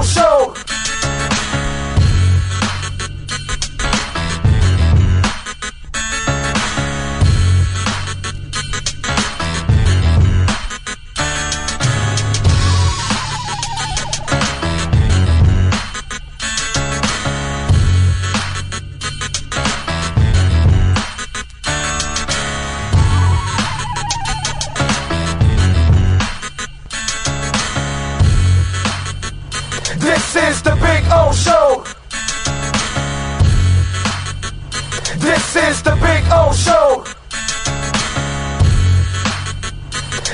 O Show. This is the Big O Show. This is the Big O Show.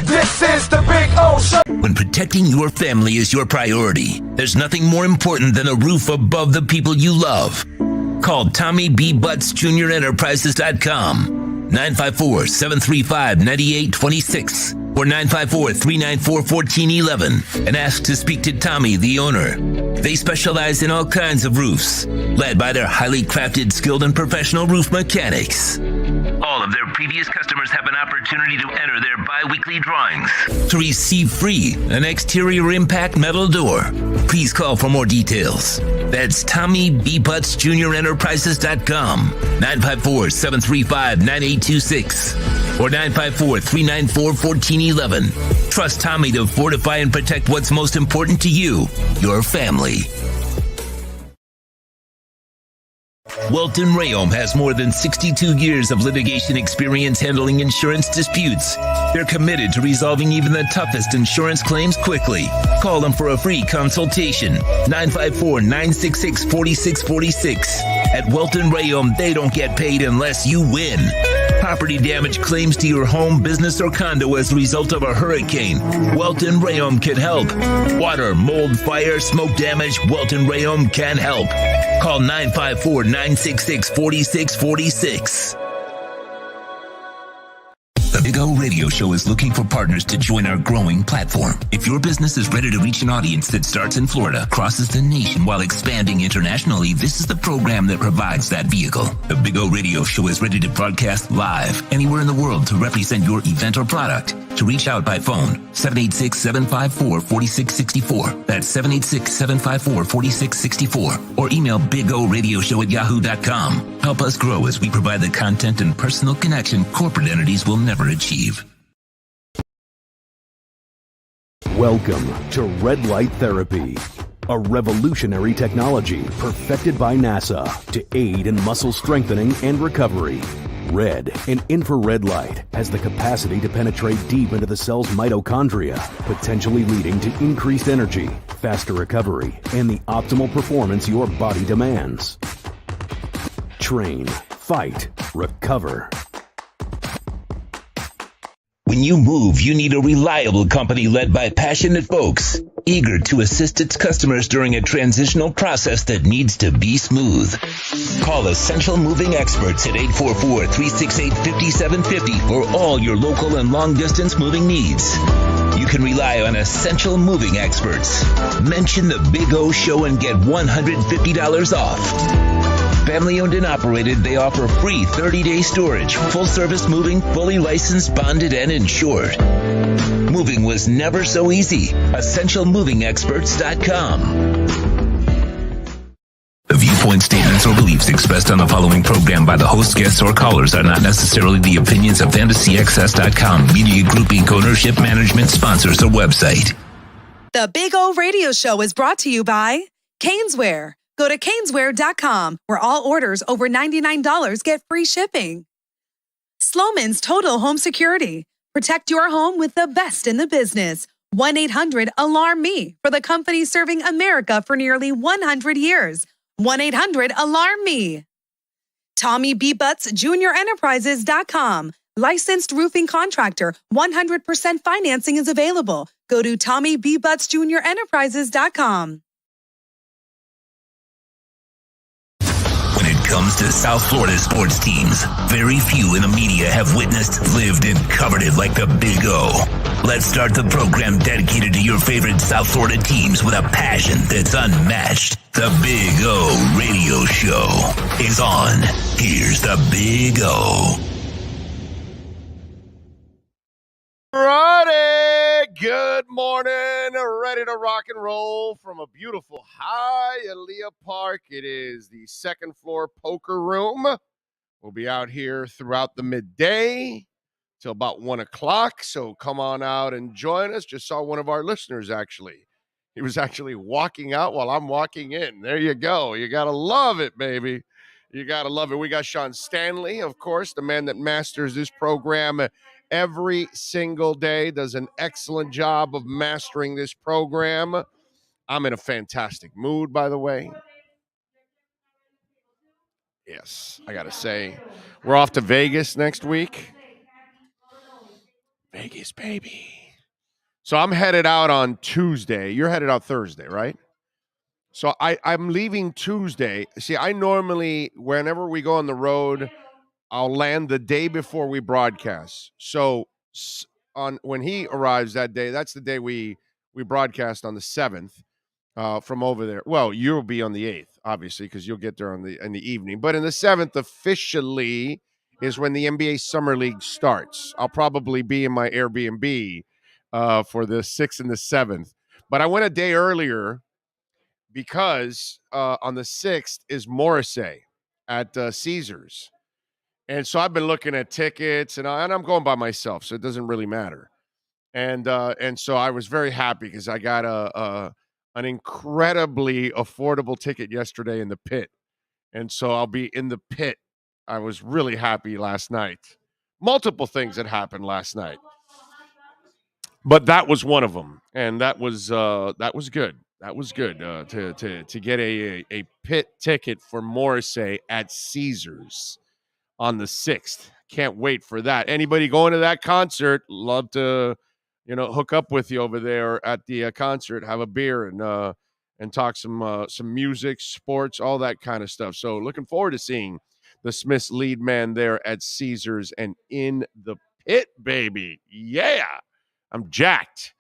This is the Big O Show. When protecting your family is your priority, there's nothing more important than a roof above the people you love. Call Tommy B. Butts Jr. Enterprises.com, 954-735-9826 or 954-394-1411 and ask to speak to Tommy, the owner. They specialize in all kinds of roofs, led by their highly crafted, skilled, and professional roof mechanics. All of their previous customers have an opportunity to enter their bi-weekly drawings to receive free an exterior impact metal door. Please call for more details. That's Tommy B. Butts Jr. Enterprises.com, 954-735-9826 or 954-394-1411. Trust Tommy to fortify and protect what's most important to you, your family. Welton Rayom has more than 62 years of litigation experience handling insurance disputes. They're committed to resolving even the toughest insurance claims quickly. Call them for a free consultation. 954-966-4646. At Welton Rayom, they don't get paid unless you win. Property damage claims to your home, business, or condo as a result of a hurricane, Welton Rayom can help. Water, mold, fire, smoke damage, Welton Rayom can help. Call 954-966-4646. The Big O Radio Show is looking for partners to join our growing platform. If your business is ready to reach an audience that starts in Florida, crosses the nation while expanding internationally, this is the program that provides that vehicle. The Big O Radio Show is ready to broadcast live anywhere in the world to represent your event or product. To reach out by phone, 786-754-4664. That's 786-754-4664. Or email bigoradioshow@yahoo.com. Help us grow as we provide the content and personal connection corporate entities will never achieve. Welcome to Red Light Therapy, a revolutionary technology perfected by NASA to aid in muscle strengthening and recovery. Red and infrared light has the capacity to penetrate deep into the cell's mitochondria, potentially leading to increased energy, faster recovery, and the optimal performance your body demands. Train, fight, recover. When you move, you need a reliable company led by passionate folks, eager to assist its customers during a transitional process that needs to be smooth. Call Essential Moving Experts at 844-368-5750 for all your local and long-distance moving needs. You can rely on Essential Moving Experts. Mention the Big O Show and get $150 off. Family owned and operated, they offer free 30-day storage, full-service moving, fully licensed, bonded, and insured. Moving was never so easy. EssentialMovingExperts.com. The viewpoint, statements, or beliefs expressed on the following program by the host, guests, or callers are not necessarily the opinions of FantasyXS.com, Media Group Inc. ownership, management, sponsors, or website. The Big O Radio Show is brought to you by Caneswear. Go to Caneswear.com, where all orders over $99 get free shipping. Sloman's Total Home Security. Protect your home with the best in the business. 1-800-ALARM-ME for the company serving America for nearly 100 years. 1-800-ALARM-ME. Tommy B. Butts Jr. Enterprises.com. Licensed roofing contractor. 100% financing is available. Go to Tommy B. Butts Jr. Enterprises.com. When it comes to South Florida sports teams, very few in the media have witnessed, lived, and covered it like the Big O. Let's start the program dedicated to your favorite South Florida teams with a passion that's unmatched. The Big O Radio Show is on. Here's the Big O. Friday, good Good morning. Ready to rock and roll from a beautiful Hialeah Park. It is the second floor poker room. We'll be out here throughout the midday till about 1 o'clock. So come on out and join us. Just saw one of our listeners, actually. He was actually walking out while I'm walking in. There you go. You got to love it, baby. You got to love it. We got Sean Stanley, of course, the man that masters this program every single day, does an excellent job of mastering this program. I'm in a fantastic mood, by the way. Yes, I got to say, we're off to Vegas next week. Vegas, baby. So I'm headed out on Tuesday. You're headed out Thursday, right? So I'm leaving Tuesday. See, I normally, whenever we go on the road, I'll land the day before we broadcast. So on when he arrives that day, that's the day we broadcast on the 7th from over there. Well, you'll be on the 8th, obviously, because you'll get there in the evening. But in the 7th, officially, is when the NBA Summer League starts. I'll probably be in my Airbnb for the 6th and the 7th. But I went a day earlier because on the 6th is Morrissey at Caesars. And so I've been looking at tickets, and I'm going by myself, so it doesn't really matter. And so I was very happy because I got an incredibly affordable ticket yesterday in the pit. And so I'll be in the pit. I was really happy last night. Multiple things that happened last night. But that was one of them, and that was good. That was good to get a pit ticket for Morrissey at Caesars on the 6th. Can't wait for that. Anybody going to that concert? Love to, hook up with you over there at the concert, have a beer and talk some music, sports, all that kind of stuff. So looking forward to seeing the Smiths lead man there at Caesars and in the pit, baby. Yeah. I'm jacked.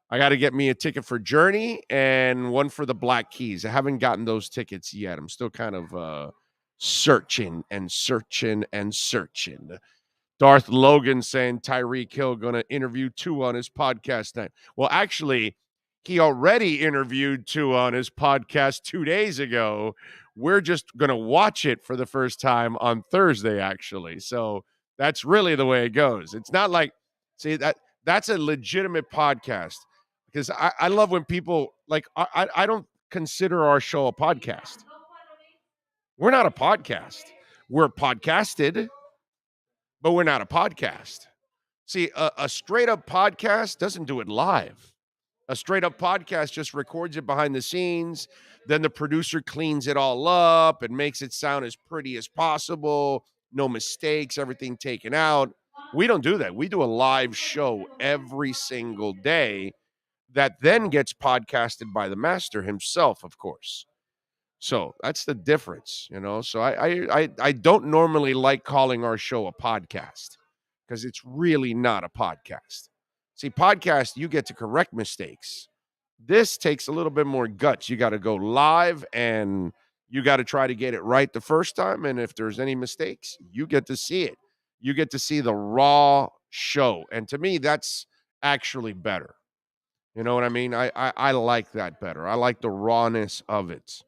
I got to get me a ticket for Journey and one for the Black Keys. I haven't gotten those tickets yet. I'm still kind of searching. Darth Logan saying Tyreek Hill going to interview Tua on his podcast night. Well, actually, he already interviewed Tua on his podcast 2 days ago. We're just going to watch it for the first time on Thursday, actually. So that's really the way it goes. It's not like, see, that's a legitimate podcast because I love when people, like, I don't consider our show a podcast. We're not a podcast. We're podcasted, but we're not a podcast. See, a straight-up podcast doesn't do it live. A straight-up podcast just records it behind the scenes. Then the producer cleans it all up and makes it sound as pretty as possible. No mistakes, everything taken out. We don't do that. We do a live show every single day that then gets podcasted by the master himself, of course. So that's the difference, So I don't normally like calling our show a podcast because it's really not a podcast. See, podcast, you get to correct mistakes. This takes a little bit more guts. You got to go live and you got to try to get it right the first time. And if there's any mistakes, you get to see it. You get to see the raw show. And to me, that's actually better. You know what I mean? I like that better. I like the rawness of it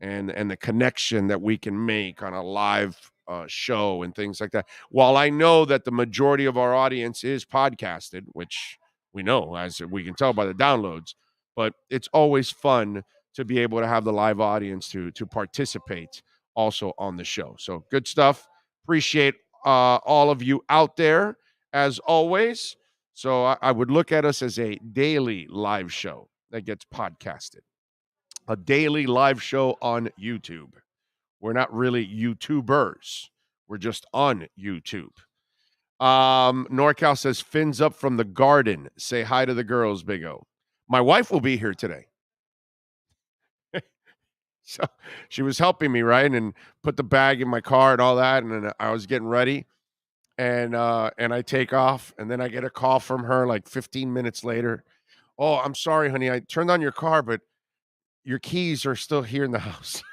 and the connection that we can make on a live show and things like that. While I know that the majority of our audience is podcasted, which we know, as we can tell by the downloads, but it's always fun to be able to have the live audience to participate also on the show. So good stuff. Appreciate all of you out there as always. So I would look at us as a daily live show that gets podcasted. A daily live show on YouTube. We're not really YouTubers. We're just on YouTube. NorCal says, fins up from the garden. Say hi to the girls, Big O. My wife will be here today. So she was helping me, right? And put the bag in my car and all that. And then I was getting ready. And I take off. And then I get a call from her like 15 minutes later. Oh, I'm sorry, honey. I turned on your car, but your keys are still here in the house.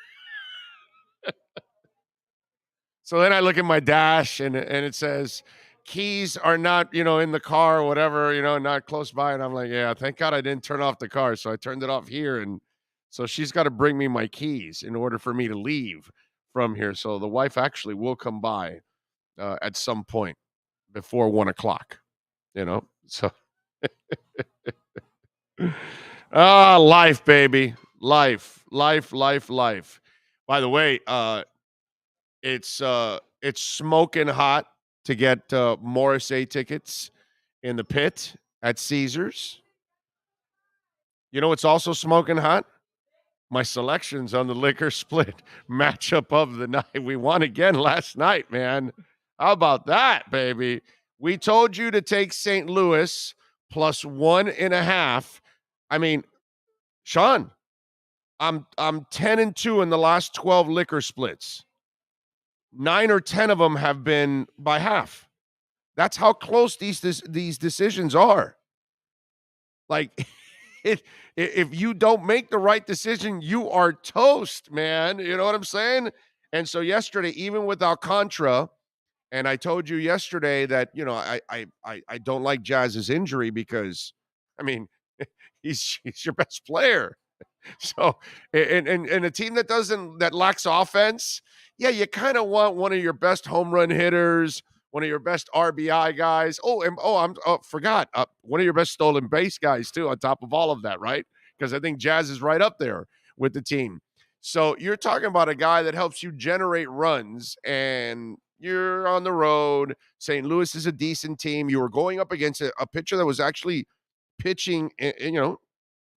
So then I look at my dash and it says keys are not, in the car or whatever, not close by. And I'm like, yeah, thank God I didn't turn off the car. So I turned it off here. And so she's got to bring me my keys in order for me to leave from here. So the wife actually will come by at some point before 1 o'clock, So, life, baby. Life, life, life, life. By the way, it's smoking hot to get Morrissey tickets in the pit at Caesars. You know what's also smoking hot? My selections on the liquor split matchup of the night. We won again last night, man. How about that, baby? We told you to take St. Louis plus 1.5. I mean, Sean, I'm 10-2 in the last 12 liquor splits. 9 or 10 of them have been by half. That's how close these decisions are. Like, if you don't make the right decision, you are toast, man. You know what I'm saying? And so yesterday, even with Alcantara, and I told you yesterday that I don't like Jazz's injury because, I mean, he's your best player. So, and a team that lacks offense, yeah, you kind of want one of your best home run hitters, one of your best RBI guys. Forgot one of your best stolen base guys too. On top of all of that, right? Because I think Jazz is right up there with the team. So you're talking about a guy that helps you generate runs, and you're on the road. St. Louis is a decent team. You were going up against a pitcher that was actually pitching,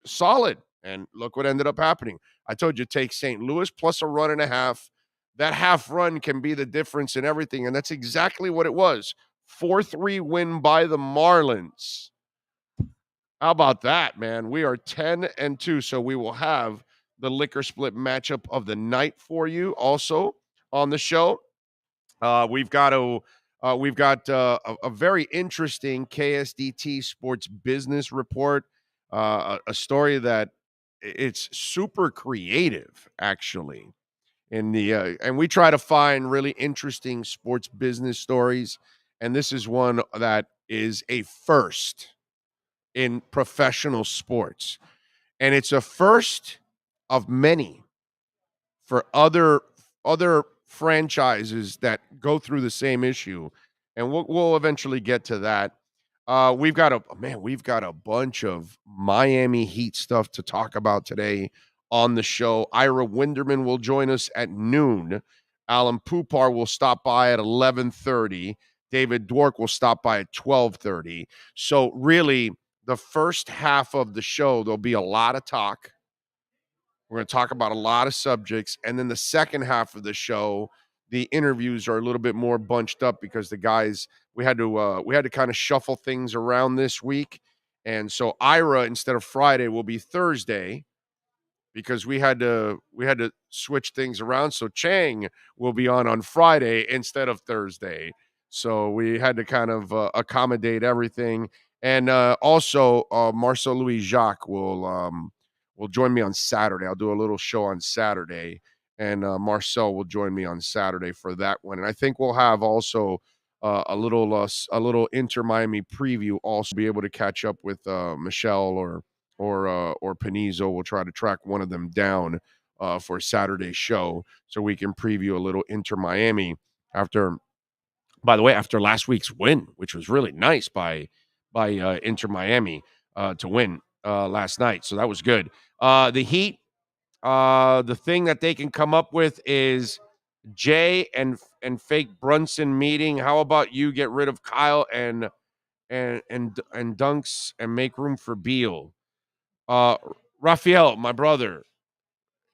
solid. And look what ended up happening. I told you, take St. Louis plus a 1.5. That half run can be the difference in everything. And that's exactly what it was. 4-3 win by the Marlins. How about that, man? We are 10-2. So we will have the liquor split matchup of the night for you also on the show. We've got a very interesting KSDT Sports Business Report, a story that it's super creative, actually. And we try to find really interesting sports business stories, and this is one that is a first in professional sports, and it's a first of many for other franchises that go through the same issue, and we'll eventually get to that. We've got a bunch of Miami Heat stuff to talk about today on the show. Ira Winderman will join us at noon. Alan Pupar will stop by at 11:30. David Dwork will stop by at 12:30. So really, the first half of the show, there'll be a lot of talk. We're going to talk about a lot of subjects. And then the second half of the show, the interviews are a little bit more bunched up because the guys, we had to kind of shuffle things around this week. And so Ira, instead of Friday, will be Thursday because we had to switch things around. So Chang will be on Friday instead of Thursday. So we had to kind of accommodate everything. And also Marcel Louis Jacques will join me on Saturday. I'll do a little show on Saturday, and Marcel will join me on Saturday for that one. And I think we'll have also a little Inter Miami preview. Also, be able to catch up with Michelle or Panizo. We'll try to track one of them down for Saturday's show so we can preview a little Inter Miami after. By the way, after last week's win, which was really nice by Inter Miami to win last night, so that was good. The Heat, the thing that they can come up with is Jay and fake Brunson meeting. How about you get rid of Kyle and Dunks and make room for Beal? Raphael, my brother,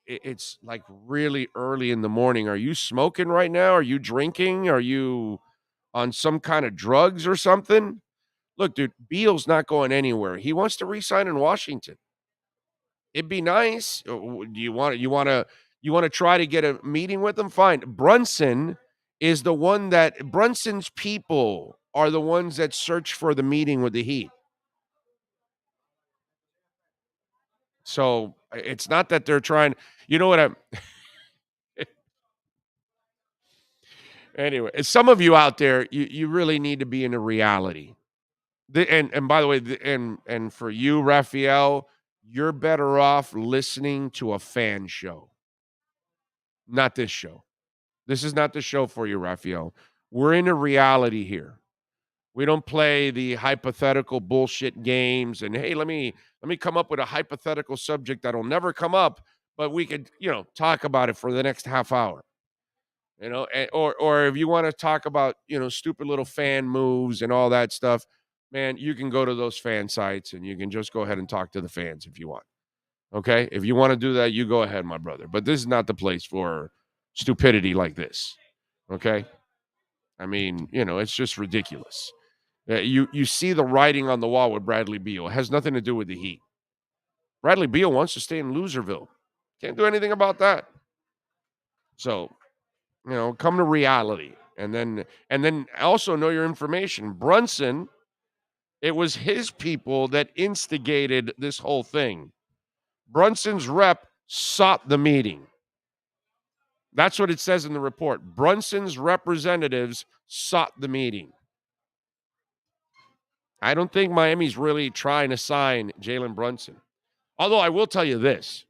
it's like really early in the morning. Are you smoking right now? Are you drinking? Are you on some kind of drugs or something? Look, dude, Beal's not going anywhere. He wants to re-sign in Washington. It'd be nice. Do you want to try to get a meeting with him? Fine. Brunson's people are the ones that search for the meeting with the Heat. So it's not that they're trying. You know what I'm. Anyway, some of you out there, you really need to be in a reality. And by the way, and for you, Raphael, you're better off listening to a fan show, not this show. This is not the show for you, Raphael. We're in a reality here. We don't play the hypothetical bullshit games and hey, let me come up with a hypothetical subject that'll never come up, but we could, talk about it for the next half hour. Or if you want to talk about, stupid little fan moves and all that stuff, man, you can go to those fan sites and you can just go ahead and talk to the fans if you want. Okay? If you want to do that, you go ahead, my brother. But this is not the place for stupidity like this. Okay? I mean, it's just ridiculous. You see the writing on the wall with Bradley Beal. It has nothing to do with the Heat. Bradley Beal wants to stay in Loserville. Can't do anything about that. So, come to reality. And then also know your information. Brunson, it was his people that instigated this whole thing. Brunson's rep sought the meeting. That's what it says in the report. Brunson's representatives sought the meeting. I don't think Miami's really trying to sign Jalen Brunson. Although I will tell you this.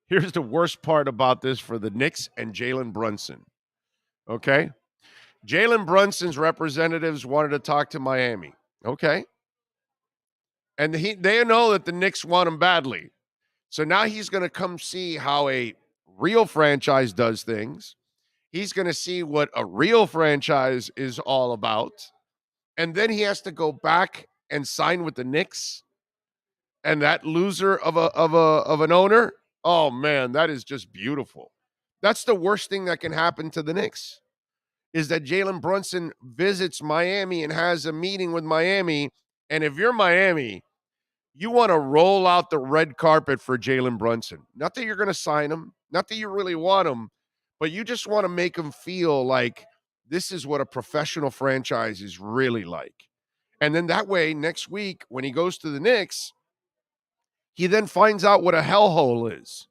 Here's the worst part about this for the Knicks and Jalen Brunson. Okay? Jalen Brunson's representatives wanted to talk to Miami. Okay? And they know that the Knicks want him badly. So now he's going to come see how a real franchise does things. He's going to see what a real franchise is all about. And then he has to go back and sign with the Knicks. And that loser of an owner, oh man, that is just beautiful. That's the worst thing that can happen to the Knicks, is that Jalen Brunson visits Miami and has a meeting with Miami. And if you're Miami, you want to roll out the red carpet for Jalen Brunson. Not that you're going to sign him, not that you really want him, but you just want to make him feel like this is what a professional franchise is really like. And then that way, next week, when he goes to the Knicks, he then finds out what a hellhole is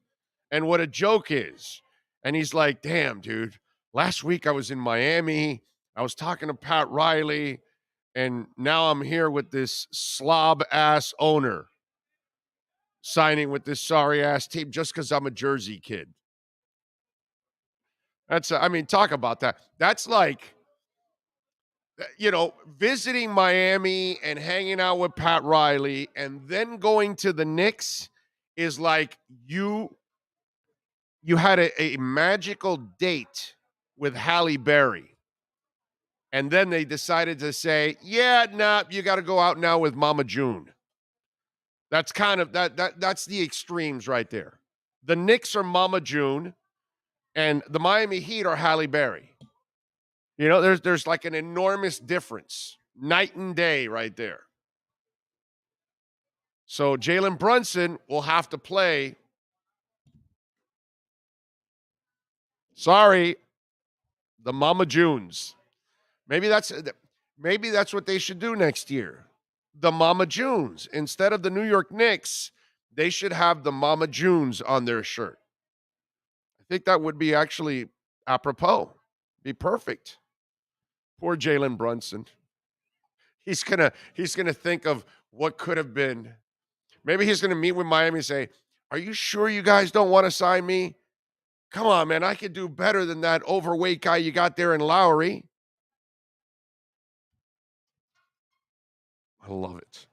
and what a joke is. And he's like, damn, dude, last week I was in Miami. I was talking to Pat Riley. And now I'm here with this slob-ass owner signing with this sorry-ass team just because I'm a Jersey kid. Talk about that. That's like, visiting Miami and hanging out with Pat Riley and then going to the Knicks is like you had a magical date with Halle Berry. And then they decided to say, yeah, nah, you got to go out now with Mama June. That's kind of that's the extremes right there. The Knicks are Mama June and the Miami Heat are Halle Berry. There's like an enormous difference, night and day right there. So Jalen Brunson will have to play. Sorry, the Mama Junes. Maybe that's what they should do next year. The Mama Junes. Instead of the New York Knicks, they should have the Mama Junes on their shirt. I think that would be actually apropos. Be perfect. Poor Jalen Brunson. He's gonna think of what could have been. Maybe he's gonna meet with Miami and say, are you sure you guys don't want to sign me? Come on, man. I could do better than that overweight guy you got there in Lowry. I love it.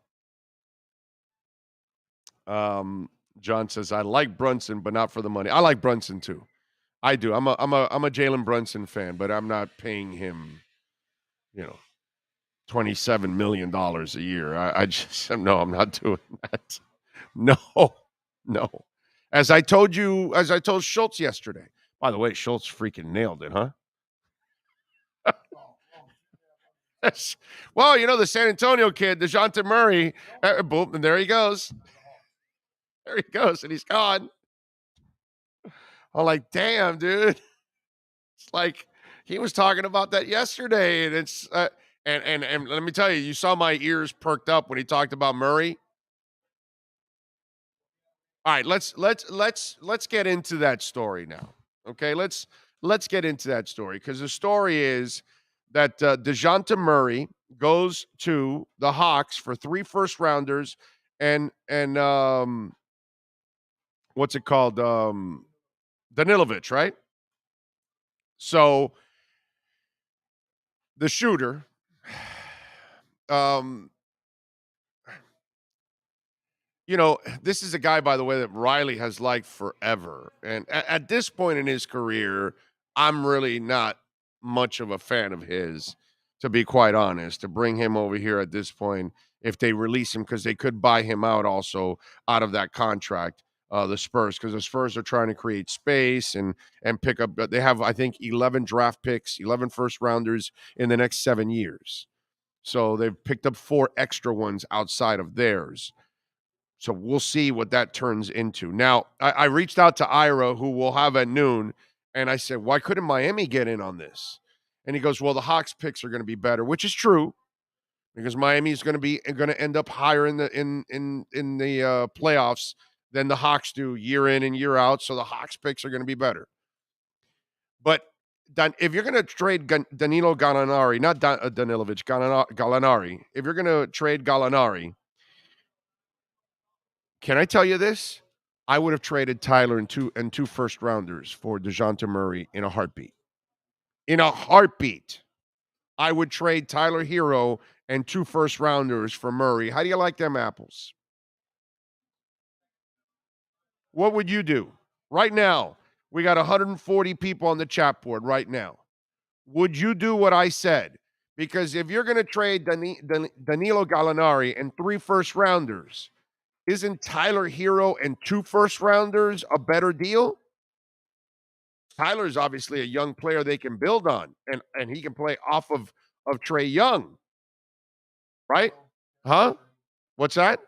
John says, I like Brunson, but not for the money. I like Brunson too. I do. I'm a Jalen Brunson fan, but I'm not paying him, $27 million a year. I just, no, I'm not doing that. No. As I told Schultz yesterday. By the way, Schultz freaking nailed it, huh? Well, the San Antonio kid, DeJounte Murray, boom, and there he goes. There he goes, and he's gone. I'm like, damn, dude. It's like he was talking about that yesterday, and it's and let me tell you, you saw my ears perked up when he talked about Murray. All right, let's get into that story now. Okay, let's let's get into that story, because the story is that DeJounte Murray goes to the Hawks for 3 first-rounders and what's it called? Danilovich, right? So the shooter, um, this is a guy, by the way, that Riley has liked forever. And at this point in his career, I'm really not much of a fan of his, to be quite honest, to bring him over here at this point if they release him, because they could buy him out also out of that contract, the Spurs, because the Spurs are trying to create space and pick up. They have, I think, 11 draft picks, 11 first-rounders in the next 7 years. So they've picked up 4 extra ones outside of theirs. So we'll see what that turns into. Now, I reached out to Ira, who we'll have at noon, and I said, why couldn't Miami get in on this? And he goes, well, the Hawks picks are going to be better, which is true, because Miami is going to end up higher in the playoffs than the Hawks do year in and year out. So the Hawks picks are going to be better. But if you're going to trade Danilo Gallinari, not Danilovich, Gallinari, if you're going to trade Gallinari, can I tell you this? I would have traded Tyler and two first-rounders for DeJounte Murray in a heartbeat. In a heartbeat. I would trade Tyler Hero and 2 first-rounders for Murray. How do you like them apples? What would you do? Right now, we got 140 people on the chat board right now. Would you do what I said? Because if you're going to trade Danilo Gallinari and 3 first-rounders, isn't Tyler Hero and 2 first-rounders a better deal? Tyler's obviously a young player they can build on, and he can play off of Trae Young, right? Huh? What's that?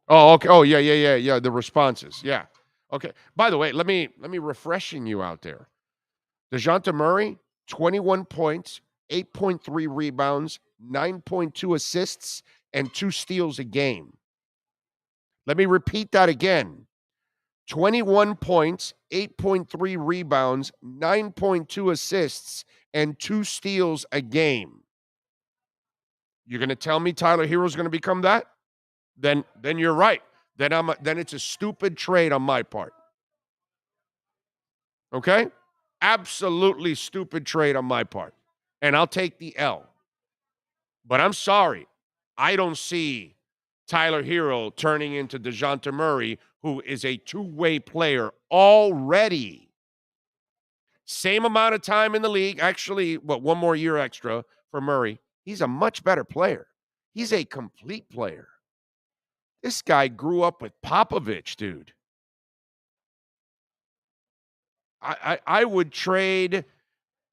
Oh, okay. Oh, yeah. The responses, yeah. Okay. By the way, let me refreshing you out there. DeJounte Murray, 21 points, 8.3 rebounds, 9.2 assists, and 2 steals a game. Let me repeat that again. 21 points, 8.3 rebounds, 9.2 assists, and 2 steals a game. You're going to tell me Tyler Hero's going to become that? Then you're right. Then it's a stupid trade on my part. Okay? Absolutely stupid trade on my part. And I'll take the L. But I'm sorry. I don't see Tyler Hero turning into DeJounte Murray, who is a 2-way player already. Same amount of time in the league. Actually, one more year extra for Murray. He's a much better player. He's a complete player. This guy grew up with Popovich, dude. I would trade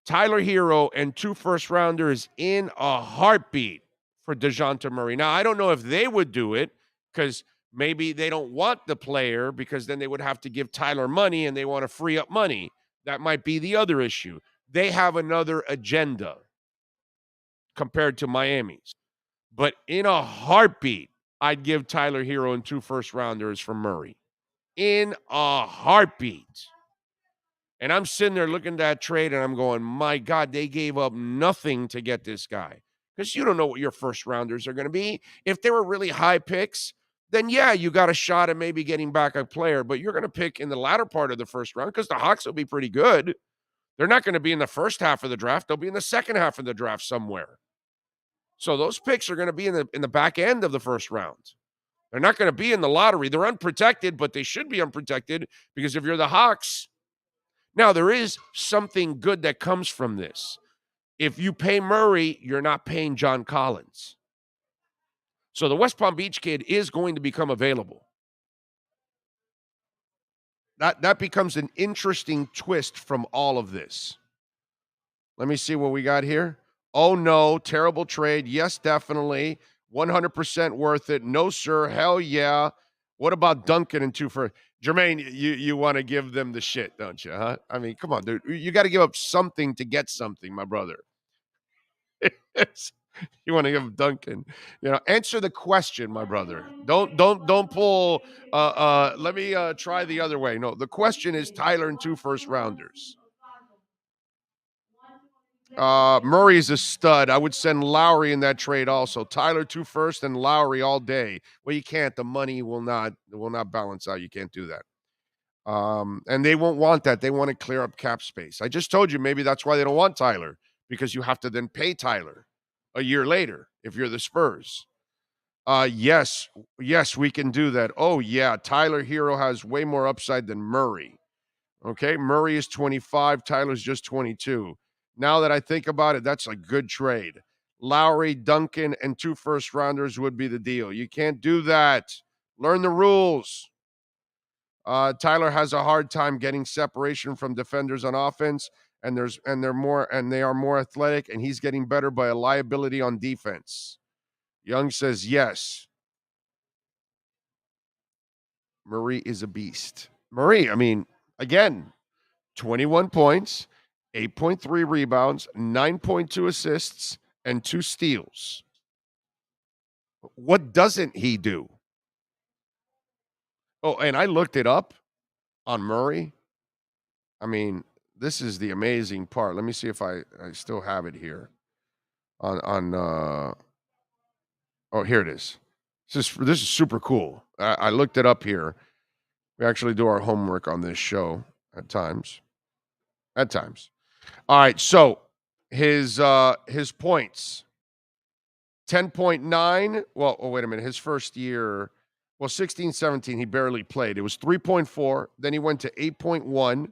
Tyler Hero and 2 first-rounders in a heartbeat for DeJounte Murray. Now, I don't know if they would do it, because maybe they don't want the player, because then they would have to give Tyler money and they want to free up money. That might be the other issue. They have another agenda compared to Miami's. But in a heartbeat, I'd give Tyler Hero and 2 first-rounders for Murray. In a heartbeat. And I'm sitting there looking at that trade, and I'm going, my God, they gave up nothing to get this guy. Because you don't know what your first-rounders are going to be. If they were really high picks, then, yeah, you got a shot at maybe getting back a player. But you're going to pick in the latter part of the first round, because the Hawks will be pretty good. They're not going to be in the first half of the draft. They'll be in the second half of the draft somewhere. So those picks are going to be in the back end of the first round. They're not going to be in the lottery. They're unprotected, but they should be unprotected, because if you're the Hawks, now there is something good that comes from this. If you pay Murray, you're not paying John Collins. So the West Palm Beach kid is going to become available. That becomes an interesting twist from all of this. Let me see what we got here. Oh, no, terrible trade. Yes, definitely. 100% worth it. No, sir. Hell yeah. What about Duncan and 2 first? Jermaine, you want to give them the shit, don't you, huh? I mean, come on, dude. You got to give up something to get something, my brother. You want to give Duncan, answer the question, my brother. Don't pull let me try the other way. No, the question is Tyler and 2 first rounders. Murray's a stud. I would send Lowry in that trade also. Tyler 2 first and Lowry all day. Well, you can't. The money will not balance out. You can't do that. And they won't want that. They want to clear up cap space. I just told you maybe that's why they don't want Tyler, because you have to then pay Tyler a year later if you're the Spurs. Yes, we can do that. Oh, yeah, Tyler Hero has way more upside than Murray. Okay, Murray is 25, Tyler's just 22. Now that I think about it, that's a good trade. Lowry, Duncan, and 2 first rounders would be the deal. You can't do that. Learn the rules. Tyler has a hard time getting separation from defenders on offense, and they are more athletic, and he's getting better by a liability on defense. Young says yes. Murray is a beast. Murray, I mean, again, 21 points, 8.3 rebounds, 9.2 assists, and 2 steals. What doesn't he do? Oh, and I looked it up on Murray. I mean, this is the amazing part. Let me see if I still have it here. Oh, here it is. This is super cool. I looked it up here. We actually do our homework on this show at times. All right, so his points. 10.9. Well, wait a minute. His first year, 16, 17, he barely played. It was 3.4. Then he went to 8.1.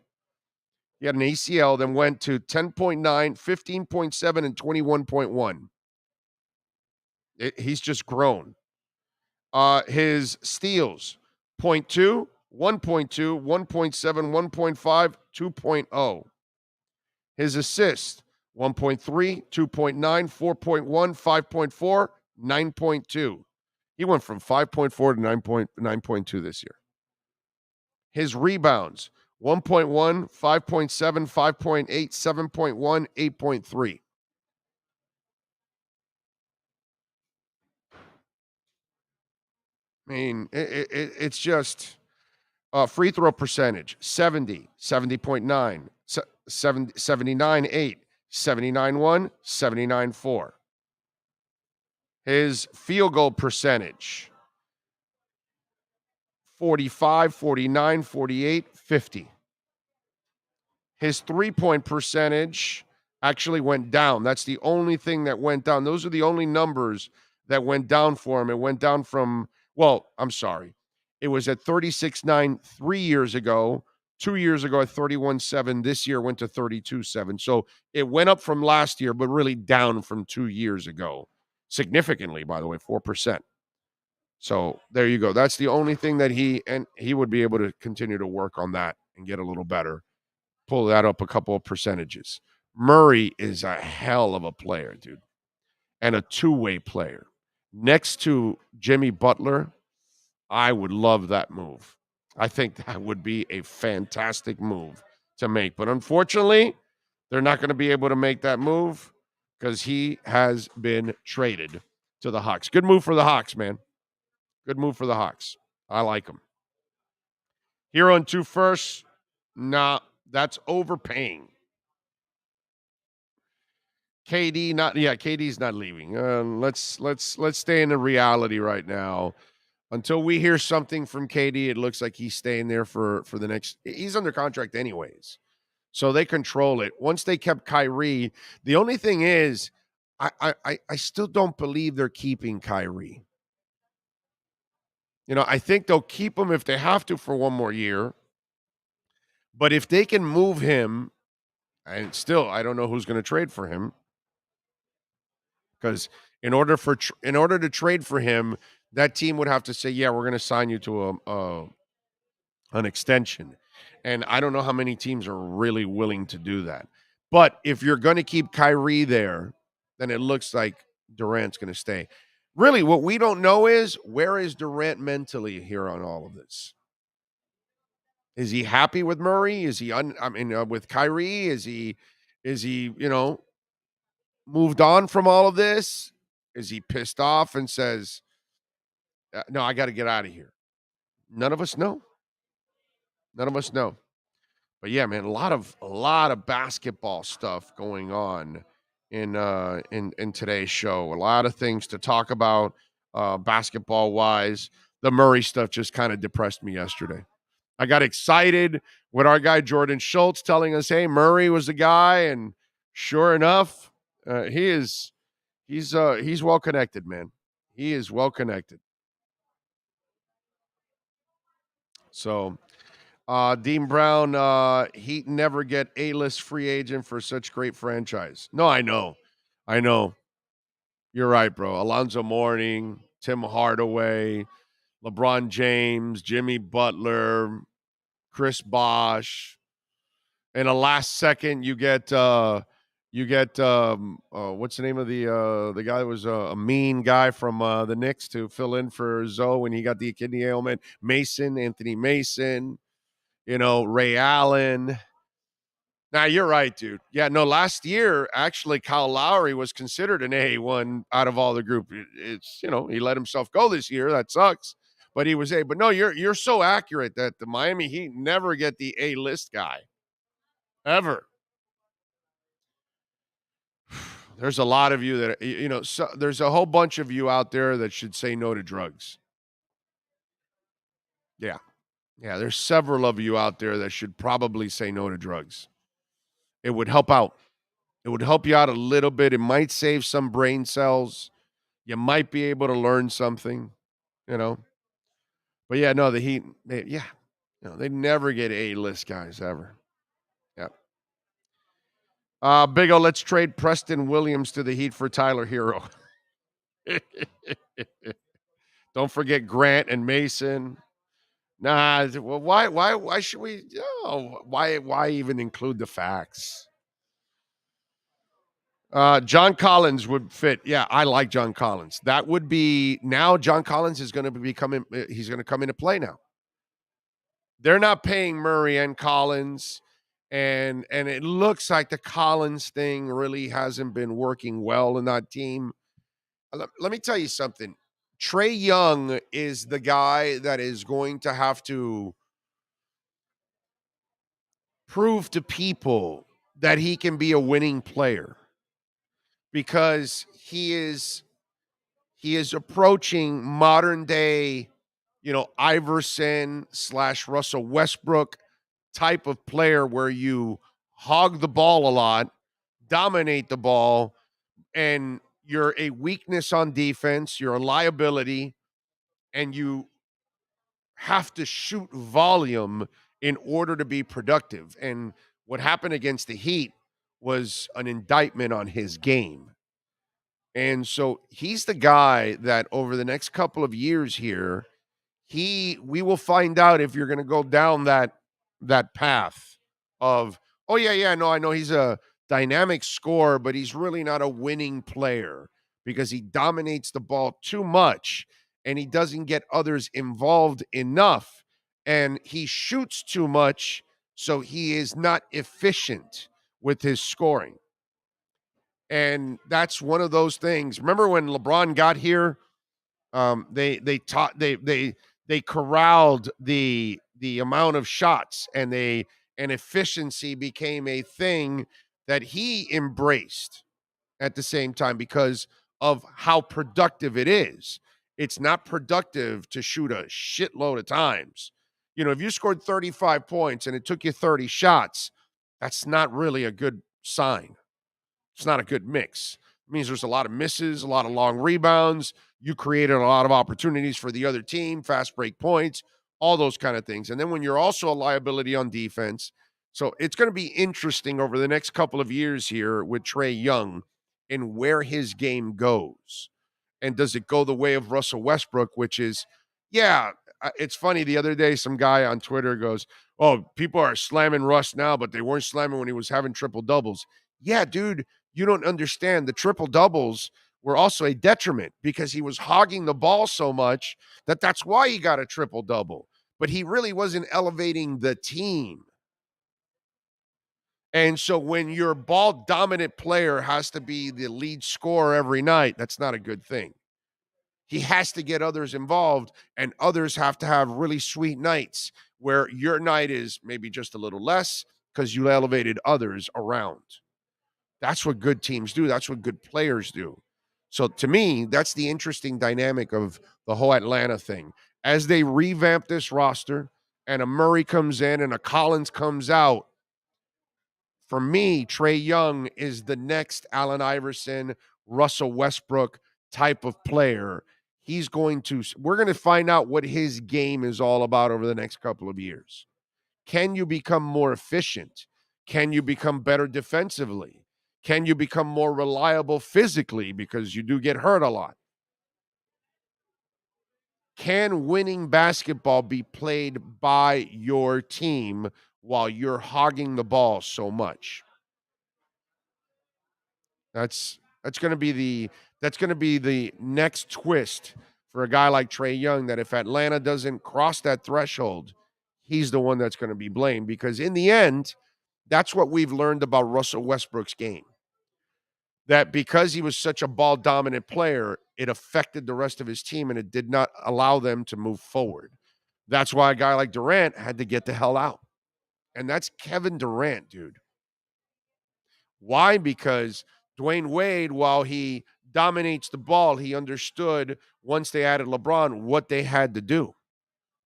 He had an ACL, then went to 10.9, 15.7, and 21.1. He's just grown. His steals, 0.2, 1.2, 1.7, 1.5, 2.0. His assists, 1.3, 2.9, 4.1, 5.4, 9.2. He went from 5.4 to 9.2 this year. His rebounds, 1.1, 5.7, 5.8, 7.1, 8.3. I mean, it's just free throw percentage, 70, 70.9, 79.8, 79.1, 79.4. His field goal percentage, 45, 49, 48, 50. His three-point percentage actually went down. That's the only thing that went down. Those are the only numbers that went down for him. It went down from, I'm sorry. It was at 36.9 3 years ago. 2 years ago at 31.7. This year went to 32.7. So it went up from last year, but really down from 2 years ago. Significantly, by the way, 4%. So there you go. That's the only thing that he would be able to continue to work on that and get a little better. Pull that up a couple of percentages. Murray is a hell of a player, dude, and a two-way player. Next to Jimmy Butler, I would love that move. I think that would be a fantastic move to make. But unfortunately, they're not going to be able to make that move because he has been traded to the Hawks. Good move for the Hawks, man. Good move for the Hawks. I like them. Here on 2 firsts, nah, that's overpaying. KD's not leaving. Let's stay in the reality right now. Until we hear something from KD, it looks like he's staying there for the next. He's under contract anyways, so they control it. Once they kept Kyrie, the only thing is, I still don't believe they're keeping Kyrie. I think they'll keep him if they have to for one more year. But if they can move him, and still, I don't know who's going to trade for him. Because in order to trade for him, that team would have to say, "Yeah, we're going to sign you to an extension." And I don't know how many teams are really willing to do that. But if you're going to keep Kyrie there, then it looks like Durant's going to stay. Really, what we don't know is, where is Durant mentally here on all of this? Is he happy with Murray? Is he with Kyrie? Is he moved on from all of this? Is he pissed off and says, no, I got to get out of here? None of us know. None of us know. But yeah, man, a lot of basketball stuff going on in today's show. A lot of things to talk about basketball wise. The Murray stuff just kind of depressed me yesterday. I got excited with our guy Jordan Schultz telling us, "Hey, Murray was the guy," and sure enough, he's well connected, man. He is well connected. So, Dean Brown, he'd never get A-list free agent for such great franchise. No, I know. You're right, bro. Alonzo Mourning, Tim Hardaway, LeBron James, Jimmy Butler, Chris Bosh. In a last second, you get what's the name of the guy that was a mean guy from the Knicks to fill in for Zoe when he got the kidney ailment. Anthony Mason, Ray Allen. Now you're right, dude. Yeah, no, last year actually Kyle Lowry was considered an A1 out of all the group. It's he let himself go this year. That sucks. But he was A. But no, you're so accurate that the Miami Heat never get the A-list guy. Ever. There's a lot of you that so there's a whole bunch of you out there that should say no to drugs. Yeah. Yeah, there's several of you out there that should probably say no to drugs. It would help out. It would help you out a little bit. It might save some brain cells. You might be able to learn something, But yeah, no, the Heat, they never get A-list guys ever. Yep. Big O, let's trade Preston Williams to the Heat for Tyler Hero. Don't forget Grant and Mason. Nah, well, why should we? Oh, why even include the facts? John Collins would fit. Yeah, I like John Collins. That would be now. John Collins is going to be coming. He's going to come into play now. They're not paying Murray and Collins, and it looks like the Collins thing really hasn't been working well in that team. Let me tell you something. Trae Young is the guy that is going to have to prove to people that he can be a winning player, because he is approaching modern day, Iverson / Russell Westbrook type of player where you hog the ball a lot, dominate the ball, and you're a weakness on defense, you're a liability, and you have to shoot volume in order to be productive. And what happened against the Heat was an indictment on his game. And so he's the guy that over the next couple of years here, we will find out if you're going to go down that path of, oh yeah, no, I know he's a dynamic scorer, but he's really not a winning player because he dominates the ball too much and he doesn't get others involved enough, and he shoots too much, so he is not efficient with his scoring. And that's one of those things. Remember when LeBron got here, they corralled the amount of shots, and efficiency became a thing that he embraced at the same time because of how productive it is. It's not productive to shoot a shitload of times. If you scored 35 points and it took you 30 shots, that's not really a good sign. It's not a good mix. It means there's a lot of misses, a lot of long rebounds. You created a lot of opportunities for the other team, fast break points, all those kind of things. And then when you're also a liability on defense, so it's going to be interesting over the next couple of years here with Trae Young and where his game goes. And does it go the way of Russell Westbrook, which is, it's funny. The other day, some guy on Twitter goes, oh, people are slamming Russ now, but they weren't slamming when he was having triple doubles. Yeah, dude, you don't understand. The triple doubles were also a detriment because he was hogging the ball so much that's why he got a triple double. But he really wasn't elevating the team. And so when your ball dominant player has to be the lead scorer every night, that's not a good thing. He has to get others involved, and others have to have really sweet nights where your night is maybe just a little less because you elevated others around. That's what good teams do. That's what good players do. So to me, that's the interesting dynamic of the whole Atlanta thing. As they revamp this roster and a Murray comes in and a Collins comes out, for me, Trae Young is the next Allen Iverson, Russell Westbrook type of player. We're going to find out what his game is all about over the next couple of years. Can you become more efficient? Can you become better defensively? Can you become more reliable physically because you do get hurt a lot? Can winning basketball be played by your team while you're hogging the ball so much? That's going to be the next twist for a guy like Trae Young, that if Atlanta doesn't cross that threshold, he's the one that's going to be blamed, because in the end, that's what we've learned about Russell Westbrook's game. That because he was such a ball dominant player, it affected the rest of his team and it did not allow them to move forward. That's why a guy like Durant had to get the hell out. And that's Kevin Durant, dude. Why? Because Dwayne Wade, while he dominates the ball, he understood once they added LeBron what they had to do.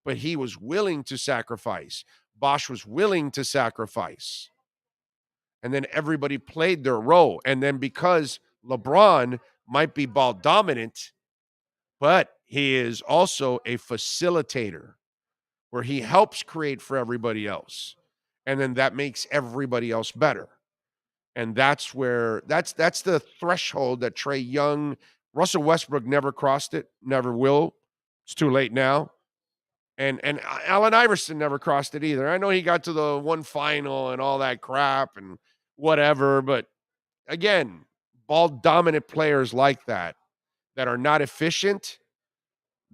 But he was willing to sacrifice. Bosch was willing to sacrifice. And then everybody played their role. And then because LeBron might be ball dominant, but he is also a facilitator where he helps create for everybody else. And then that makes everybody else better. And that's the threshold that Trae Young, Russell Westbrook never crossed it, never will. It's too late now. And Allen Iverson never crossed it either. I know he got to the one final and all that crap and whatever, but again, ball dominant players like that are not efficient,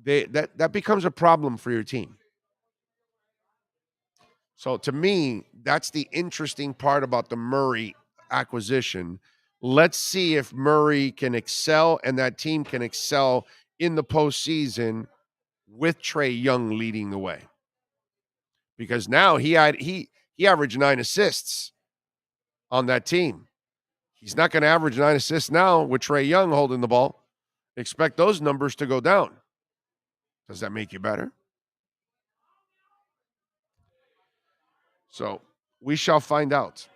that becomes a problem for your team. So to me, that's the interesting part about the Murray acquisition. Let's see if Murray can excel and that team can excel in the postseason with Trae Young leading the way. Because now he averaged 9 assists on that team. He's not going to average 9 assists now with Trae Young holding the ball. Expect those numbers to go down. Does that make you better? So we shall find out.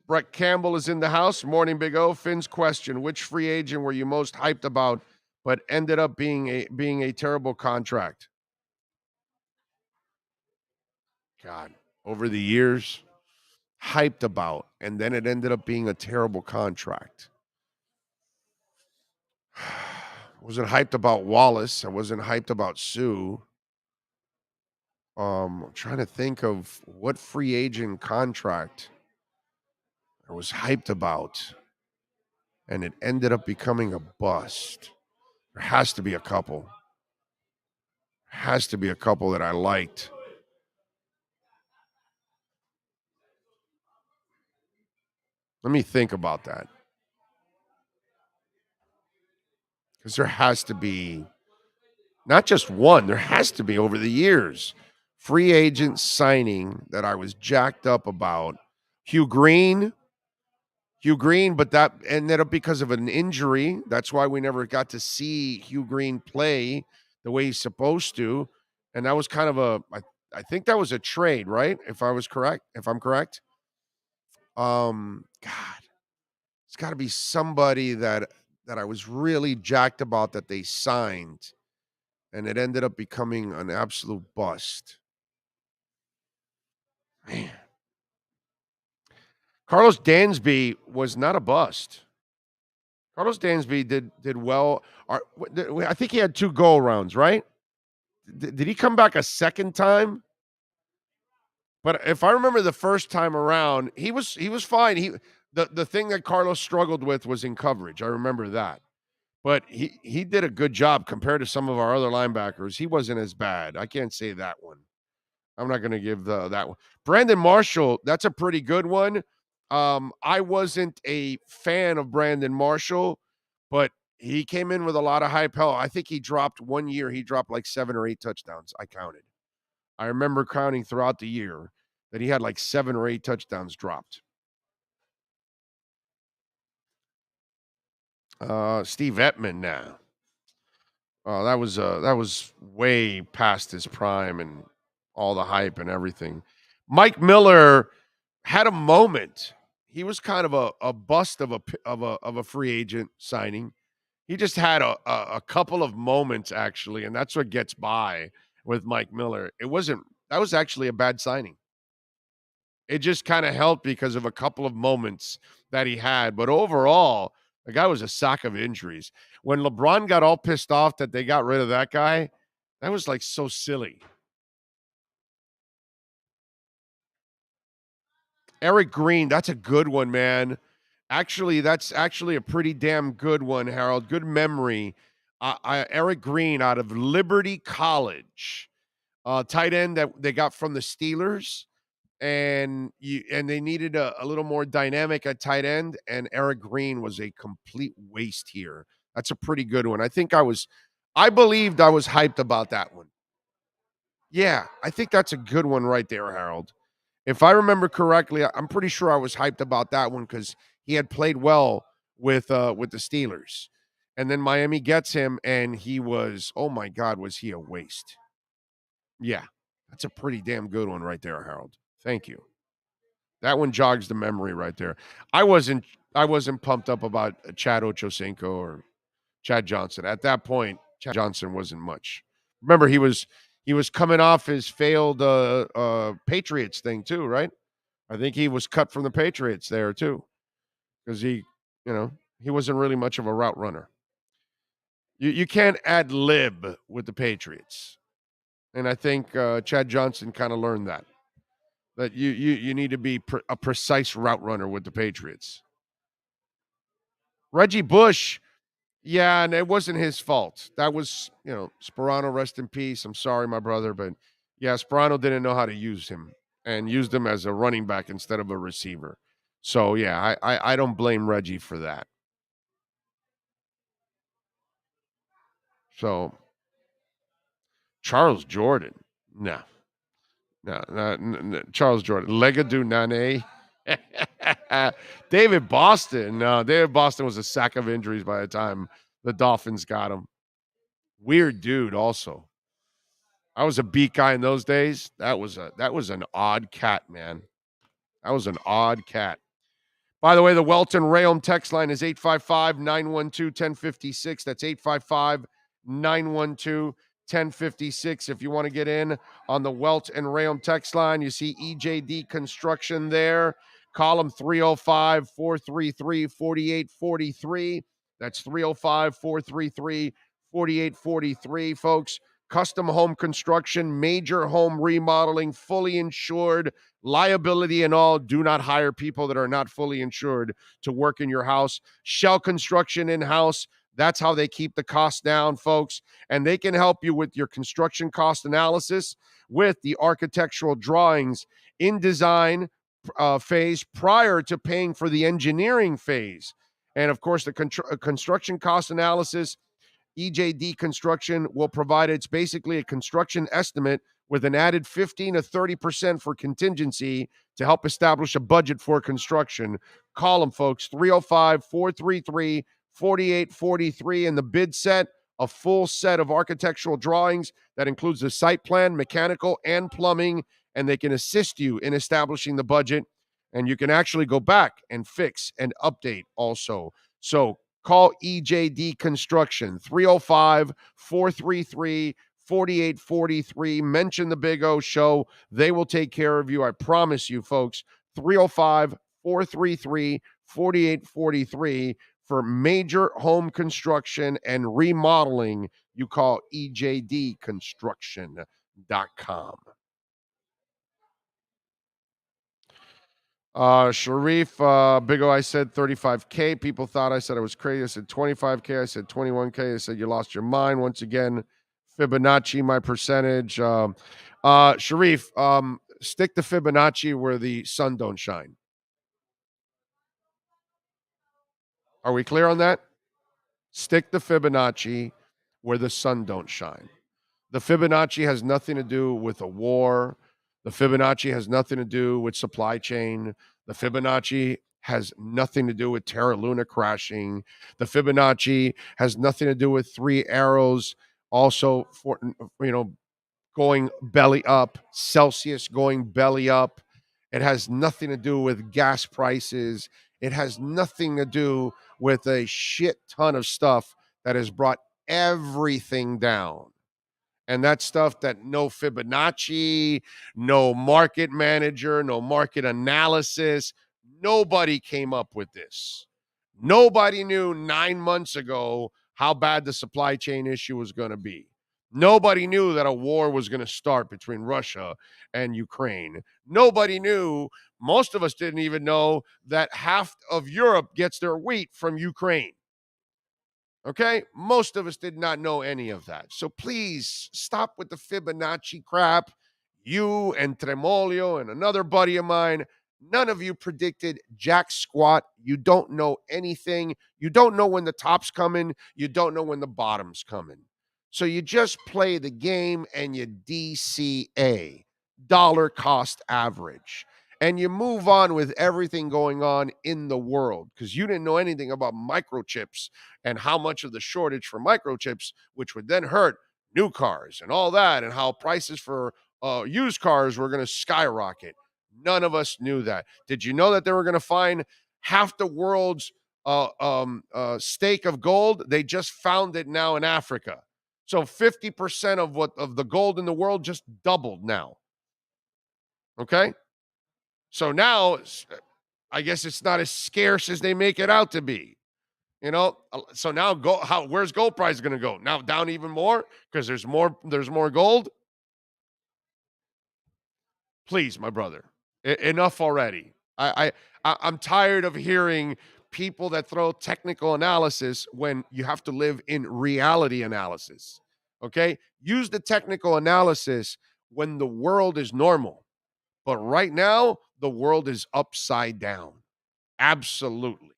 Brett Campbell is in the house. Morning, Big O. Finn's question: which free agent were you most hyped about, but ended up being a terrible contract? God, over the years, hyped about, and then it ended up being a terrible contract. I wasn't hyped about Wallace. I wasn't hyped about Sue. I'm trying to think of what free agent contract I was hyped about, and it ended up becoming a bust. There has to be a couple. Has to be a couple that I liked. Let me think about that. Because there has to be not just one, there has to be over the years. Free agent signing that I was jacked up about. Hugh Green, but that ended up because of an injury. That's why we never got to see Hugh Green play the way he's supposed to. And that was kind of I think that was a trade, right? If I'm correct. God, it's got to be somebody that I was really jacked about that they signed, and it ended up becoming an absolute bust. Man. Carlos Dansby was not a bust. Carlos Dansby did well. I think he had 2 go-arounds, right? Did he come back a second time? But if I remember the first time around, he was fine. The thing that Carlos struggled with was in coverage. I remember that. But he did a good job compared to some of our other linebackers. He wasn't as bad. I can't say that one. I'm not going to give that one. Brandon Marshall, that's a pretty good one. I wasn't a fan of Brandon Marshall, but he came in with a lot of hype. Hell, I think he dropped one year. He dropped like 7 or 8 touchdowns. I counted. I remember counting throughout the year that he had like 7 or 8 touchdowns dropped. Steve Ettman now. Oh, that was way past his prime and all the hype and everything. Mike Miller had a moment. He was kind of a bust of a free agent signing. He just had a couple of moments actually, and that's what gets by with Mike Miller. That was actually a bad signing. It just kind of helped because of a couple of moments that he had, but overall, the guy was a sack of injuries. When LeBron got all pissed off that they got rid of that guy, that was like so silly. Eric Green, that's a good one, man. Actually, that's actually a pretty damn good one, Harold. Good memory. Eric Green out of Liberty College, tight end that they got from the Steelers, and they needed a little more dynamic at tight end, and Eric Green was a complete waste here. That's a pretty good one. I believed I was hyped about that one. Yeah, I think that's a good one right there, Harold. If I remember correctly, I'm pretty sure I was hyped about that one because he had played well with the Steelers. And then Miami gets him, and he was, oh my God, was he a waste? Yeah, that's a pretty damn good one right there, Harold. Thank you. That one jogs the memory right there. I wasn't pumped up about Chad Ochocinco or Chad Johnson. At that point, Chad Johnson wasn't much. Remember, he was coming off his failed Patriots thing too, right? I think he was cut from the Patriots there too, because he wasn't really much of a route runner. You can't ad lib with the Patriots, and I think Chad Johnson kind of learned that you need to be a precise route runner with the Patriots. Reggie Bush, yeah, and it wasn't his fault. That was, Sperano, rest in peace. I'm sorry, my brother, but yeah, Sperano didn't know how to use him and used him as a running back instead of a receiver. So yeah, I don't blame Reggie for that. So Charles Jordan, no, Charles Jordan, Legadou Nane. David Boston. No, David Boston was a sack of injuries by the time the Dolphins got him. Weird dude also. I was a beat guy in those days. That was an odd cat, man. That was an odd cat. By the way, the Welton Rayom text line is 855-912-1056. That's 855-912-1056. If you want to get in on the Welt and Rayom text line, you see EJD Construction there. Call them 305-433-4843. That's 305-433-4843, folks. Custom home construction, major home remodeling, fully insured, liability and all. Do not hire people that are not fully insured to work in your house. Shell construction in-house. That's how they keep the costs down, folks. And they can help you with your construction cost analysis with the architectural drawings in design phase prior to paying for the engineering phase. And of course, the construction cost analysis, EJD Construction will provide. It's basically a construction estimate with an added 15 to 30% for contingency to help establish a budget for construction. Call them, folks, 305-433-4843. And the bid set, a full set of architectural drawings that includes the site plan, mechanical, and plumbing, and they can assist you in establishing the budget. And you can actually go back and fix and update also. So call EJD Construction, 305-433-4843. Mention the Big O Show. They will take care of you. I promise you, folks. 305-433-4843. For major home construction and remodeling, you call EJDconstruction.com. Sharif, Big O, I said 35K. People thought I said I was crazy. I said 25K. I said 21K. I said you lost your mind. Once again, Fibonacci, my percentage. Sharif, stick the Fibonacci where the sun don't shine. Are we clear on that? Stick the Fibonacci where the sun don't shine. The Fibonacci has nothing to do with a war. The Fibonacci has nothing to do with supply chain. The Fibonacci has nothing to do with Terra Luna crashing. The Fibonacci has nothing to do with three arrows also for, going belly up, Celsius going belly up. It has nothing to do with gas prices. It has nothing to do with a shit ton of stuff that has brought everything down. And that's stuff that no Fibonacci, no market manager, no market analysis, nobody came up with this. Nobody knew 9 months ago how bad the supply chain issue was going to be. Nobody knew that a war was going to start between Russia and Ukraine. Nobody knew, most of us didn't even know that half of Europe gets their wheat from Ukraine. Okay? Most of us did not know any of that. So please stop with the Fibonacci crap. You and Tremolio and another buddy of mine, none of you predicted jack squat. You don't know anything. You don't know when the top's coming. You don't know when the bottom's coming. So you just play the game and you DCA, dollar cost average. And you move on with everything going on in the world because you didn't know anything about microchips and how much of the shortage for microchips, which would then hurt new cars and all that, and how prices for used cars were going to skyrocket. None of us knew that. Did you know that they were going to find half the world's stake of gold? They just found it now in Africa. So 50% of the gold in the world just doubled now. Okay? So now, I guess it's not as scarce as they make it out to be. So now where's gold price going to go? Now down even more because there's more gold. Please, my brother, enough already. I'm tired of hearing people that throw technical analysis when you have to live in reality analysis. Okay? Use the technical analysis when the world is normal. But right now, the world is upside down. Absolutely.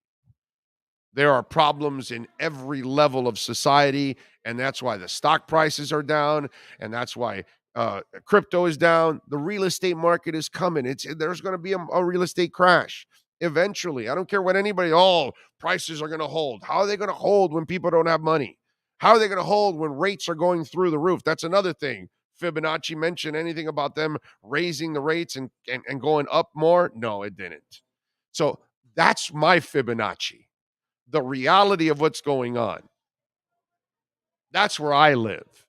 There are problems in every level of society, and that's why the stock prices are down, and that's why crypto is down. The real estate market is coming. There's going to be a real estate crash eventually. I don't care what anybody, prices are going to hold. How are they going to hold when people don't have money? How are they going to hold when rates are going through the roof? That's another thing. Fibonacci mentioned anything about them raising the rates and going up more? No, it didn't. So that's my Fibonacci. The reality of what's going on. That's where I live.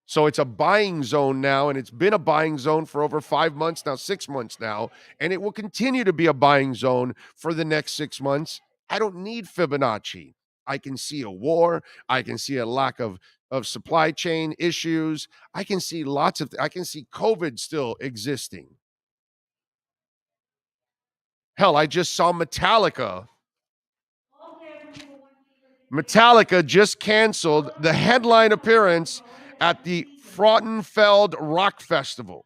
So it's a buying zone now, and it's been a buying zone for over 5 months now, 6 months now, and it will continue to be a buying zone for the next 6 months. I don't need Fibonacci. I can see a war. I can see a lack of supply chain issues. I can see I can see COVID still existing. Hell, I just saw Metallica just canceled the headline appearance at the Frauenfeld Rock Festival.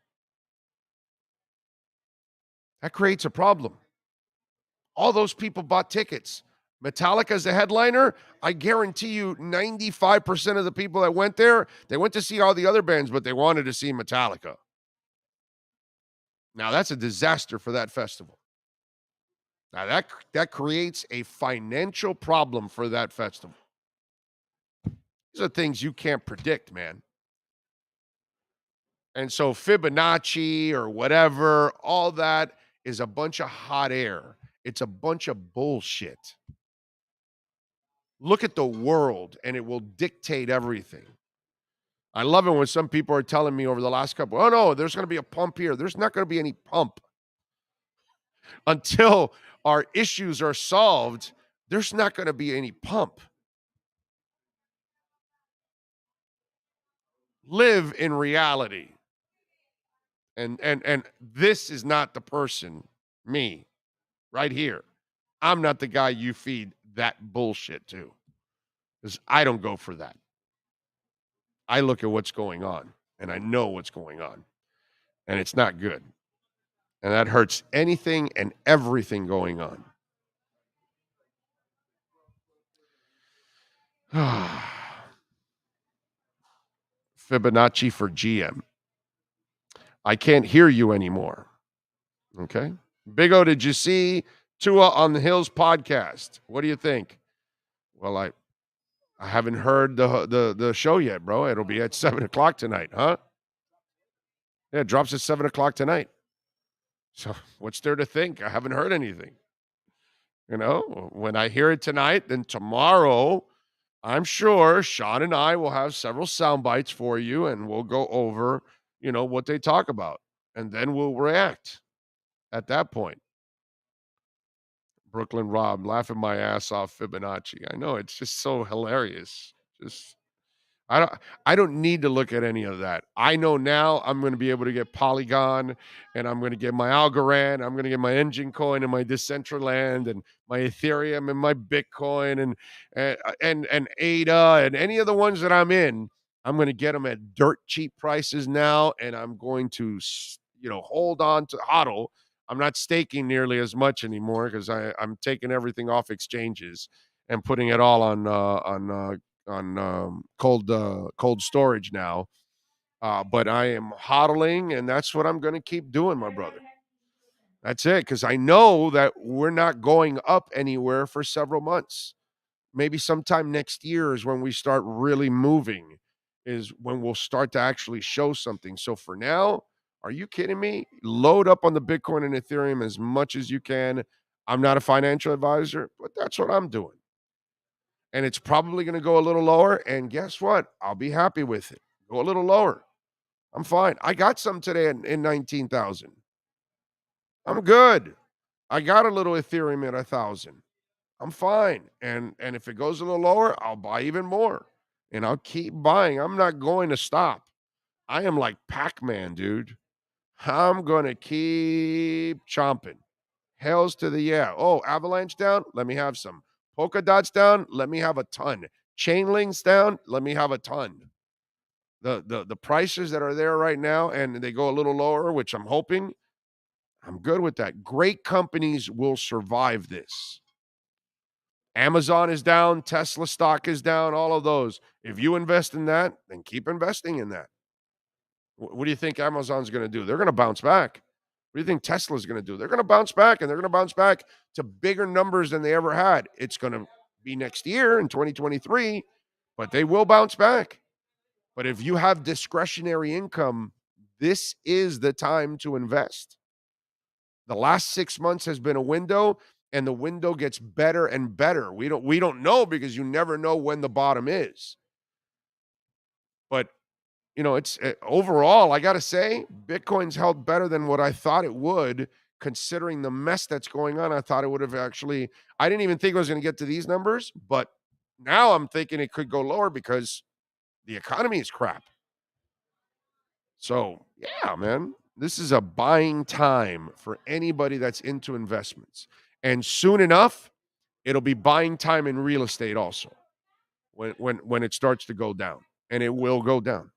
That creates a problem. All those people bought tickets. Metallica's the headliner. I guarantee you 95% of the people that went there, they went to see all the other bands, but they wanted to see Metallica. Now, that's a disaster for that festival. Now, that creates a financial problem for that festival. These are things you can't predict, man. And so Fibonacci or whatever, all that is a bunch of hot air. It's a bunch of bullshit. Look at the world, and it will dictate everything. I love it when some people are telling me over the last couple, oh, no, there's going to be a pump here. There's not going to be any pump. Until our issues are solved, there's not going to be any pump. Live in reality. And this is not the person, me, right here. I'm not the guy you feed that bullshit to, because I don't go for that. I look at what's going on, and I know what's going on. And it's not good. And that hurts anything and everything going on. Fibonacci for GM. I can't hear you anymore. Okay. Big O, did you see Tua on the Hills podcast? What do you think? Well, I haven't heard the show yet, bro. It'll be at 7:00 tonight, huh? Yeah, it drops at 7:00 tonight. So what's there to think? I haven't heard anything. When I hear it tonight, then tomorrow, I'm sure Sean and I will have several sound bites for you, and we'll go over, what they talk about, and then we'll react at that point. Brooklyn Rob, laughing my ass off Fibonacci. I know, it's just so hilarious. Just I don't need to look at any of that. I know now I'm going to be able to get Polygon, and I'm going to get my Algorand, I'm going to get my Engine Coin and my Decentraland and my Ethereum and my Bitcoin and ADA and any of the ones that I'm in. I'm going to get them at dirt cheap prices now, and I'm going to hold on to HODL. I'm not staking nearly as much anymore because I'm taking everything off exchanges and putting it all on cold storage now. But I am hodling, and that's what I'm going to keep doing, my brother. That's it, because I know that we're not going up anywhere for several months. Maybe sometime next year is when we start really moving, is when we'll start to actually show something. So for now, are you kidding me? Load up on the Bitcoin and Ethereum as much as you can. I'm not a financial advisor, but that's what I'm doing. And it's probably going to go a little lower. And guess what? I'll be happy with it. Go a little lower. I'm fine. I got some today in 19,000. I'm good. I got a little Ethereum at 1,000. I'm fine. And if it goes a little lower, I'll buy even more. And I'll keep buying. I'm not going to stop. I am like Pac-Man, dude. I'm going to keep chomping. Hells to the yeah. Oh, Avalanche down? Let me have some. Polka dots down? Let me have a ton. Chainlinks down? Let me have a ton. The prices that are there right now, and they go a little lower, which I'm hoping, I'm good with that. Great companies will survive this. Amazon is down, Tesla stock is down, all of those. If you invest in that, then keep investing in that. What do you think Amazon's going to do? They're going to bounce back. What do you think Tesla's going to do? They're going to bounce back, and they're going to bounce back to bigger numbers than they ever had. It's going to be next year in 2023, but they will bounce back. But if you have discretionary income, this is the time to invest. The last 6 months has been a window, and the window gets better and better. We don't know, because you never know when the bottom is. But it's overall, I got to say, Bitcoin's held better than what I thought it would, considering the mess that's going on. I thought it would have actually, I didn't even think I was going to get to these numbers, but now I'm thinking it could go lower because the economy is crap. So, yeah, man, this is a buying time for anybody that's into investments. And soon enough, it'll be buying time in real estate also when it starts to go down. And it will go down,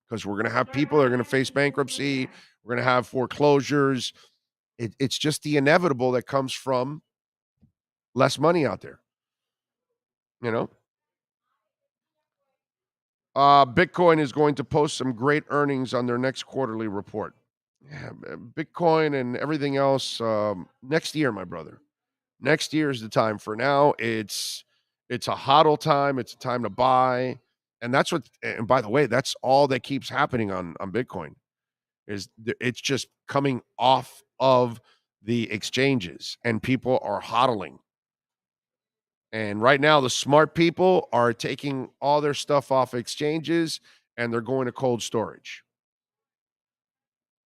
because we're going to have people that are going to face bankruptcy. We're going to have foreclosures. It's just the inevitable that comes from less money out there. Bitcoin is going to post some great earnings on their next quarterly report. Yeah, Bitcoin and everything else next year, my brother. Next year is the time. For now, it's a hodl time. It's a time to buy. And that's what, and by the way, that's all that keeps happening on Bitcoin, is it's just coming off of the exchanges, and people are hodling. And right now, the smart people are taking all their stuff off exchanges, and they're going to cold storage.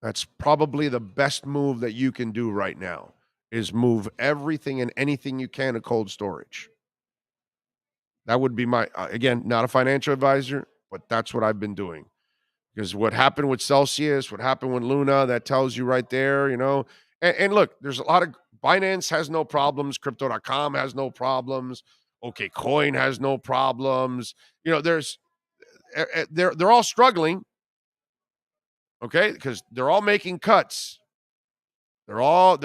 That's probably the best move that you can do right now, is move everything and anything you can to cold storage. That would be my, again, not a financial advisor, but that's what I've been doing. Because what happened with Celsius, what happened with Luna, that tells you right there, And look, there's a lot of, Binance has no problems. Crypto.com has no problems. OK Coin has no problems. They're all struggling. Okay, because they're all making cuts. They all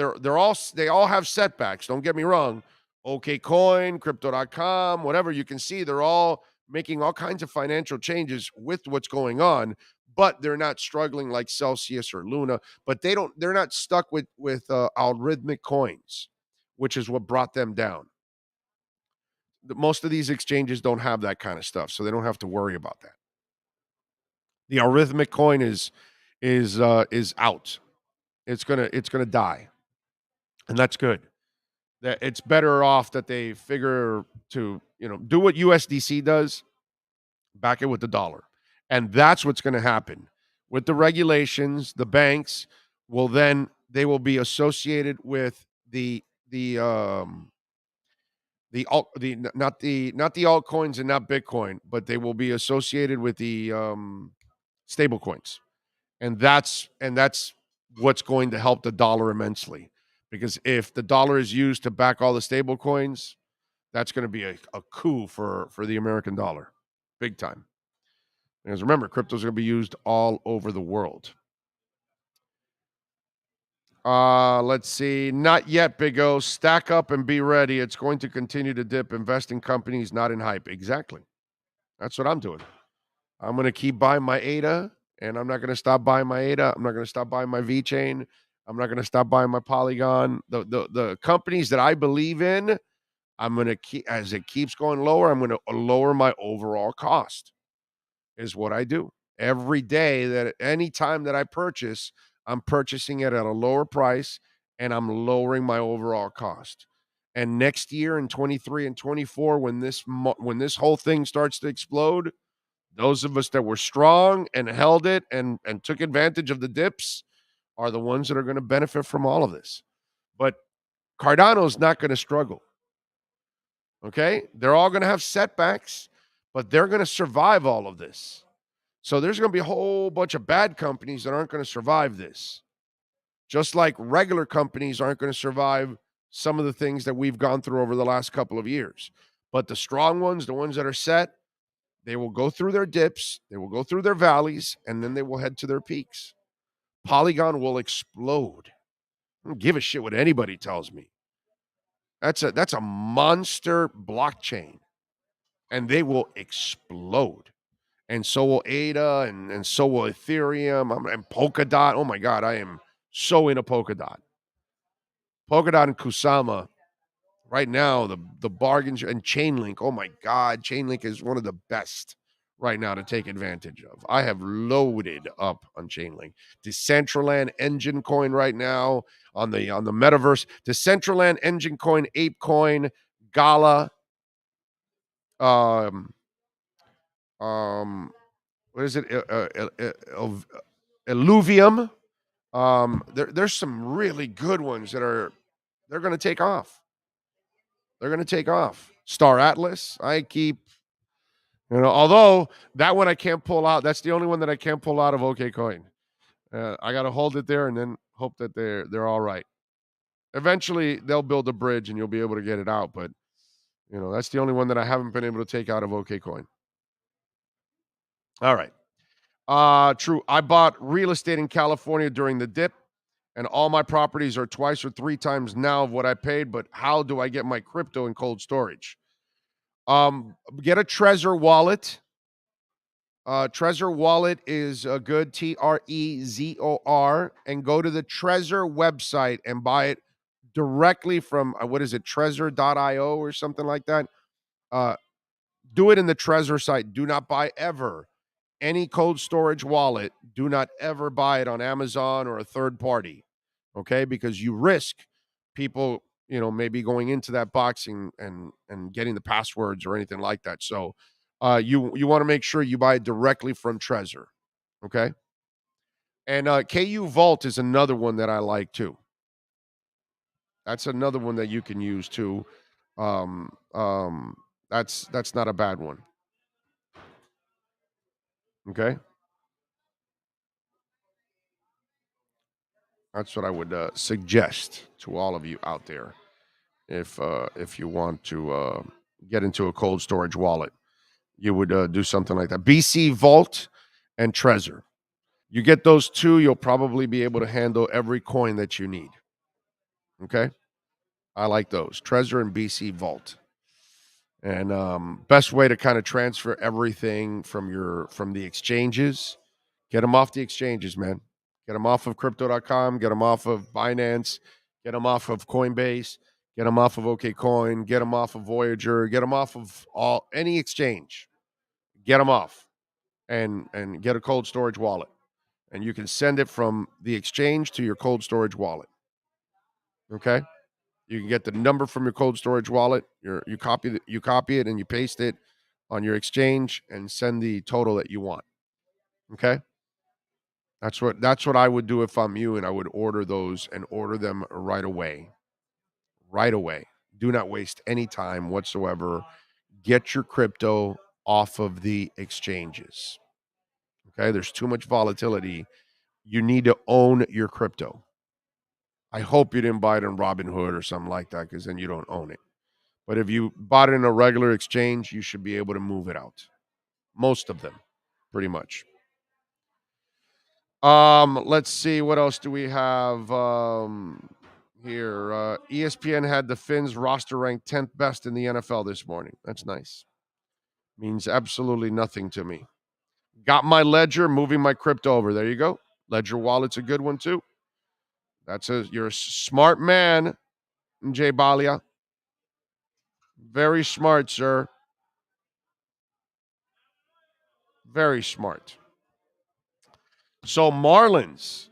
have setbacks. Don't get me wrong. OKCoin, crypto.com, whatever, you can see they're all making all kinds of financial changes with what's going on, but they're not struggling like Celsius or Luna. But they're not stuck with algorithmic coins, which is what brought them down. Most of these exchanges don't have that kind of stuff, so they don't have to worry about that. The algorithmic coin is out. It's gonna die, and that's good. That it's better off that they figure to do what USDC does, back it with the dollar, and that's what's going to happen with the regulations. The banks they will be associated with not the altcoins and not Bitcoin, but they will be associated with the stable coins. And that's what's going to help the dollar immensely. Because if the dollar is used to back all the stable coins, that's going to be a coup for the American dollar. Big time. Because remember, crypto is going to be used all over the world. Let's see. Not yet, Big O. Stack up and be ready. It's going to continue to dip. Invest in companies, not in hype. Exactly. That's what I'm doing. I'm going to keep buying my ADA, and I'm not going to stop buying my ADA. I'm not going to stop buying my VeChain. I'm not going to stop buying my Polygon. The companies that I believe in, I'm going to keep, as it keeps going lower, I'm going to lower my overall cost, is what I do. Every day, that any time that I purchase, I'm purchasing it at a lower price, and I'm lowering my overall cost. And next year in 23 and 24, when this whole thing starts to explode, those of us that were strong and held it and took advantage of the dips are the ones that are going to benefit from all of this. But Cardano's not going to struggle. Okay? They're all going to have setbacks, but they're going to survive all of this. So there's going to be a whole bunch of bad companies that aren't going to survive this. Just like regular companies aren't going to survive some of the things that we've gone through over the last couple of years. But the strong ones, the ones that are set, they will go through their dips, they will go through their valleys, and then they will head to their peaks. Polygon will explode. I don't give a shit what anybody tells me. That's a monster blockchain, and they will explode. And so will ADA, and so will Ethereum, and Polkadot. Oh my God, I am so into Polkadot. Polkadot and Kusama. Right now, the bargains, and Chainlink. Oh my God, Chainlink is one of the best right now to take advantage of. I have loaded up on Chainlink. Decentraland Engine Coin right now on the metaverse. Decentraland Engine Coin, Ape Coin, Gala, what is it? Illuvium. There's some really good ones they're going to take off. They're going to take off. Star Atlas, I keep, although that one I can't pull out. That's the only one that I can't pull out of OKCoin. I got to hold it there and then hope that they're all right. Eventually, they'll build a bridge and you'll be able to get it out. But, that's the only one that I haven't been able to take out of OKCoin. All right. True. I bought real estate in California during the dip, and all my properties are 2 or 3 times now of what I paid. But how do I get my crypto in cold storage? Get a Trezor wallet. Trezor wallet is a good, Trezor, and go to the Trezor website and buy it directly from what is it, Trezor.io or something like that. Do it in the Trezor site. Do not buy ever any cold storage wallet. Do not ever buy it on Amazon or a third party, okay? Because you risk people, maybe going into that box and getting the passwords or anything like that. So you want to make sure you buy it directly from Trezor, okay? And KU Vault is another one that I like too. That's another one that you can use too. That's not a bad one. Okay? That's what I would suggest to all of you out there if you want to get into a cold storage wallet. You would do something like that. BC Vault and Trezor. You get those two, you'll probably be able to handle every coin that you need. Okay? I like those. Trezor and BC Vault. And best way to kind of transfer everything from the exchanges, get them off the exchanges, man. Get them off of crypto.com, get them off of Binance, get them off of Coinbase, get them off of OKCoin, get them off of Voyager, get them off of any exchange. Get them off and get a cold storage wallet. And you can send it from the exchange to your cold storage wallet. Okay? You can get the number from your cold storage wallet. You copy it and you paste it on your exchange and send the total that you want. Okay? That's what I would do if I'm you, and I would order those and order them right away. Right away. Do not waste any time whatsoever. Get your crypto off of the exchanges. Okay? There's too much volatility. You need to own your crypto. I hope you didn't buy it on Robinhood or something like that, because then you don't own it. But if you bought it in a regular exchange, you should be able to move it out. Most of them, pretty much. Let's see, what else do we have here? ESPN had the Finns roster ranked 10th best in the NFL this morning. That's nice. Means absolutely nothing to me. Got my Ledger, moving my crypto over. There you go. Ledger Wallet's a good one too. You're a smart man, Jay Balia. Very smart, sir. Very smart. So Marlins,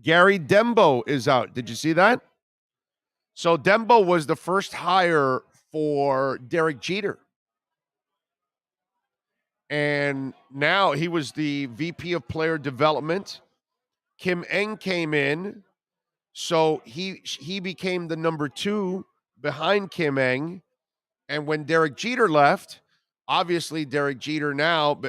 Gary Dembo is out. Did you see that? So Dembo was the first hire for Derek Jeter. And now he was the VP of player development. Kim Eng came in. So he became the number 2 behind Kim Eng. And when Derek Jeter left, obviously Derek Jeter now,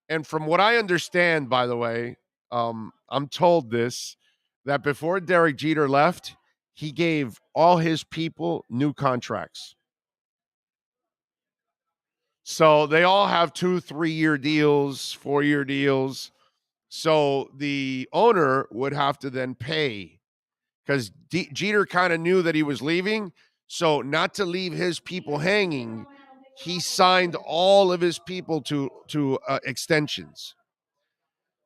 and from what I understand, by the way, I'm told this, that before Derek Jeter left, he gave all his people new contracts. So they all have 2, 3-year deals, 4-year deals. So the owner would have to then pay, because Jeter kind of knew that he was leaving. So not to leave his people hanging, he signed all of his people to extensions.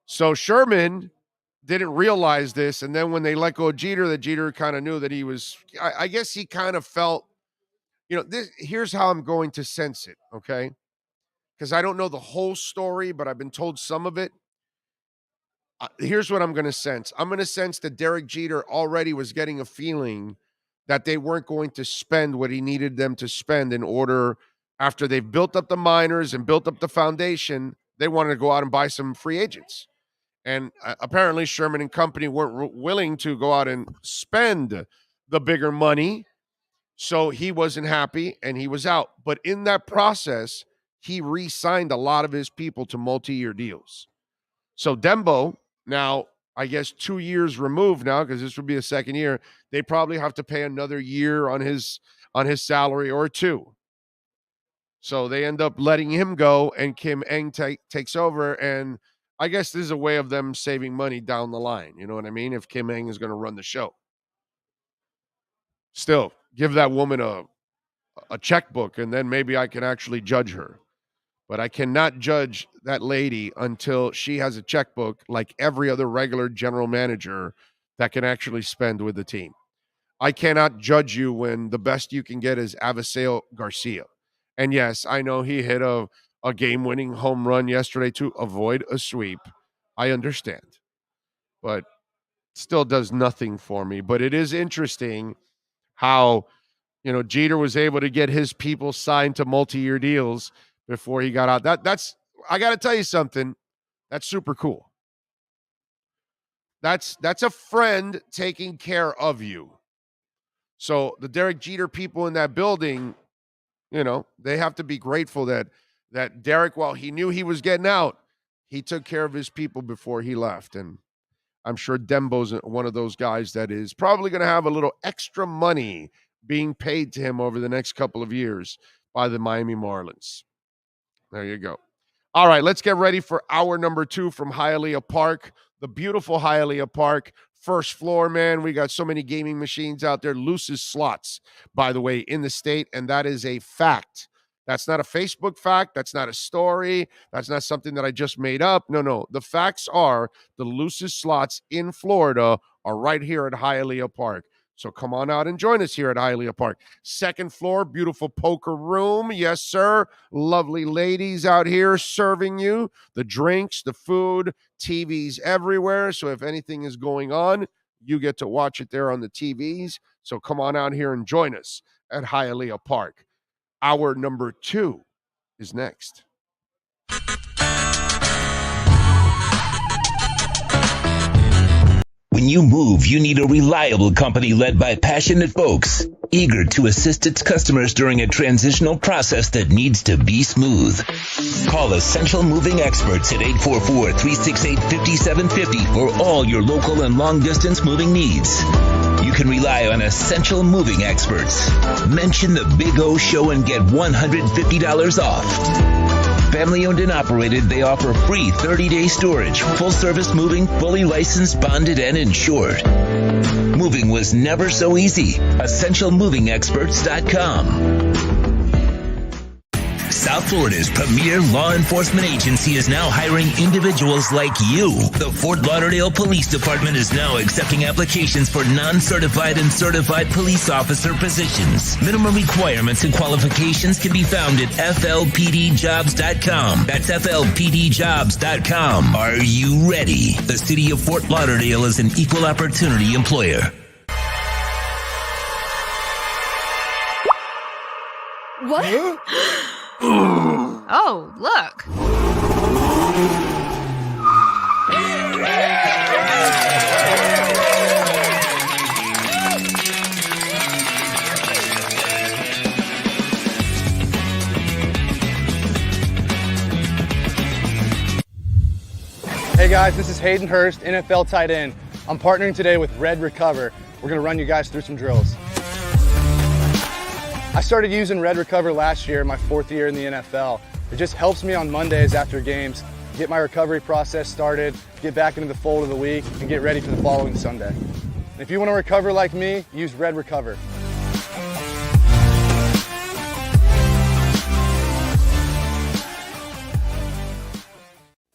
So Sherman didn't realize this, and then when they let go of Jeter, that Jeter kind of knew that he was. I guess he kind of felt, here's how I'm going to sense it, okay? Because I don't know the whole story, but I've been told some of it. Here's what I'm going to sense. I'm going to sense that Derek Jeter already was getting a feeling that they weren't going to spend what he needed them to spend in order, after they've built up the minors and built up the foundation, they wanted to go out and buy some free agents. And apparently Sherman and company weren't willing to go out and spend the bigger money. So he wasn't happy and he was out. But in that process, he re-signed a lot of his people to multi-year deals. So Dembo, now, I guess 2 years removed now, because this would be a second year, they probably have to pay another year on his salary or 2. So they end up letting him go, and Kim Eng takes over. And I guess this is a way of them saving money down the line. You know what I mean? If Kim Eng is going to run the show. Still, give that woman a checkbook, and then maybe I can actually judge her. But I cannot judge that lady until she has a checkbook like every other regular general manager that can actually spend with the team. I cannot judge you when the best you can get is Avisail Garcia. And yes, I know he hit a game-winning home run yesterday to avoid a sweep. I understand. But still does nothing for me. But it is interesting how, Jeter was able to get his people signed to multi-year deals before he got out. That's I got to tell you something. That's super cool. That's a friend taking care of you. So the Derek Jeter people in that building, they have to be grateful that Derek, while he knew he was getting out, he took care of his people before he left. And I'm sure Dembo's one of those guys that is probably going to have a little extra money being paid to him over the next couple of years by the Miami Marlins. There you go. All right, let's get ready for hour number 2 from Hialeah Park, the beautiful Hialeah Park. First floor, man. We got so many gaming machines out there. Loosest slots, by the way, in the state, and that is a fact. That's not a Facebook fact. That's not a story. That's not something that I just made up. No. The facts are the loosest slots in Florida are right here at Hialeah Park. So come on out and join us here at Hialeah Park. Second floor, beautiful poker room. Yes, sir. Lovely ladies out here serving you the drinks, the food, TVs everywhere. So if anything is going on, you get to watch it there on the TVs. So come on out here and join us at Hialeah Park. Hour number 2 is next. When you move, you need a reliable company led by passionate folks, eager to assist its customers during a transitional process that needs to be smooth. Call Essential Moving Experts at 844-368-5750 for all your local and long-distance moving needs. You can rely on Essential Moving Experts. Mention the Big O Show and get $150 off. Family owned and operated, they offer free 30-day storage, full-service moving, fully licensed, bonded, and insured. Moving was never so easy. EssentialMovingExperts.com. South Florida's premier law enforcement agency is now hiring individuals like you. The Fort Lauderdale Police Department is now accepting applications for non-certified and certified police officer positions. Minimum requirements and qualifications can be found at FLPDjobs.com. That's FLPDjobs.com. Are you ready? The city of Fort Lauderdale is an equal opportunity employer. What? Oh, look. Hey guys, this is Hayden Hurst, NFL tight end. I'm partnering today with Red Recover. We're gonna run you guys through some drills. I started using Red Recover last year, my 4th year in the NFL. It just helps me on Mondays after games, get my recovery process started, get back into the fold of the week, and get ready for the following Sunday. And if you want to recover like me, use Red Recover.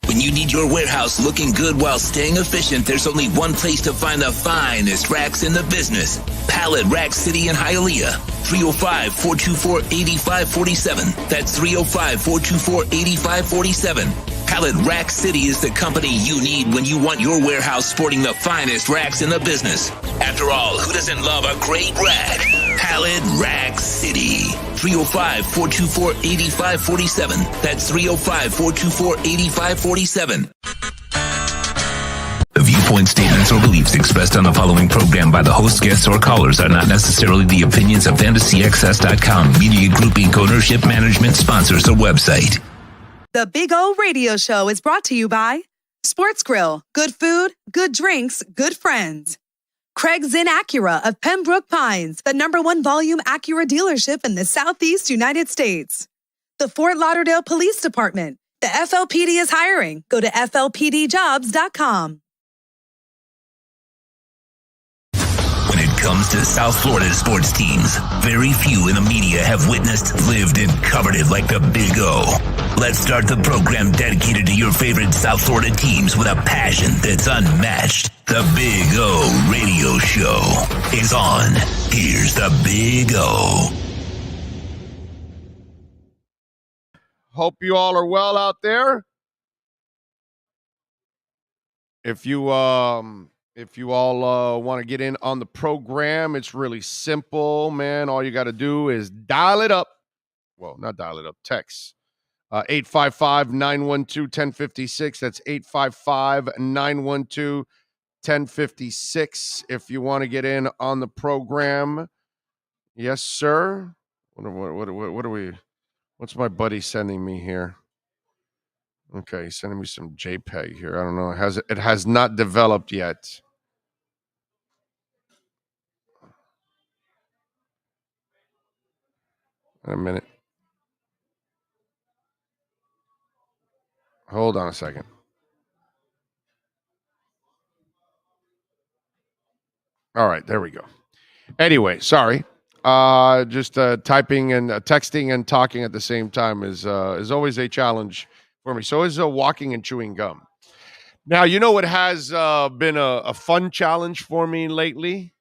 When you need your warehouse looking good while staying efficient, there's only one place to find the finest racks in the business. Pallet Rack City in Hialeah. 305-424-8547. That's 305-424-8547. Pallet Rack City is the company you need when you want your warehouse sporting the finest racks in the business. After all, who doesn't love a great rack? Pallet Rack City. 305-424-8547. That's 305-424-8547. The viewpoint, statements, or beliefs expressed on the following program by the host, guests, or callers are not necessarily the opinions of FantasyXS.com, Media Group Inc., ownership, management, sponsors, or website. The Big O Radio Show is brought to you by Sports Grill. Good food, good drinks, good friends. Craig Zinn Acura of Pembroke Pines, the #1 volume Acura dealership in the Southeast United States. The Fort Lauderdale Police Department. The FLPD is hiring. Go to FLPDjobs.com. When it comes to South Florida sports teams, very few in the media have witnessed, lived, and covered it like the Big O. Let's start the program dedicated to your favorite South Florida teams with a passion that's unmatched. The Big O Radio Show is on. Here's the Big O. Hope you all are well out there. If you all want to get in on the program, it's really simple, man. All you got to do is dial it up. Well, not dial it up, text. 855-912-1056. That's 855-912-1056 if you want to get in on the program. Yes, sir. What are we? What's my buddy sending me here? Okay, he's sending me some JPEG here. I don't know. It has not developed yet. In a minute. Hold on a second. All right, there we go. Anyway, sorry. Just typing and texting and talking at the same time is always a challenge for me. So is walking and chewing gum. Now, you know what has been a fun challenge for me lately,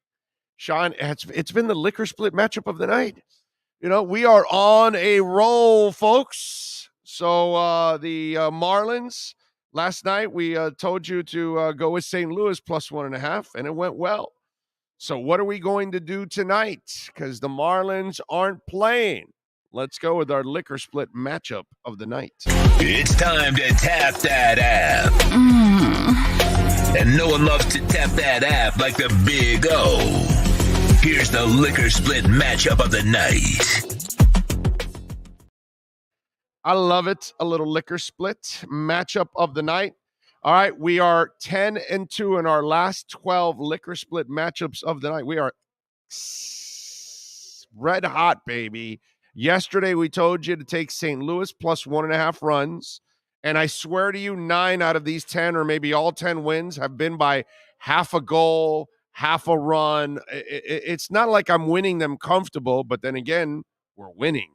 Sean? It's been the liquor split matchup of the night. You know, we are on a roll, folks. So the Marlins, last night we told you to go with St. Louis plus 1.5, and it went well. So what are we going to do tonight? Because the Marlins aren't playing. Let's go with our liquor split matchup of the night. It's time to tap that app. And no one loves to tap that app like the Big O. Here's the liquor split matchup of the night. I love it. A little liquor split matchup of the night. All right, we are 10-2 in our last 12 liquor split matchups of the night. We are red hot, baby. Yesterday, we told you to take St. Louis plus 1.5 runs. And I swear to you, 9 out of these 10, or maybe all 10 wins, have been by half a goal, half a run. It's not like I'm winning them comfortable, but then again, we're winning.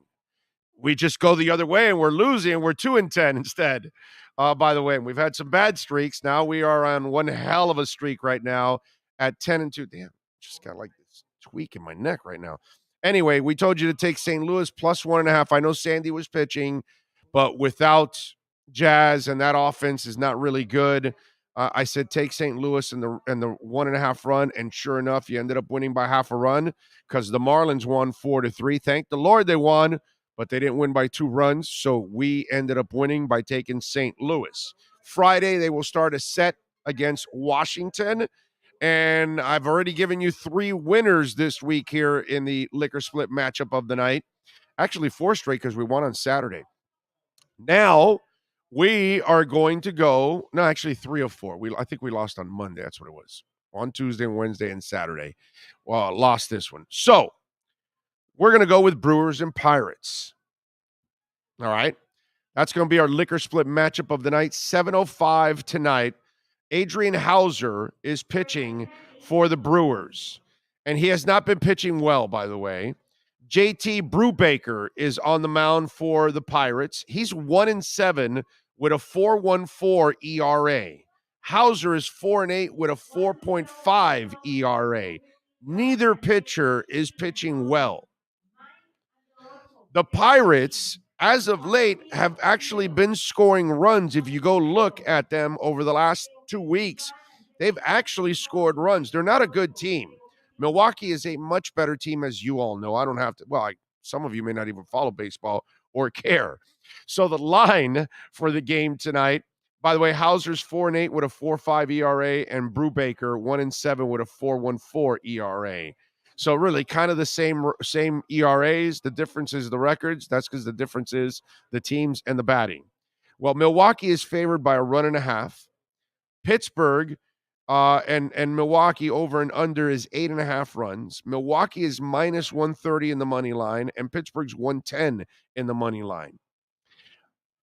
We just go the other way and we're losing, and we're 2-10 instead. By the way, we've had some bad streaks. Now we are on one hell of a streak right now at 10-2. Damn, just got like this tweak in my neck right now. Anyway, we told you to take St. Louis plus 1.5. I know Sandy was pitching, but without Jazz, and that offense is not really good. I said take St. Louis and the 1.5 run, and sure enough, you ended up winning by half a run because the Marlins won 4-3. Thank the Lord they won, but they didn't win by 2 runs, so we ended up winning by taking St. Louis. Friday, they will start a set against Washington, and I've already given you 3 winners this week here in the liquor split matchup of the night. Actually, 4 straight because we won on Saturday. Now, we are going to go, no, actually 3 of 4. I think we lost on Monday. That's what it was. On Tuesday, Wednesday, and Saturday. Well, lost this one. So, we're going to go with Brewers and Pirates. All right. That's going to be our liquor split matchup of the night. 7:05 tonight. Adrian Hauser is pitching for the Brewers. And he has not been pitching well, by the way. JT Brubaker is on the mound for the Pirates. He's 1-7 with a 4.14 ERA. Hauser is 4-8 with a 4.5 ERA. Neither pitcher is pitching well. The Pirates, as of late, have actually been scoring runs. If you go look at them over the last 2 weeks, they've actually scored runs. They're not a good team. Milwaukee is a much better team, as you all know. I don't have to, well, some of you may not even follow baseball or care. So the line for the game tonight, by the way, Hauser's 4-8 with a 4.5 ERA, and Brubaker 1-7 with a 4.14 ERA. So really kind of the same ERAs. The difference is the records. That's because the difference is the teams and the batting. Well, Milwaukee is favored by a 1.5. Pittsburgh and Milwaukee over and under is 8.5 runs. Milwaukee is minus 130 in the money line, and Pittsburgh's 110 in the money line.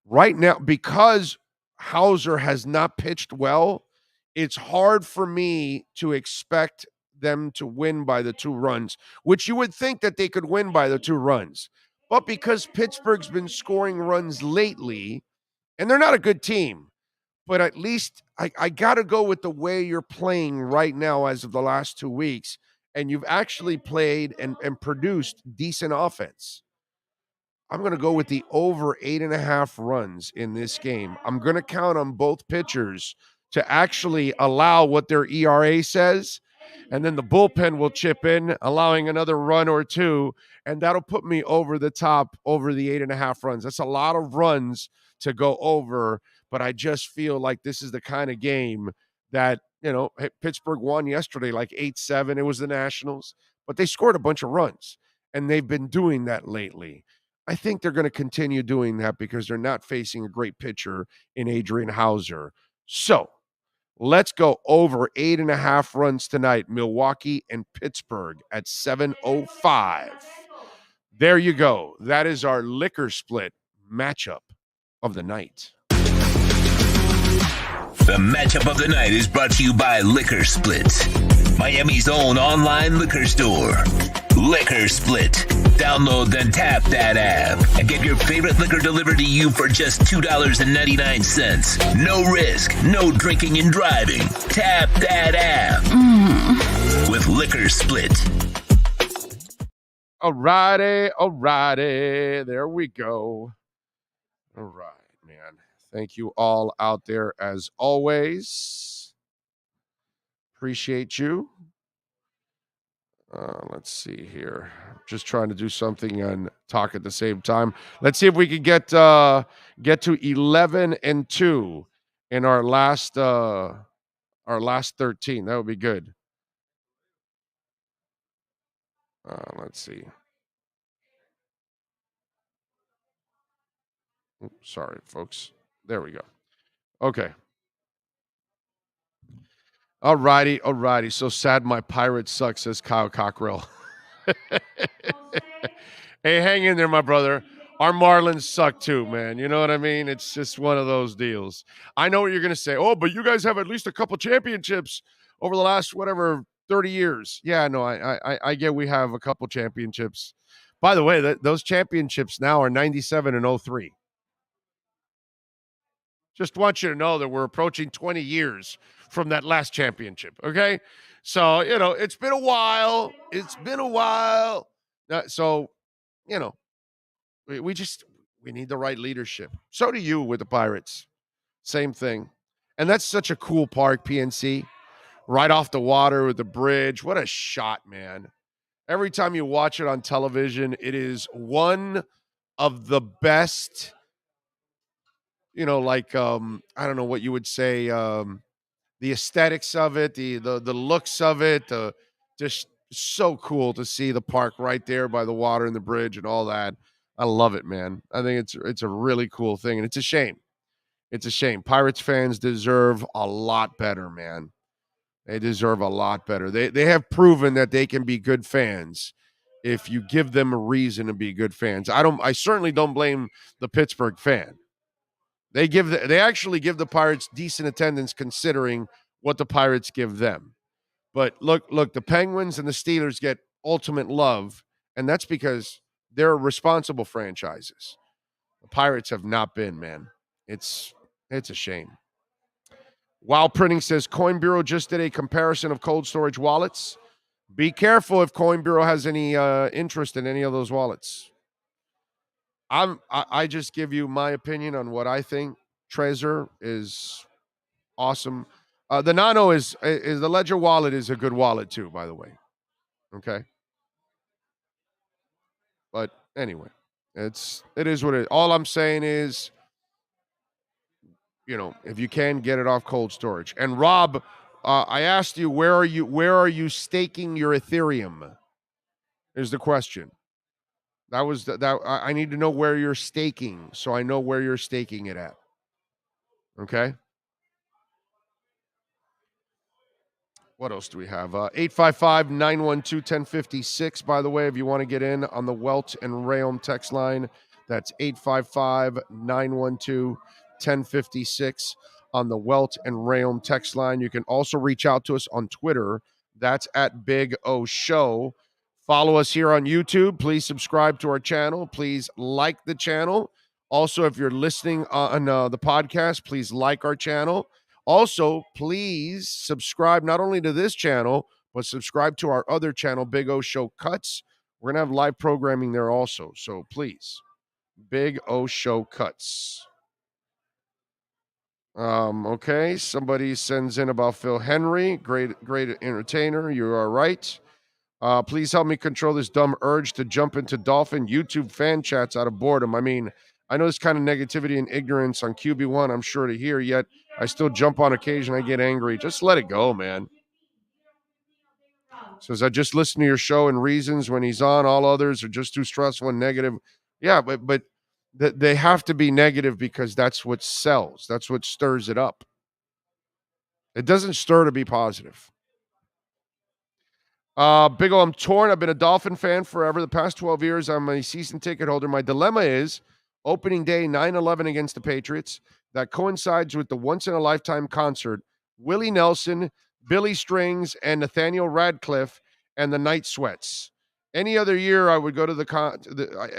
Right now, because Hauser has not pitched well, it's hard for me to expect them to win by the 2 runs, which you would think that they could win by the 2 runs. But because Pittsburgh's been scoring runs lately, and they're not a good team, but at least I got to go with the way you're playing right now as of the last 2 weeks, and you've actually played and produced decent offense. I'm going to go with the over 8.5 runs in this game. I'm going to count on both pitchers to actually allow what their ERA says, and then the bullpen will chip in, allowing another run or 2, and that'll put me over the top, over the 8.5 runs. That's a lot of runs to go over, but I just feel like this is the kind of game that, you know, Pittsburgh won yesterday like 8-7. It was the Nationals, but they scored a bunch of runs, and they've been doing that lately. I think they're going to continue doing that because they're not facing a great pitcher in Adrian Hauser. So let's go over 8.5 runs tonight, Milwaukee and Pittsburgh at 7:05. There you go. That is our liquor split matchup of the night. The matchup of the night is brought to you by Liquor Split, Miami's own online liquor store. Liquor Split. Download and tap that app and get your favorite liquor delivered to you for just $2.99. No risk, no drinking and driving. Tap that app with Liquor Split. Alrighty. There we go. All right, man. Thank you all out there as always. Appreciate you. Let's see here. Just trying to do something and talk at the same time. Let's see if we can get to 11-2 in our last 13. That would be good. Let's see. Oops, sorry, folks. There we go. Okay. All righty. So sad my Pirates suck, says Kyle Cockrell. Hey, hang in there, my brother. Our Marlins suck too, man. You know what I mean? It's just one of those deals. I know what you're going to say. Oh, but you guys have at least a couple championships over the last, 30 years. Yeah, no, I get we have a couple championships. By the way, those championships now are 97 and 03. Just want you to know that we're approaching 20 years from that last championship, okay? So, it's been a while. So, we need the right leadership. So do you with the Pirates. Same thing. And that's such a cool park, PNC. Right off the water with the bridge. What a shot, man. Every time you watch it on television, it is one of the best, I don't know what you would say, the aesthetics of it, the looks of it, just so cool to see the park right there by the water and the bridge and all that. I love it, man. I think it's a really cool thing, and it's a shame. It's a shame. Pirates fans deserve a lot better, man. They deserve a lot better. They have proven that they can be good fans if you give them a reason to be good fans. I certainly don't blame the Pittsburgh fan. They actually give the Pirates decent attendance considering what the Pirates give them. But look, the Penguins and the Steelers get ultimate love, and that's because they're responsible franchises. The Pirates have not been, man. It's a shame. Wow Printing says Coin Bureau just did a comparison of cold storage wallets. Be careful if Coin Bureau has any interest in any of those wallets. I just give you my opinion on what I think. Trezor is awesome. The Nano is the Ledger wallet is a good wallet too, by the way. Okay. But anyway, it is what it is. All I'm saying is, if you can get it off cold storage. And Rob, I asked you, where are you staking your Ethereum? Is the question. That was I need to know where you're staking, so I know where you're staking it at. Okay. What else do we have? 855-912-1056, by the way, if you want to get in on the Welt and Rayom text line. That's 855-912-1056 on the Welt and Rayom text line. You can also reach out to us on Twitter. That's at Big O Show. Follow us here on YouTube. Please subscribe to our channel. Please like the channel. Also, if you're listening on the podcast, please like our channel. Also, please subscribe not only to this channel, but subscribe to our other channel, Big O Show Cuts. We're going to have live programming there also. So please, Big O Show Cuts. Okay, somebody sends in about Phil Henry. Great entertainer. You are right. Please help me control this dumb urge to jump into Dolphin YouTube fan chats out of boredom. I mean, I know this kind of negativity and ignorance on QB1, I'm sure to hear, yet I still jump on occasion. I get angry. Just let it go, man. Says, I just listen to your show and reasons when he's on. All others are just too stressful and negative. Yeah, but they have to be negative because that's what sells. That's what stirs it up. It doesn't stir to be positive. Big O, I'm torn. I've been a Dolphin fan forever. The past 12 years, I'm a season ticket holder. My dilemma is opening day 9/11 against the Patriots. That coincides with the once-in-a-lifetime concert, Willie Nelson, Billy Strings, and Nathaniel Radcliffe and the Night Sweats. Any other year, I would go to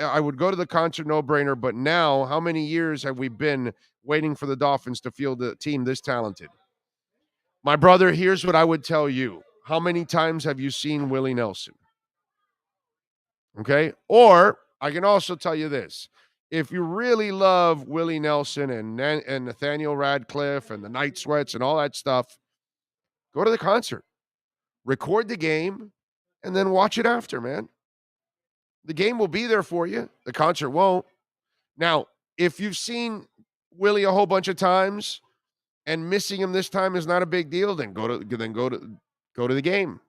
I would go to the concert, no brainer. But now, how many years have we been waiting for the Dolphins to field a team this talented? My brother, here's what I would tell you. How many times have you seen Willie Nelson? Okay. Or I can also tell you this. If you really love Willie Nelson and Nathaniel Radcliffe and the Night Sweats and all that stuff, go to the concert, record the game, and then watch it after, man. The game will be there for you. The concert won't. Now, if you've seen Willie a whole bunch of times and missing him this time is not a big deal, then go to the game.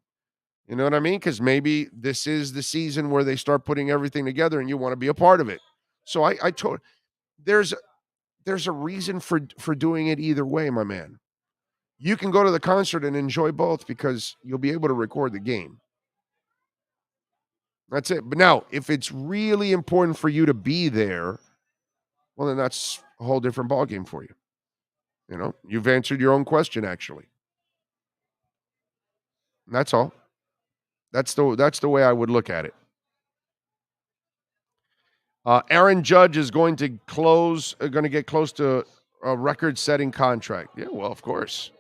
You know what I mean? Because maybe this is the season where they start putting everything together and you want to be a part of it. So I told there's a reason for doing it either way, my man. You can go to the concert and enjoy both because you'll be able to record the game. That's it. But now, if it's really important for you to be there, well, then that's a whole different ballgame for you. You know, you've answered your own question, actually. That's all. That's the way I would look at it. Aaron Judge is going to get close to a record-setting contract. Yeah, well, of course.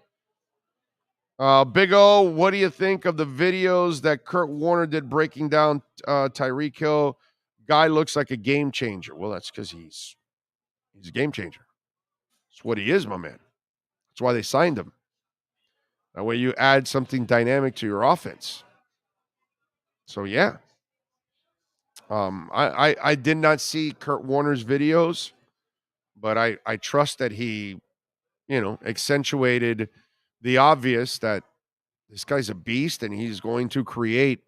Big O, what do you think of the videos that Kurt Warner did breaking down Tyreek Hill? Guy looks like a game changer. Well, that's because he's a game changer. That's what he is, my man. That's why they signed him. That way you add something dynamic to your offense. So, yeah. I did not see Kurt Warner's videos, but I trust that he, accentuated the obvious that this guy's a beast and he's going to create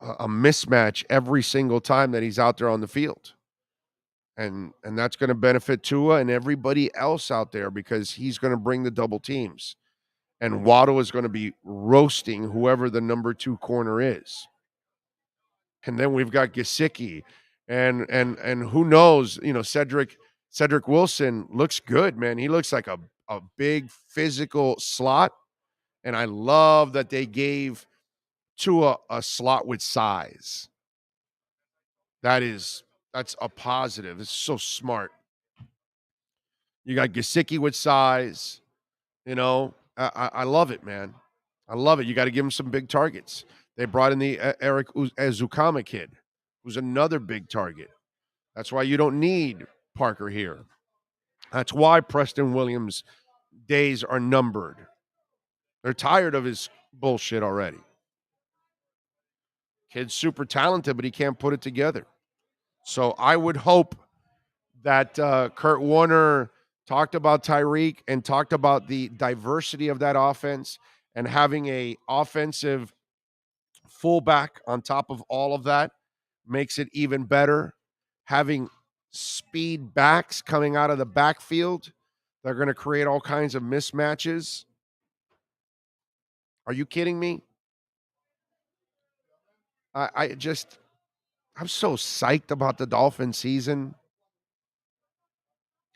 a mismatch every single time that he's out there on the field. And that's going to benefit Tua and everybody else out there because he's going to bring the double teams. And Waddle is going to be roasting whoever the number 2 corner is. And then we've got Gesicki and who knows, Cedric Wilson looks good, man. He looks like a big physical slot. And I love that they gave Tua a slot with size. That's a positive. It's so smart. You got Gesicki with size. I love it, man. I love it. You got to give him some big targets. They brought in the Eric Ezukama kid, who's another big target. That's why you don't need Parker here. That's why Preston Williams' days are numbered. They're tired of his bullshit already. Kid's super talented, but he can't put it together. So I would hope that Kurt Warner talked about Tyreek and talked about the diversity of that offense and having a offensive fullback on top of all of that makes it even better. Having speed backs coming out of the backfield, they're going to create all kinds of mismatches. Are you kidding me? I'm so psyched about the Dolphin season.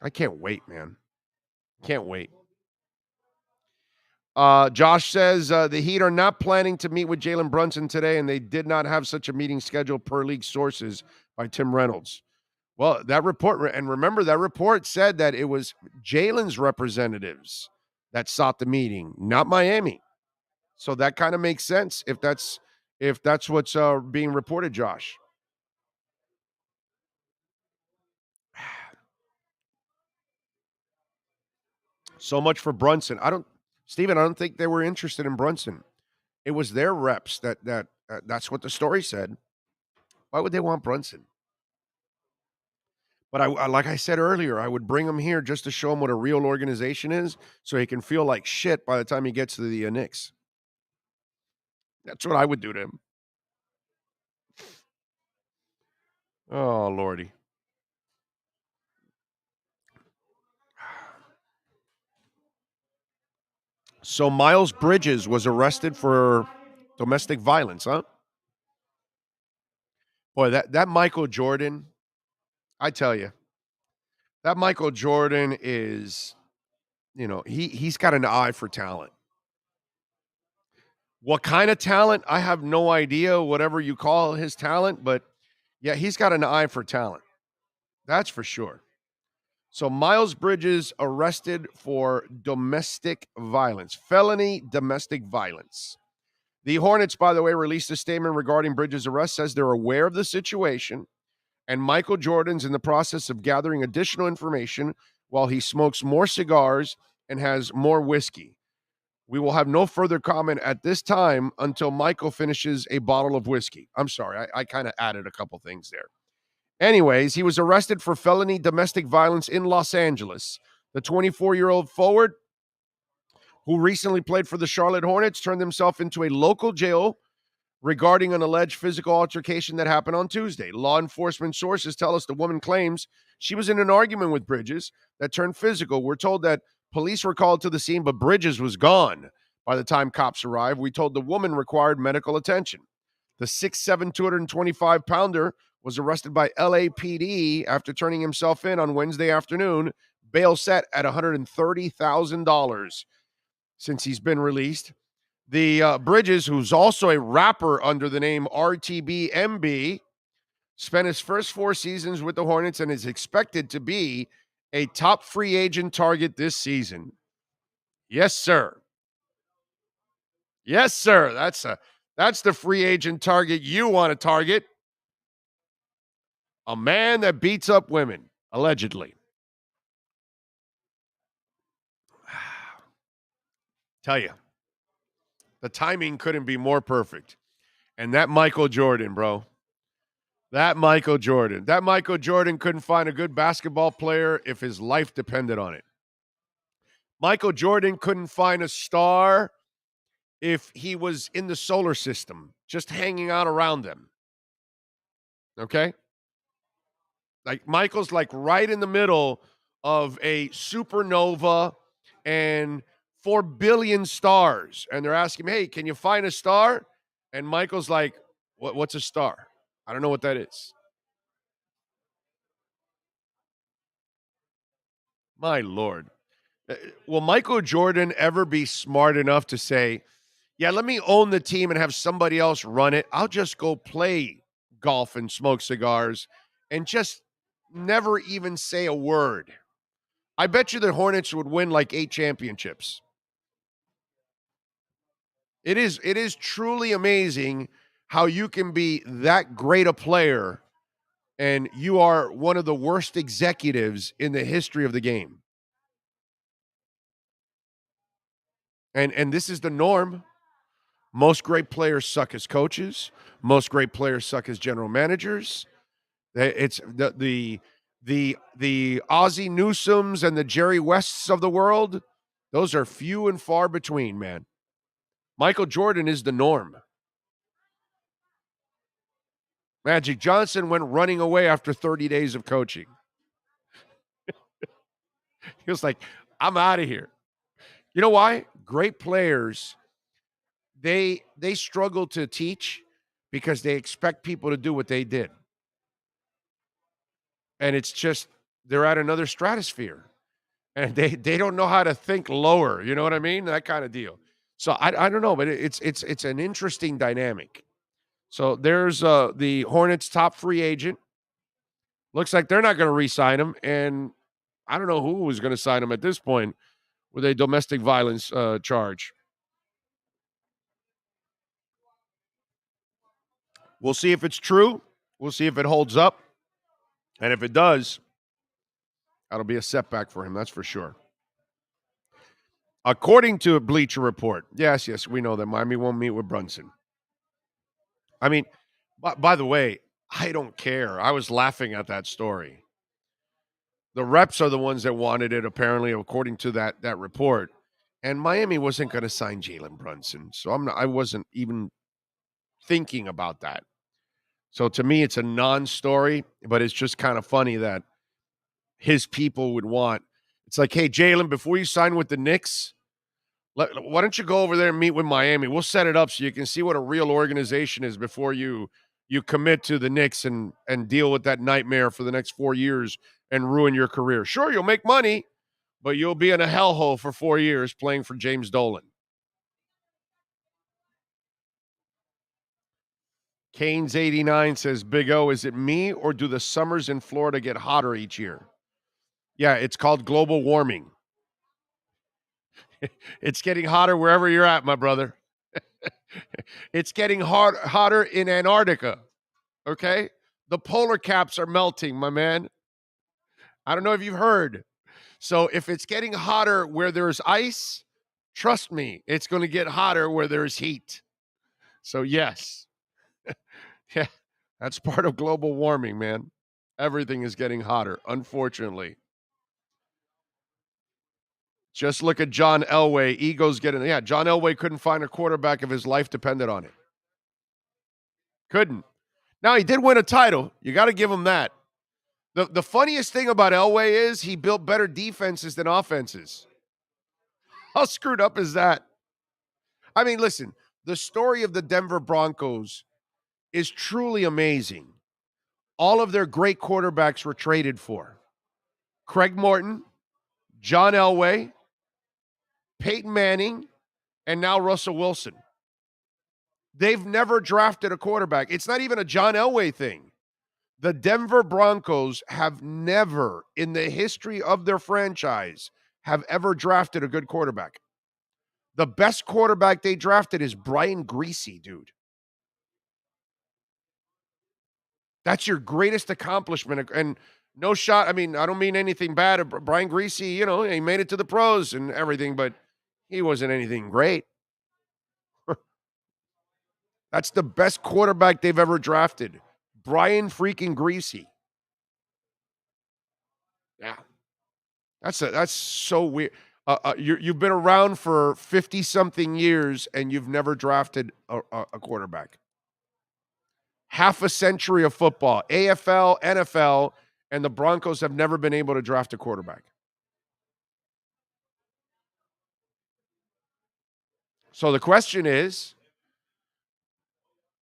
I can't wait, man. Can't wait. Josh says the Heat are not planning to meet with Jalen Brunson today, and they did not have such a meeting scheduled per league sources by Tim Reynolds. Well, that report, and remember that report said that it was Jalen's representatives that sought the meeting, not Miami. So that kind of makes sense if that's what's being reported, Josh. So much for Brunson. Steven, I don't think they were interested in Brunson. It was their reps that's what the story said. Why would they want Brunson? But I like I said earlier, I would bring him here just to show him what a real organization is so he can feel like shit by the time he gets to the Knicks. That's what I would do to him. Oh, Lordy. So Miles Bridges was arrested for domestic violence, huh? Boy, that Michael Jordan, I tell you, that Michael Jordan is, he's got an eye for talent. What kind of talent? I have no idea, whatever you call his talent, but yeah, he's got an eye for talent. That's for sure. So Miles Bridges arrested for domestic violence, felony domestic violence. The Hornets, by the way, released a statement regarding Bridges' arrest, says they're aware of the situation, and Michael Jordan's in the process of gathering additional information while he smokes more cigars and has more whiskey. We will have no further comment at this time until Michael finishes a bottle of whiskey. I'm sorry, I kind of added a couple things there. Anyways, he was arrested for felony domestic violence in Los Angeles. The 24-year-old forward, who recently played for the Charlotte Hornets, turned himself into a local jail regarding an alleged physical altercation that happened on Tuesday. Law enforcement sources tell us the woman claims she was in an argument with Bridges that turned physical. We're told that police were called to the scene, but Bridges was gone by the time cops arrived. We told the woman required medical attention. The 6'7", 225-pounder was arrested by LAPD after turning himself in on Wednesday afternoon. Bail set at $130,000 since he's been released. The Bridges, who's also a rapper under the name RTBMB, spent his first 4 seasons with the Hornets and is expected to be a top free agent target this season. Yes, sir. Yes, sir. That's the free agent target you want to target. A man that beats up women, allegedly. Tell you, the timing couldn't be more perfect. And that Michael Jordan, bro. That Michael Jordan couldn't find a good basketball player if his life depended on it. Michael Jordan couldn't find a star if he was in the solar system, just hanging out around them. Okay? Like, Michael's like right in the middle of a supernova and 4 billion stars. And they're asking him, hey, can you find a star? And Michael's like, what's a star? I don't know what that is. My Lord. Will Michael Jordan ever be smart enough to say, yeah, let me own the team and have somebody else run it? I'll just go play golf and smoke cigars and just never even say a word. I bet you the Hornets would win like 8 championships. It is truly amazing how you can be that great a player and you are one of the worst executives in the history of the game. And this is the norm. Most great players suck as coaches. Most great players suck as general managers. It's the Ozzie Newsomes and the Jerry Wests of the world. Those are few and far between, man. Michael Jordan is the norm. Magic Johnson went running away after 30 days of coaching. He was like, I'm out of here. You know why? Great players, they struggle to teach because they expect people to do what they did. And it's just, they're at another stratosphere. And they don't know how to think lower. You know what I mean? That kind of deal. So I don't know, but it's an interesting dynamic. So there's the Hornets' top free agent. Looks like they're not going to re-sign him. And I don't know who was going to sign him at this point with a domestic violence charge. We'll see if it's true. We'll see if it holds up. And if it does, that'll be a setback for him, that's for sure. According to a Bleacher Report, yes, we know that Miami won't meet with Brunson. I mean, by the way, I don't care. I was laughing at that story. The reps are the ones that wanted it, apparently, according to that report. And Miami wasn't going to sign Jalen Brunson. So I wasn't even thinking about that. So to me, it's a non-story, but it's just kind of funny that his people would want. It's like, hey, Jalen, before you sign with the Knicks, why don't you go over there and meet with Miami? We'll set it up so you can see what a real organization is before you you commit to the Knicks and deal with that nightmare for the next 4 years and ruin your career. Sure, you'll make money, but you'll be in a hellhole for 4 years playing for James Dolan. Canes 89 says, Big O, is it me or do the summers in Florida get hotter each year? Yeah, it's called global warming. It's getting hotter wherever you're at, my brother. It's getting hotter in Antarctica, okay? The polar caps are melting, my man. I don't know if you've heard. So if it's getting hotter where there's ice, trust me, it's going to get hotter where there's heat. So yes. Yeah, that's part of global warming, man. Everything is getting hotter, unfortunately. Just look at John Elway. Ego's getting, John Elway couldn't find a quarterback if his life depended on it. Couldn't. Now, he did win a title. You got to give him that. The funniest thing about Elway is he built better defenses than offenses. How screwed up is that? I mean, listen, the story of the Denver Broncos is truly amazing. All of their great quarterbacks were traded for. Craig Morton, John Elway, Peyton Manning, and now Russell Wilson. They've never drafted a quarterback. It's not even a John Elway thing. The Denver Broncos have never, in the history of their franchise, have ever drafted a good quarterback. The best quarterback they drafted is Brian Griese, dude. That's your greatest accomplishment. And no shot. I mean, I don't mean anything bad. Brian Griese, he made it to the pros and everything, but he wasn't anything great. That's the best quarterback they've ever drafted. Brian freaking Griese. Yeah. That's so weird. You've been around for 50-something years, and you've never drafted a quarterback. Half a century of football, AFL, NFL, and the Broncos have never been able to draft a quarterback. So the question is,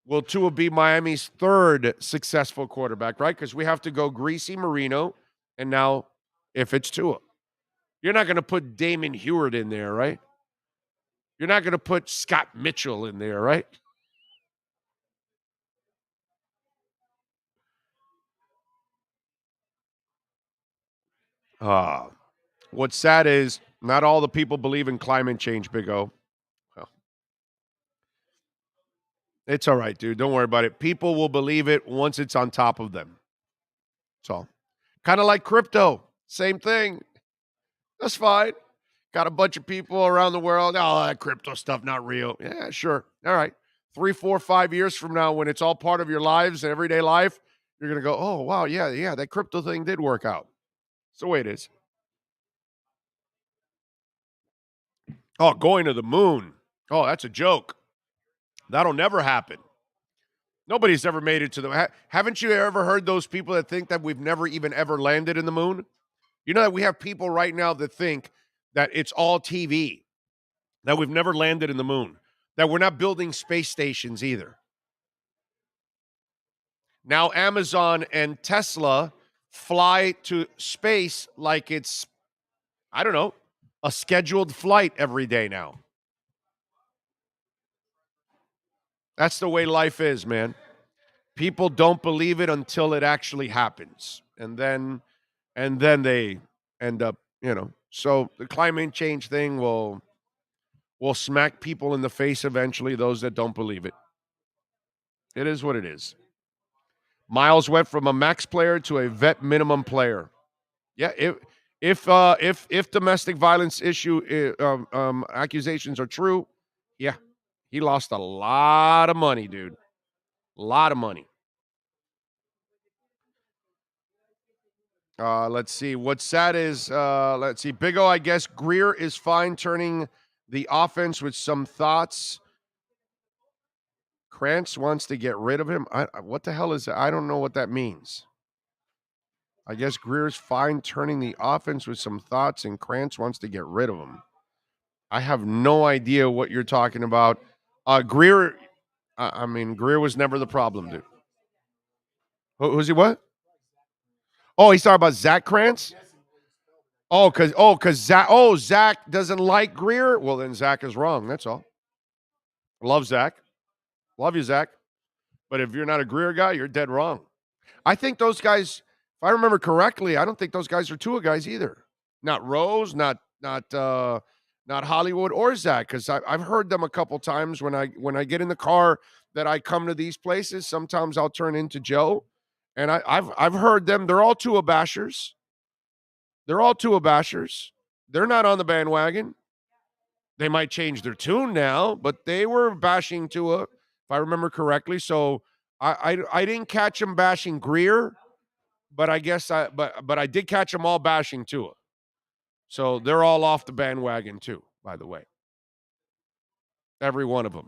will Tua be Miami's third successful quarterback, right? Because we have to go Griese, Marino, and now if it's Tua. You're not going to put Damon Heward in there, right? You're not going to put Scott Mitchell in there, right? What's sad is not all the people believe in climate change, Big O. Well, it's all right, dude. Don't worry about it. People will believe it once it's on top of them. That's all. Kind of like crypto. Same thing. That's fine. Got a bunch of people around the world. Oh, that crypto stuff, not real. Yeah, sure. All right. 3, 4, 5 years from now, when it's all part of your lives and everyday life, you're going to go, oh, wow, yeah, that crypto thing did work out. That's the way it is. Oh, going to the moon. Oh, that's a joke. That'll never happen. Nobody's ever made it to the. Haven't you ever heard those people that think that we've never even ever landed in the moon? You know that we have people right now that think that it's all TV, that we've never landed in the moon, that we're not building space stations either. Now Amazon and Tesla fly to space like it's, I don't know, a scheduled flight every day now. That's the way life is, man. People don't believe it until it actually happens. And then they end up, So the climate change thing will smack people in the face eventually, those that don't believe it. It is what it is. Miles went from a max player to a vet minimum player. Yeah, if domestic violence accusations are true, yeah, he lost a lot of money, dude. A lot of money. Let's see. What's sad is, let's see. Big O, I guess Greer is fine turning the offense with some thoughts. Krantz wants to get rid of him. What the hell is that? I don't know what that means. I guess Greer's fine turning the offense with some thoughts, and Krantz wants to get rid of him. I have no idea what you're talking about. Greer was never the problem, dude. Who's he? What? Oh, he's talking about Zach Krantz. Because Zach doesn't like Greer. Well, then Zach is wrong. That's all. Love Zach. Love you, Zach. But if you're not a Greer guy, you're dead wrong. I think those guys, if I remember correctly, I don't think those guys are Tua guys either. Not Rose, not Hollywood or Zach, because I've heard them a couple times when I get in the car that I come to these places. Sometimes I'll turn into Joe, and I've heard them. They're all Tua bashers. They're all Tua bashers. They're not on the bandwagon. They might change their tune now, but they were bashing Tua, if I remember correctly. So I didn't catch them bashing Greer, but I guess but I did catch them all bashing Tua. So they're all off the bandwagon too, by the way. Every one of them.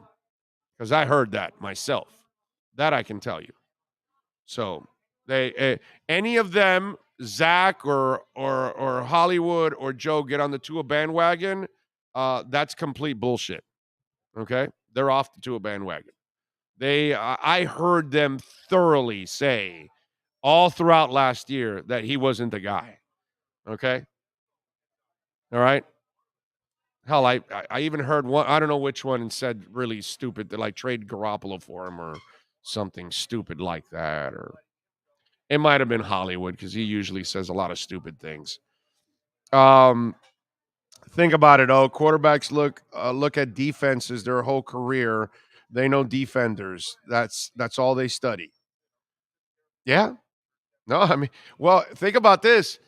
Because I heard that myself. That I can tell you. So they any of them, Zach or Hollywood or Joe, get on the Tua bandwagon, that's complete bullshit. Okay? They're off the Tua bandwagon. I heard them thoroughly say all throughout last year that he wasn't the guy. Okay? All right? Hell, I even heard one, I don't know which one, and said really stupid that like trade Garoppolo for him or something stupid like that. Or it might have been Hollywood because he usually says a lot of stupid things. Think about it. Quarterbacks look at defenses their whole career. They know defenders. That's all they study. Yeah. No, I mean, well, think about this.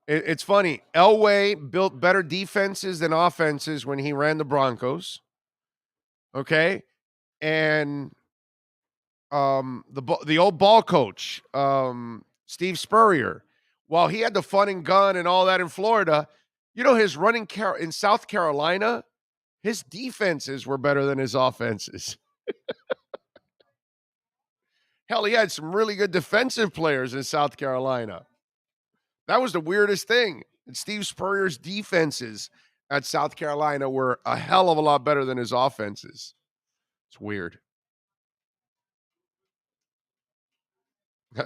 It's funny. Elway built better defenses than offenses when he ran the Broncos. Okay, and the old ball coach, Steve Spurrier, while he had the fun and gun and all that in Florida, his running in South Carolina, his defenses were better than his offenses. Hell, he had some really good defensive players in South Carolina. That was the weirdest thing. And Steve Spurrier's defenses at South Carolina were a hell of a lot better than his offenses. It's weird.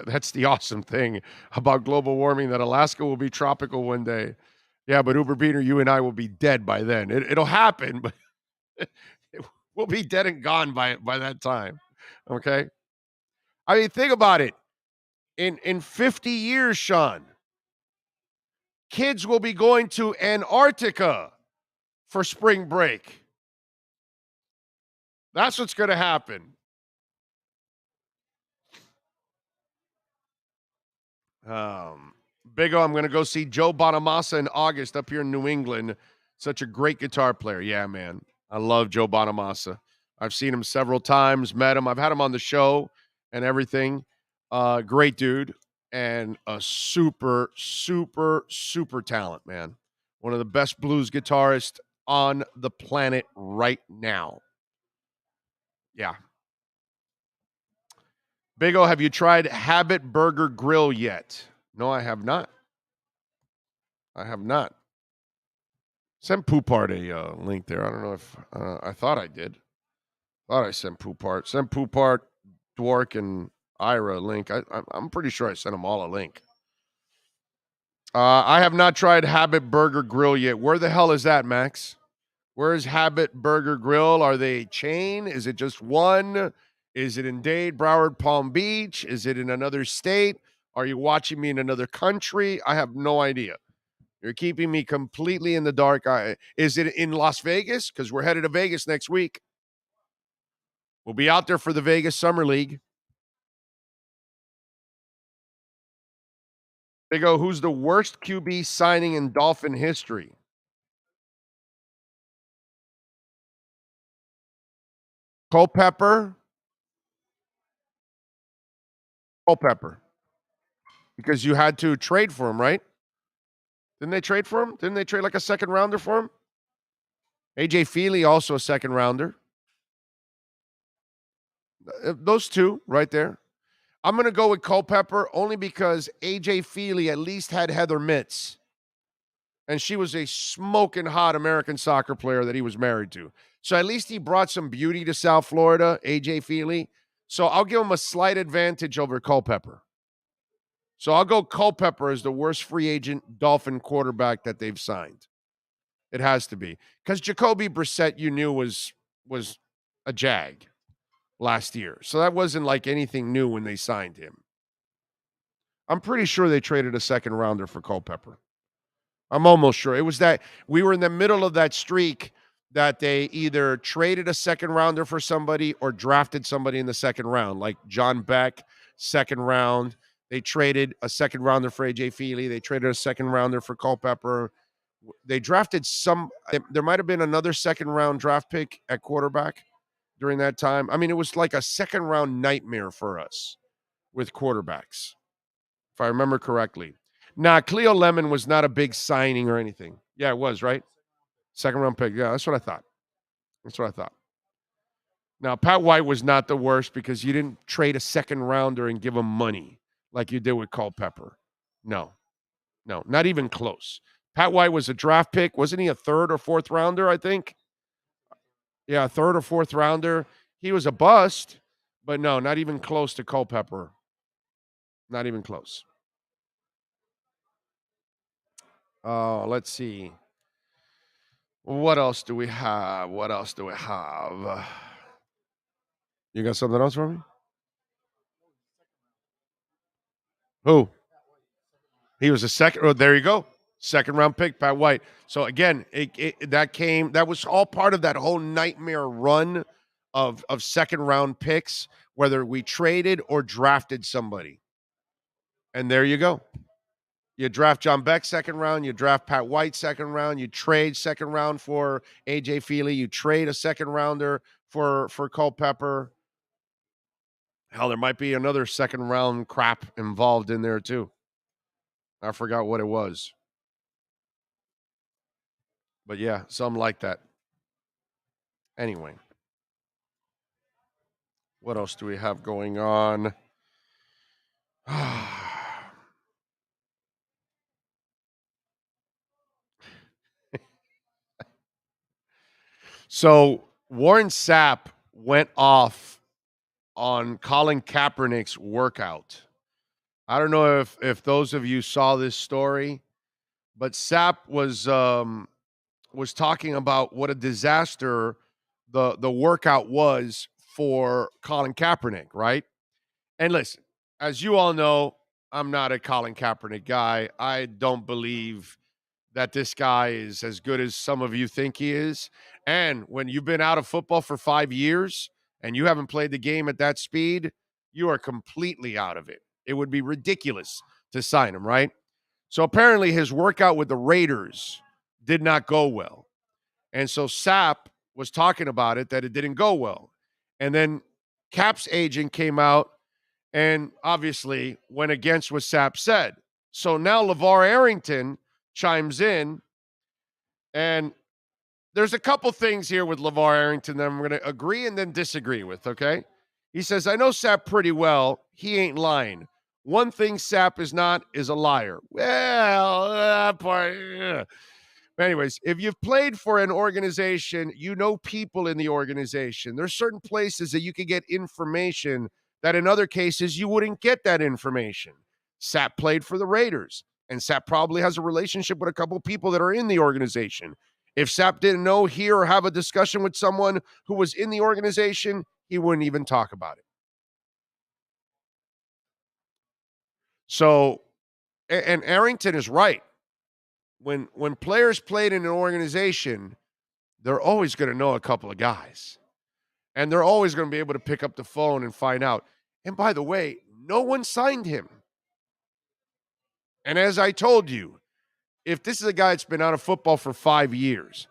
That's the awesome thing about global warming, that Alaska will be tropical one day. Yeah, but Uber Beater, you and I will be dead by then. It'll happen, but we'll be dead and gone by that time. Okay? I mean, think about it. In 50 years, Sean, kids will be going to Antarctica for spring break. That's what's going to happen. Big O, I'm going to go see Joe Bonamassa in August up here in New England. Such a great guitar player. Yeah, man. I love Joe Bonamassa. I've seen him several times, met him. I've had him on the show and everything. Great dude and a super, super, super talent, man. One of the best blues guitarists on the planet right now. Yeah. Big O, have you tried Habit Burger Grill yet? No, I have not. I have not. Send Poopart a link there. I don't know if I thought I did. Thought I sent Poopart. Send Poopart, Dwork, and Ira a link. I'm pretty sure I sent them all a link. I have not tried Habit Burger Grill yet. Where the hell is that, Max? Where is Habit Burger Grill? Are they a chain? Is it just one? Is it in Dade, Broward, Palm Beach? Is it in another state? Are you watching me in another country? I have no idea. You're keeping me completely in the dark. Is it in Las Vegas? Because we're headed to Vegas next week. We'll be out there for the Vegas Summer League. Big O, who's the worst QB signing in Dolphin history? Culpepper. Because you had to trade for him, right? Didn't they trade for him? Didn't they trade like a second rounder for him? AJ Feely, also a second rounder. Those two right there. I'm going to go with Culpepper only because AJ Feely at least had Heather Mitts. And she was a smoking hot American soccer player that he was married to. So at least he brought some beauty to South Florida, AJ Feely. So I'll give him a slight advantage over Culpepper. So I'll go Culpepper as the worst free agent Dolphin quarterback that they've signed. It has to be. Because Jacoby Brissett, you knew, was a jag last year. So that wasn't like anything new when they signed him. I'm pretty sure they traded a second rounder for Culpepper. I'm almost sure. It was that we were in the middle of that streak that they either traded a second rounder for somebody or drafted somebody in the second round, like John Beck, second round. They traded a second rounder for A.J. Feely. They traded a second rounder for Culpepper. They drafted there might have been another second round draft pick at quarterback during that time. I mean, it was like a second round nightmare for us with quarterbacks, if I remember correctly. Nah, Cleo Lemon was not a big signing or anything. Yeah, it was, right? Second round pick. Yeah, that's what I thought. Now, Pat White was not the worst because you didn't trade a second rounder and give him money like you did with Culpepper. No, not even close. Pat White was a draft pick. Wasn't he a third or fourth rounder, I think? Yeah, third or fourth rounder. He was a bust, but no, not even close to Culpepper. Not even close. Let's see. What else do we have? You got something else for me? Who? He was a second. Oh, there you go. Second round pick, Pat White. So again, that was all part of that whole nightmare run of second round picks, whether we traded or drafted somebody. And there you go. You draft John Beck second round, you draft Pat White second round, you trade second round for A.J. Feely, you trade a second rounder for Culpepper. Hell, there might be another second round crap involved in there too. I forgot what it was. But yeah, something like that. Anyway. What else do we have going on? So Warren Sapp went off on Colin Kaepernick's workout. I don't know if those of you saw this story, but Sapp was talking about what a disaster the workout was for Colin Kaepernick, right? And listen, as you all know, I'm not a Colin Kaepernick guy. I don't believe that this guy is as good as some of you think he is. And when you've been out of football for 5 years and you haven't played the game at that speed, you are completely out of it. It would be ridiculous to sign him, right? So apparently his workout with the Raiders did not go well. And so Sapp was talking about it, that it didn't go well. And then Cap's agent came out and obviously went against what Sapp said. So now LeVar Arrington chimes in, and there's a couple things here with LeVar Arrington that I'm going to agree and then disagree with, okay? He says, I know Sapp pretty well. He ain't lying. One thing Sapp is not is a liar. Well, that part, yeah. Anyways, if you've played for an organization, you know people in the organization. There's certain places that you can get information that in other cases you wouldn't get that information. Sapp played for the Raiders, and Sapp probably has a relationship with a couple of people that are in the organization. If Sapp didn't know, hear, or have a discussion with someone who was in the organization, he wouldn't even talk about it. So, and Arrington is right. When players played in an organization, they're always going to know a couple of guys. And they're always going to be able to pick up the phone and find out. And by the way, no one signed him. And as I told you, if this is a guy that's been out of football for 5 years,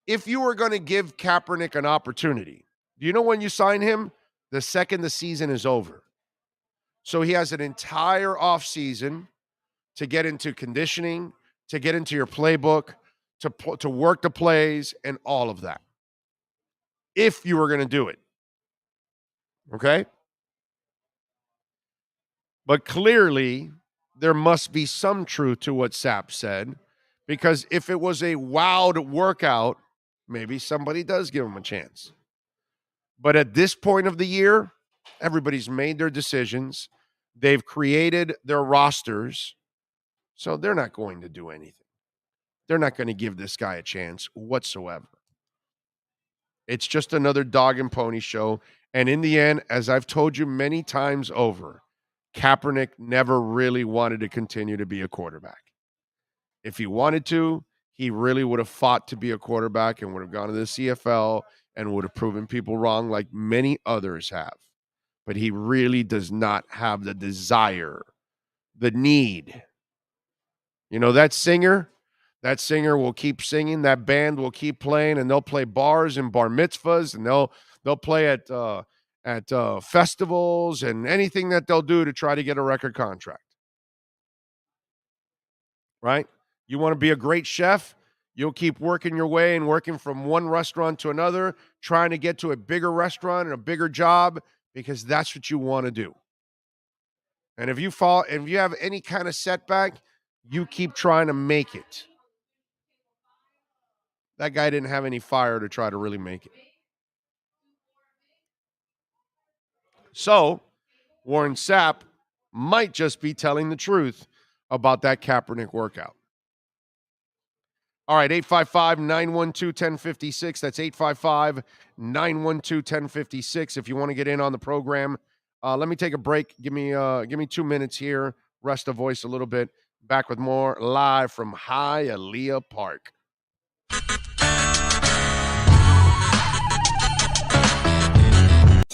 if you were going to give Kaepernick an opportunity, do you know when you sign him? The second the season is over. So he has an entire offseason to get into conditioning, to get into your playbook, to work the plays and all of that. If you were going to do it. Okay? But clearly, there must be some truth to what Sapp said, because if it was a wowed workout, maybe somebody does give him a chance. But at this point of the year, Everybody's made their decisions. They've created their rosters. So they're not going to do anything. They're not going to give this guy a chance whatsoever. It's just another dog and pony show. And in the end, as I've told you many times over, Kaepernick never really wanted to continue to be a quarterback. If he wanted to, he really would have fought to be a quarterback and would have gone to the CFL and would have proven people wrong like many others have. But he really does not have the desire, the need. You know, that singer will keep singing, that band will keep playing, and they'll play bars and bar mitzvahs, and they'll play at festivals and anything that they'll do to try to get a record contract. Right? You want to be a great chef? You'll keep working your way and working from one restaurant to another, trying to get to a bigger restaurant and a bigger job because that's what you want to do. And if you have any kind of setback, you keep trying to make it. That guy didn't have any fire to try to really make it. So, Warren Sapp might just be telling the truth about that Kaepernick workout. All right, 855-912-1056. That's 855-912-1056. If you want to get in on the program, let me take a break. Give me 2 minutes here. Rest the voice a little bit. Back with more live from Hialeah Park.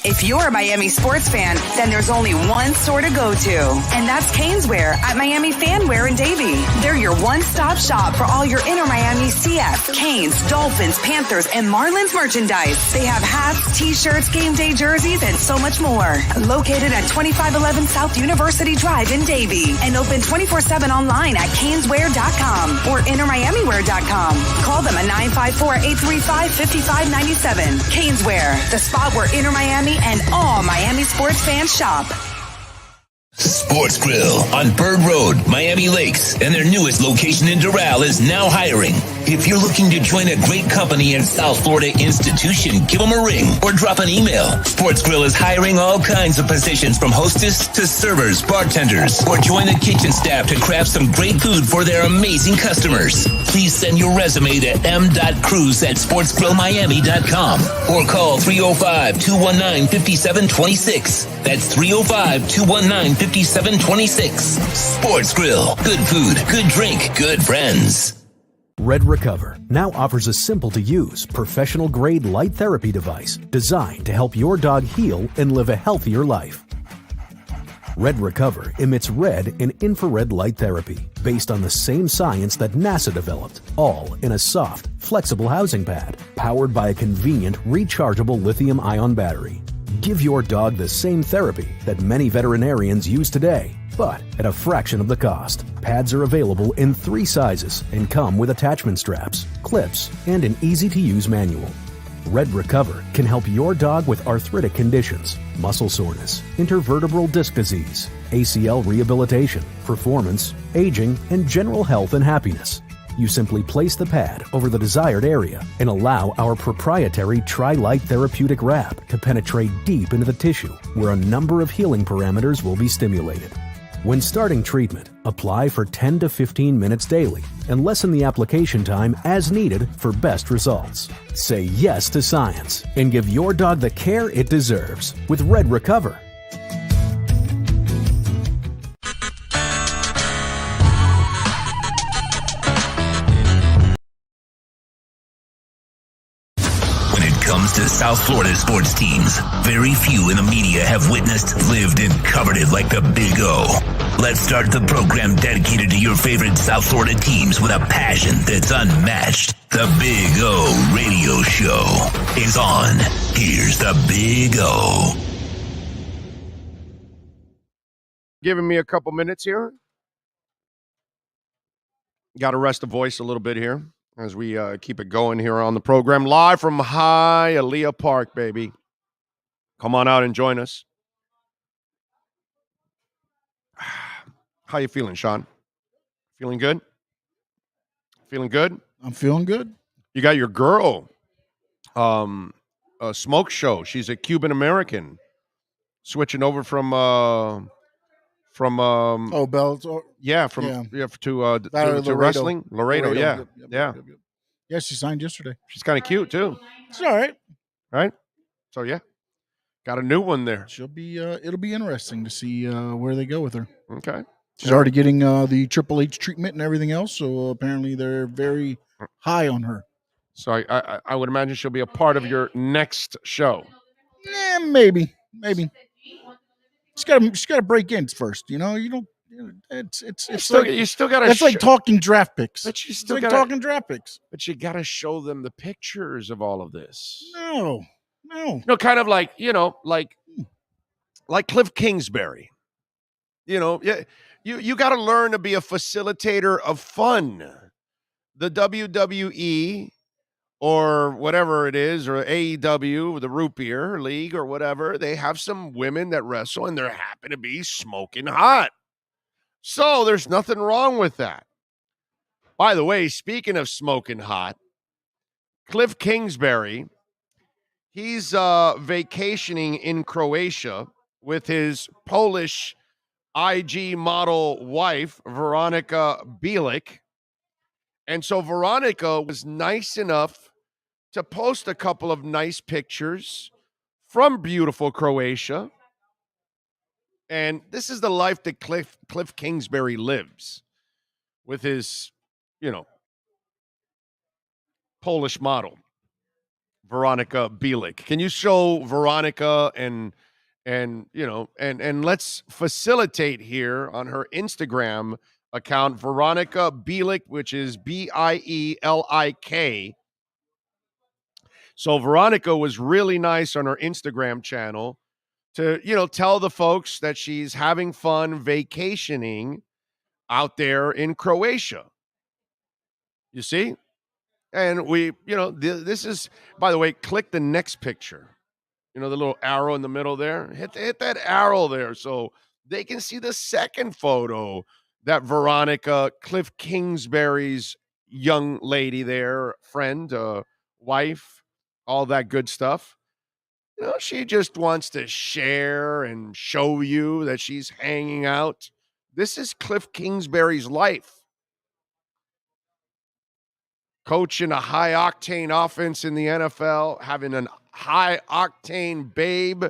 If you're a Miami sports fan, then there's only one store to go to, and that's Caneswear at Miami Fanwear in Davie. They're your one-stop shop for all your Inter Miami CF, Canes, Dolphins, Panthers, and Marlins merchandise. They have hats, t-shirts, game day jerseys, and so much more. Located at 2511 South University Drive in Davie, and open 24/7 online at caneswear.com or intermiamiwear.com. Call them at 954-835-5597. Caneswear, the spot where Inter Miami and all Miami sports fans shop. Sports Grill on Bird Road, Miami Lakes, and their newest location in Doral is now hiring. If you're looking to join a great company and South Florida institution, give them a ring or drop an email. Sports Grill is hiring all kinds of positions from hostess to servers, bartenders, or join the kitchen staff to craft some great food for their amazing customers. Please send your resume to m.cruz@sportsgrillmiami.com or call 305-219-5726. That's 305-219-5726. Sports Grill. Good food, good drink, good friends. Red Recover now offers a simple-to-use, professional-grade light therapy device designed to help your dog heal and live a healthier life. Red Recover emits red and infrared light therapy based on the same science that NASA developed, all in a soft, flexible housing pad powered by a convenient, rechargeable lithium-ion battery. Give your dog the same therapy that many veterinarians use today, but at a fraction of the cost. Pads are available in 3 sizes and come with attachment straps, clips, and an easy-to-use manual. Red Recover can help your dog with arthritic conditions, muscle soreness, intervertebral disc disease, ACL rehabilitation, performance, aging, and general health and happiness. You simply place the pad over the desired area and allow our proprietary Tri-Light therapeutic wrap to penetrate deep into the tissue where a number of healing parameters will be stimulated. When starting treatment, apply for 10 to 15 minutes daily and lessen the application time as needed for best results. Say yes to science and give your dog the care it deserves with Red Recover. Comes to South Florida sports teams, very few in the media have witnessed, lived, and covered it like the Big O. Let's start the program dedicated to your favorite South Florida teams with a passion that's unmatched. The Big O Radio Show is on. Here's the Big O. Giving me a couple minutes here. Got to rest the voice a little bit here as we keep it going here on the program. Live from Hialeah Park, baby. Come on out and join us. How you feeling, Sean? Feeling good? Feeling good? I'm feeling good. You got your girl, a smoke show. She's a Cuban-American. switching over from belts. to Laredo. wrestling. Laredo, yeah. Yep. Yeah, she signed yesterday. She's kind of cute too. It's all right. Right? So yeah. Got a new one there. She'll be it'll be interesting to see where they go with her. Okay. She's already getting the Triple H treatment and everything else, so apparently they're very high on her. So I would imagine she'll be a part of your next show. Maybe. She's got to break in first. You don't. It's You still got to. It's like talking draft picks. But you still got talking draft picks. But you got to show them the pictures of all of this. No. Kind of like like Cliff Kingsbury. You got to learn to be a facilitator of fun. The WWE or whatever it is, or AEW, the Root Beer League or whatever, they have some women that wrestle and they're happy to be smoking hot. So there's nothing wrong with that. By the way, speaking of smoking hot, Cliff Kingsbury, he's vacationing in Croatia with his Polish IG model wife, Veronica Bielik. And so Veronica was nice enough to post a couple of nice pictures from beautiful Croatia. And this is the life that Cliff Kingsbury lives with his, Polish model, Veronica Bielik. Can you show Veronica and let's facilitate here on her Instagram account, Veronica Bielik, which is Bielik. So Veronica was really nice on her Instagram channel to, tell the folks that she's having fun vacationing out there in Croatia. You see? And we, this is, by the way, click the next picture. The little arrow in the middle there. Hit that arrow there so they can see the second photo that Veronica, Cliff Kingsbury's young lady there, friend, wife, all that good stuff. She just wants to share and show you that she's hanging out. This is Cliff Kingsbury's life. Coaching a high-octane offense in the NFL, having a high-octane babe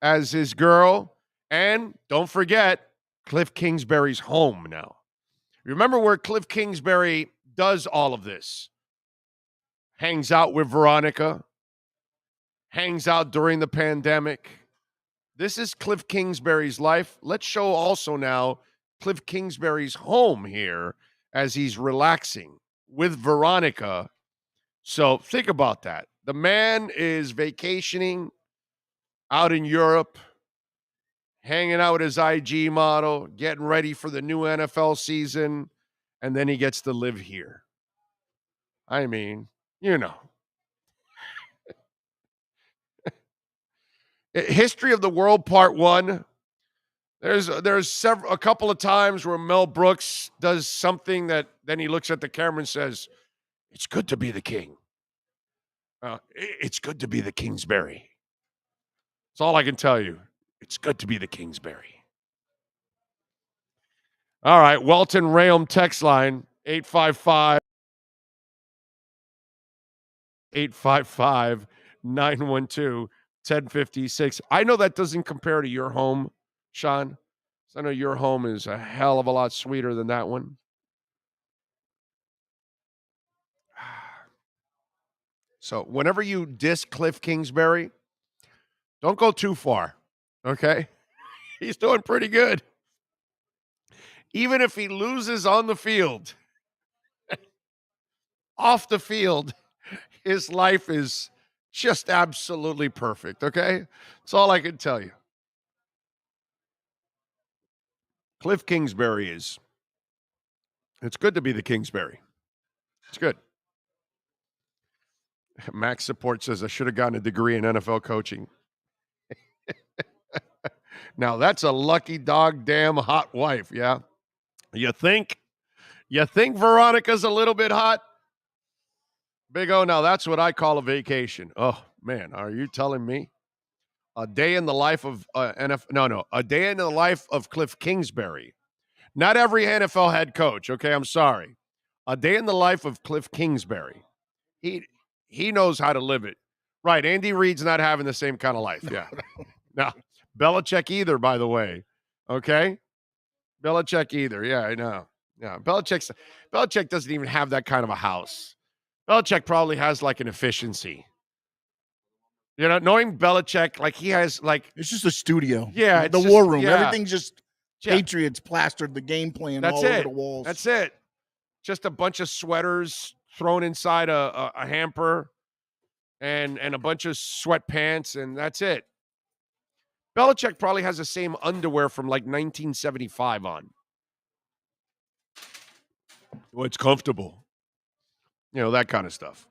as his girl. And don't forget, Cliff Kingsbury's home now. Remember where Cliff Kingsbury does all of this? Hangs out with Veronica. Hangs out during the pandemic. This is Cliff Kingsbury's life. Let's show also now Cliff Kingsbury's home here as he's relaxing with Veronica. So think about that. The man is vacationing out in Europe, hanging out with his IG model, getting ready for the new NFL season, and then he gets to live here. I mean, History of the World Part 1. There's a couple of times where Mel Brooks does something that then he looks at the camera and says, "It's good to be the king. It's good to be the Kingsbury." That's all I can tell you. It's good to be the Kingsbury. All right, Welton Rayom text line 855-912-1056. I know that doesn't compare to your home, Sean. I know your home is a hell of a lot sweeter than that one. So whenever you diss Cliff Kingsbury, don't go too far, okay? He's doing pretty good. Even if he loses on the field, off the field, his life is just absolutely perfect, okay? That's all I can tell you. Cliff Kingsbury it's good to be the Kingsbury. It's good. Max Support says, I should have gotten a degree in NFL coaching. Now, that's a lucky dog damn hot wife, yeah? You think Veronica's a little bit hot? Big O, now that's what I call a vacation. Oh, man, are you telling me? A day in the life of a day in the life of Cliff Kingsbury. Not every NFL head coach, okay? I'm sorry. A day in the life of Cliff Kingsbury. He knows how to live it. Right, Andy Reid's not having the same kind of life. Yeah. No. Belichick either, by the way. Okay? Belichick either. Yeah, I know. Yeah, Belichick doesn't even have that kind of a house. Belichick probably has like an efficiency. You know, knowing Belichick, like he has like It's just a studio. Yeah, the it's war just- room. yeah. Everything's just Yeah. Patriots plastered the game plan That's all it. over the walls. That's it. Just a bunch of sweaters thrown inside a hamper and a bunch of sweatpants, and that's it. Belichick probably has the same underwear from like 1975 on. Well, it's comfortable. You know, that kind of stuff.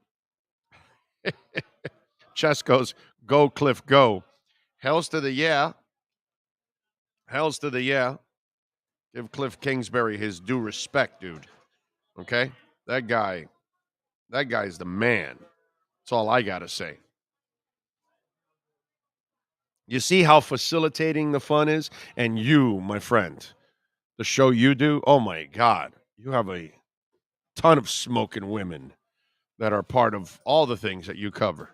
Chess goes, go, Cliff, go. Hells to the yeah. Hells to the yeah. Give Cliff Kingsbury his due respect, dude. Okay? That guy's the man. That's all I got to say. You see how facilitating the fun is? And you, my friend, the show you do, oh my God, you have a ton of smoking women that are part of all the things that you cover.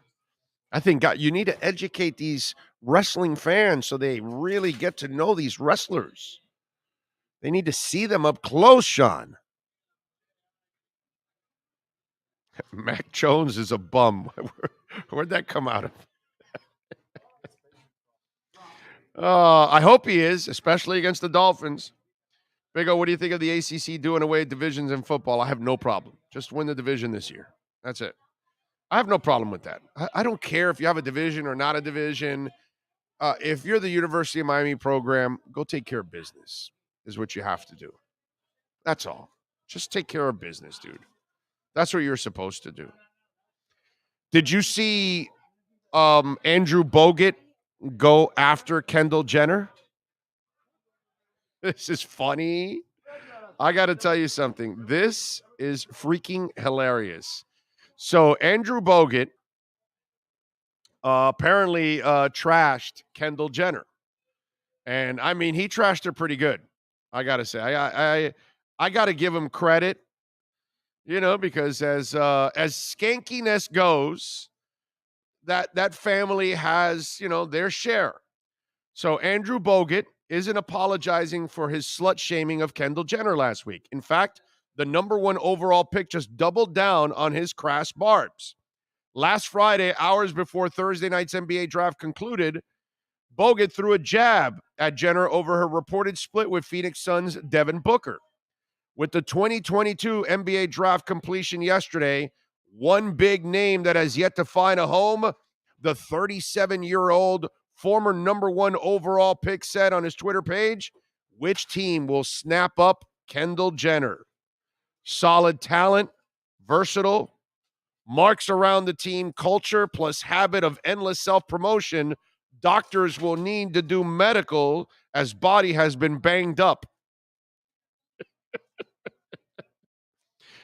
I think, God, you need to educate these wrestling fans so they really get to know these wrestlers. They need to see them up close, Sean. Mac Jones is a bum. Where'd that come out of? I hope he is, especially against the Dolphins. Big O, what do you think of the ACC doing away with divisions in football? I have no problem. Just win the division this year. That's it. I have no problem with that. I don't care if you have a division or not a division. If you're the University of Miami program, go take care of business is what you have to do. That's all. Just take care of business, dude. That's what you're supposed to do. Did you see Andrew Bogut go after Kendall Jenner? This is funny. I got to tell you something. This is freaking hilarious. So Andrew Bogut apparently trashed Kendall Jenner. And I mean, he trashed her pretty good. I got to say, I got to give him credit, you know, because as skankiness goes, that family has, you know, their share. So Andrew Bogut isn't apologizing for his slut shaming of Kendall Jenner last week. In fact, the number one overall pick just doubled down on his crass barbs. Last Friday, hours before Thursday night's NBA draft concluded, Bogut threw a jab at Jenner over her reported split with Phoenix Suns' Devin Booker. With the 2022 NBA draft completion yesterday, one big name that has yet to find a home, the 37-year-old former number one overall pick said on his Twitter page, which team will snap up Kendall Jenner? Solid talent, versatile, marks around the team, culture, plus habit of endless self-promotion. Doctors will need to do medical as body has been banged up.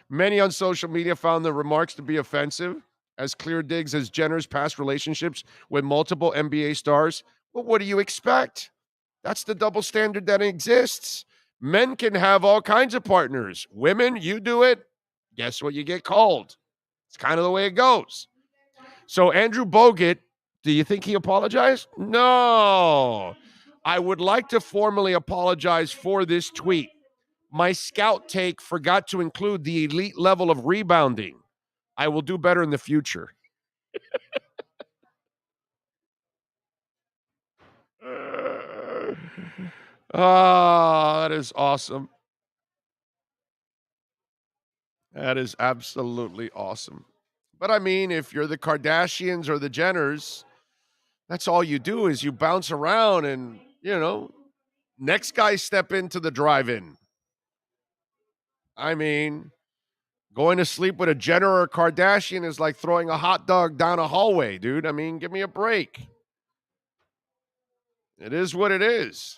Many on social media found the remarks to be offensive, as clear digs as Jenner's past relationships with multiple NBA stars. Well, what do you expect? That's the double standard that exists. Men can have all kinds of partners. Women, you do it, guess what you get called? It's kind of the way it goes. So Andrew Bogut, do you think he apologized? No. I would like to formally apologize for this tweet. My scout take forgot to include the elite level of rebounding. I will do better in the future. That is awesome. That is absolutely awesome. But I mean, if you're the Kardashians or the Jenners, that's all you do is you bounce around and, you know, next guy step into the drive-in. I mean, going to sleep with a Jenner or a Kardashian is like throwing a hot dog down a hallway, dude. I mean, give me a break. It is what it is.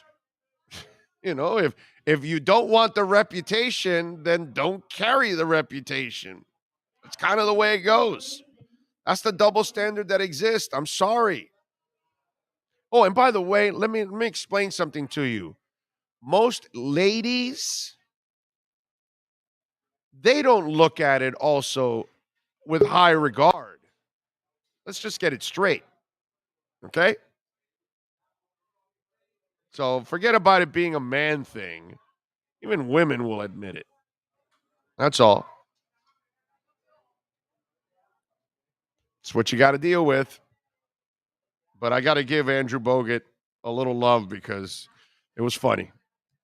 You know, if you don't want the reputation, then don't carry the reputation. It's kind of the way it goes. That's the double standard that exists. I'm sorry. Oh, and by the way, let me explain something to you. Most ladies, they don't look at it also with high regard. Let's just get it straight. Okay? So forget about it being a man thing. Even women will admit it. That's all. It's what you got to deal with. But I got to give Andrew Bogut a little love because it was funny.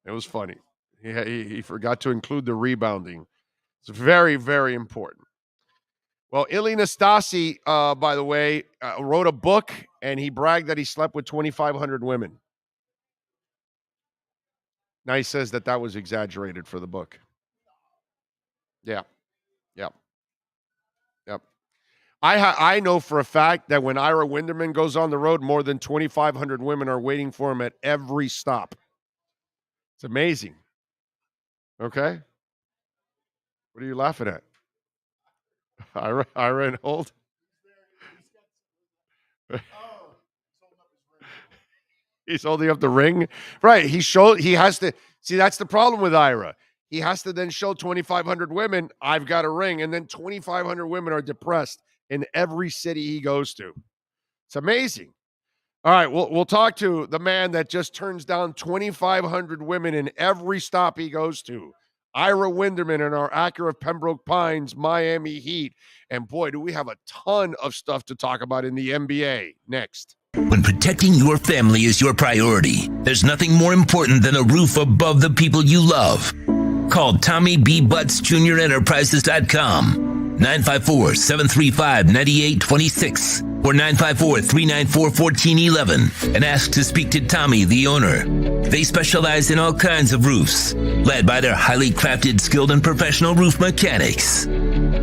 It was funny. He forgot to include the rebounding. It's very, very important. Well, Ili Nastasi, by the way, wrote a book, and he bragged that he slept with 2,500 women. Now he says that was exaggerated for the book. Yeah. Yep. Yep. I know for a fact that when Ira Winderman goes on the road, more than 2,500 women are waiting for him at every stop. It's amazing. Okay? What are you laughing at? Ira and Holt? He's holding up the ring. Right. He has to see, that's the problem with Ira. He has to then show 2,500 women, I've got a ring, and then 2,500 women are depressed in every city he goes to. It's amazing. All right, we'll talk to the man that just turns down 2,500 women in every stop he goes to. Ira Winderman in our Acura Pembroke Pines Miami Heat. And boy, do we have a ton of stuff to talk about in the NBA. Next. When protecting your family is your priority, there's nothing more important than a roof above the people you love. Call Tommy B. Butts Jr. Enterprises.com, 954-735-9826 or 954-394-1411 and ask to speak to Tommy, the owner. They specialize in all kinds of roofs, led by their highly crafted, skilled, and professional roof mechanics.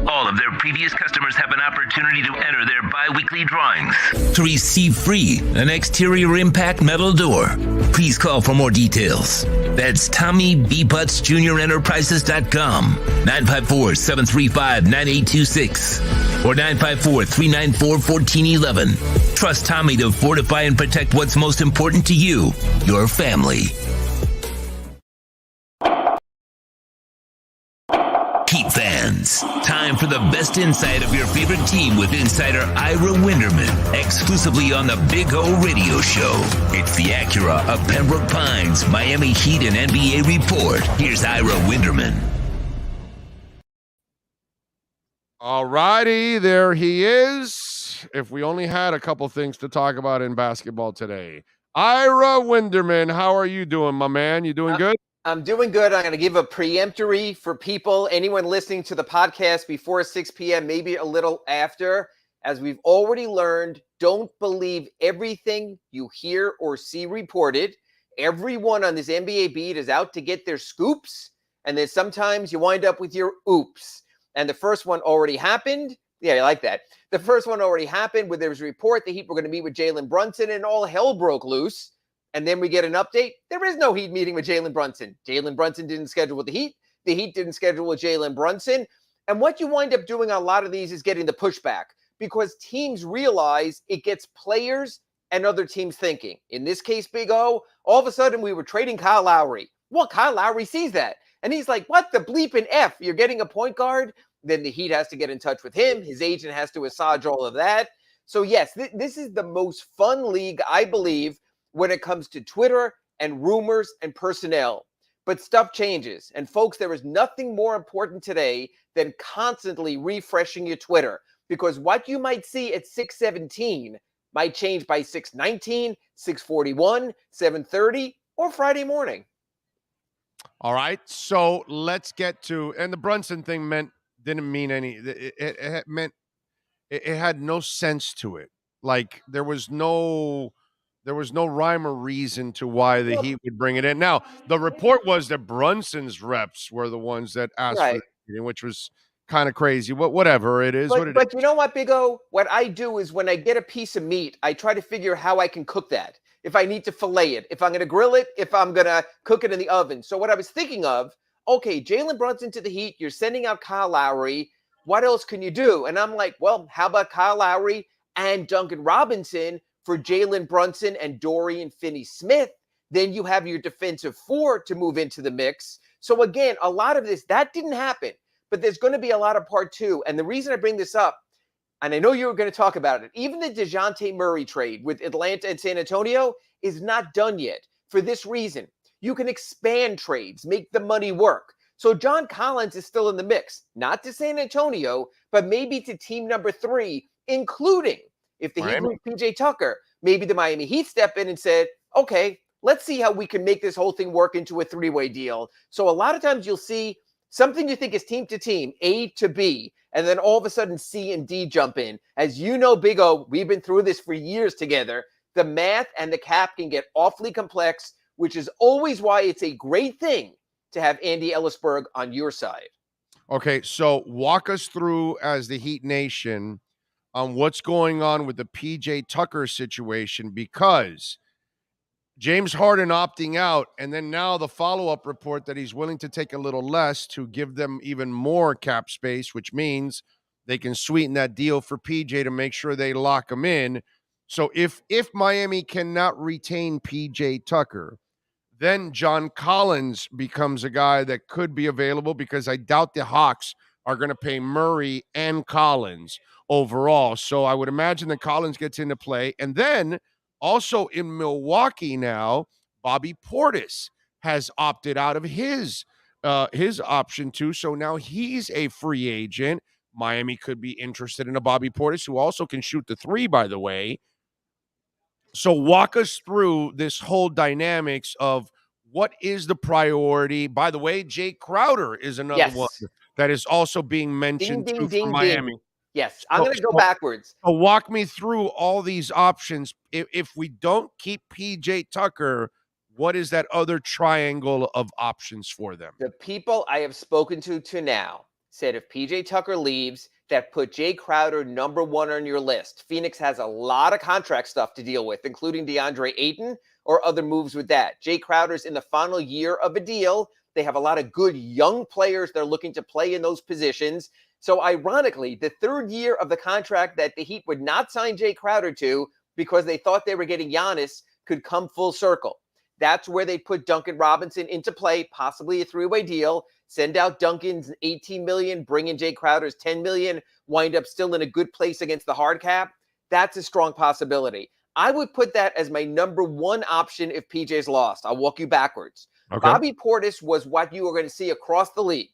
All of their previous customers have an opportunity to enter their bi-weekly drawings to receive free an exterior impact metal door. Please call for more details. That's Tommy B. Butts Jr. Enterprises.com, 954-735-9826 or 954-394-1411. Trust Tommy to fortify and protect what's most important to you, your family. Heat fans, time for the best insight of your favorite team with insider Ira Winderman, exclusively on the Big O Radio Show. It's the Acura of Pembroke Pines Miami Heat and NBA Report. Here's Ira Winderman. All righty, there he is. If we only had a couple things to talk about in basketball today. Ira Winderman, how are you doing, my man? You doing good? I'm doing good. I'm going to give a preemptory for people, anyone listening to the podcast before 6 p.m., maybe a little after. As we've already learned, don't believe everything you hear or see reported. Everyone on this NBA beat is out to get their scoops, and then sometimes you wind up with your oops. And the first one already happened. Yeah, I like that. The first one already happened where there was a report the Heat were going to meet with Jalen Brunson, and all hell broke loose. And then we get an update. There is no Heat meeting with Jalen Brunson. Jalen Brunson didn't schedule with the Heat. The Heat didn't schedule with Jalen Brunson. And what you wind up doing on a lot of these is getting the pushback because teams realize it gets players and other teams thinking. In this case, Big O, all of a sudden we were trading Kyle Lowry. Well, Kyle Lowry sees that. And he's like, what the bleeping F? You're getting a point guard? Then the Heat has to get in touch with him. His agent has to massage all of that. So, yes, this is the most fun league, I believe, when it comes to Twitter and rumors and personnel. But stuff changes. And folks, there is nothing more important today than constantly refreshing your Twitter, because what you might see at 6:17 might change by 6:19, 6:41, 7:30, or Friday morning. All right. So let's get to, and the Brunson thing didn't mean any, it meant, it had no sense to it. Like there was no rhyme or reason to why the Heat would bring it in. Now, the report was that Brunson's reps were the ones that asked for the meeting, which was kind of crazy. Whatever it is. But you know what, Big O? What I do is when I get a piece of meat, I try to figure how I can cook that. If I need to fillet it, if I'm going to grill it, if I'm going to cook it in the oven. So what I was thinking of, okay, Jalen Brunson to the Heat, you're sending out Kyle Lowry. What else can you do? And I'm like, well, how about Kyle Lowry and Duncan Robinson for Jalen Brunson and Dorian Finney-Smith. Then you have your defensive 4 to move into the mix. So again, a lot of this, that didn't happen, but there's going to be a lot of part 2. And the reason I bring this up, and I know you were going to talk about it, even the DeJounte Murray trade with Atlanta and San Antonio is not done yet for this reason. You can expand trades, make the money work. So John Collins is still in the mix, not to San Antonio, but maybe to team number 3, including if the Heat lose PJ Tucker, maybe the Miami Heat step in and said, okay, let's see how we can make this whole thing work into a 3-way deal. So a lot of times you'll see something you think is team to team, A to B, and then all of a sudden C and D jump in. As you know, Big O, we've been through this for years together. The math and the cap can get awfully complex, which is always why it's a great thing to have Andy Ellisberg on your side. Okay, so walk us through, as the Heat Nation, on what's going on with the PJ Tucker situation, because James Harden opting out, and then now the follow-up report that he's willing to take a little less to give them even more cap space, which means they can sweeten that deal for PJ to make sure they lock him in. So if Miami cannot retain PJ Tucker, then John Collins becomes a guy that could be available, because I doubt the Hawks are going to pay Murray and Collins overall. So I would imagine that Collins gets into play. And then also in Milwaukee now, Bobby Portis has opted out of his option too. So now he's a free agent. Miami could be interested in a Bobby Portis, who also can shoot the 3, by the way. So walk us through this whole dynamics of what is the priority. By the way, Jay Crowder is another one that is also being mentioned from Miami. Yes, I'm going to go backwards. So walk me through all these options. If we don't keep PJ Tucker, what is that other triangle of options for them? The people I have spoken to now said if PJ Tucker leaves, that put Jay Crowder number 1 on your list. Phoenix has a lot of contract stuff to deal with, including DeAndre Ayton or other moves with that. Jay Crowder's in the final year of a deal. They have a lot of good young players they're looking to play in those positions. So ironically, the 3rd year of the contract that the Heat would not sign Jay Crowder to because they thought they were getting Giannis could come full circle. That's where they put Duncan Robinson into play, possibly a 3-way deal. Send out Duncan's $18 million, bring in Jay Crowder's $10 million, wind up still in a good place against the hard cap. That's a strong possibility. I would put that as my number 1 option if PJ's lost. I'll walk you backwards. Okay. Bobby Portis was what you were going to see across the league.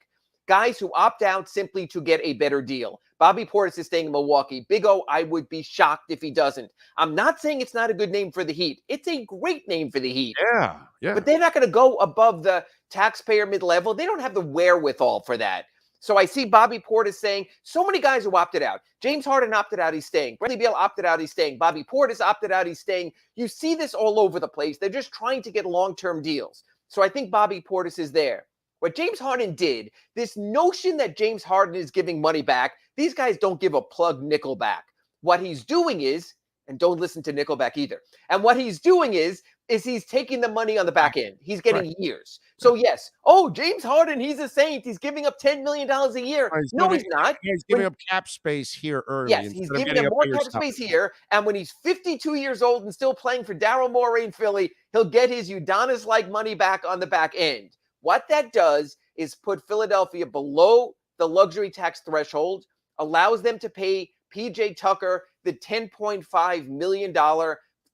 Guys who opt out simply to get a better deal. Bobby Portis is staying in Milwaukee. Big O, I would be shocked if he doesn't. I'm not saying it's not a good name for the Heat. It's a great name for the Heat. Yeah. But they're not going to go above the taxpayer mid-level. They don't have the wherewithal for that. So I see Bobby Portis saying, so many guys who opted out. James Harden opted out, he's staying. Bradley Beal opted out, he's staying. Bobby Portis opted out, he's staying. You see this all over the place. They're just trying to get long-term deals. So I think Bobby Portis is there. What James Harden did, this notion that James Harden is giving money back, these guys don't give a plug nickel back. What he's doing is, and don't listen to Nickelback either, and what he's doing is he's taking the money on the back end. He's getting years. So yes, James Harden, he's a saint. He's giving up $10 million a year. No, he's not. He's giving up cap space here early. Yes, he's giving up more cap space here. And when he's 52 years old and still playing for Daryl Morey in Philly, he'll get his Udonis-like money back on the back end. What that does is put Philadelphia below the luxury tax threshold, allows them to pay PJ Tucker the $10.5 million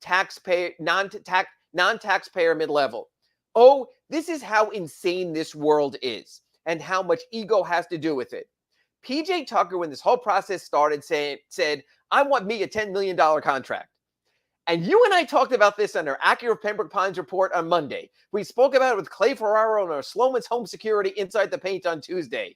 taxpayer, non-taxpayer mid-level. This is how insane this world is and how much ego has to do with it. PJ Tucker, when this whole process started, said, I want me a $10 million contract. And you and I talked about this on our Acura Pembroke Pines report on Monday. We spoke about it with Clay Ferraro and our Sloman's Home Security Inside the Paint on Tuesday.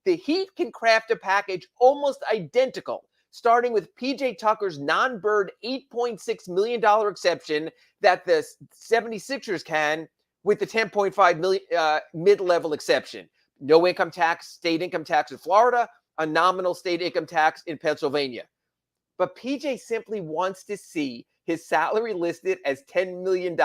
The Heat can craft a package almost identical, starting with PJ Tucker's non-bird $8.6 million exception that the 76ers can with the $10.5 million mid-level exception. No income tax, state income tax in Florida, a nominal state income tax in Pennsylvania. But PJ simply wants to see his salary listed as $10 million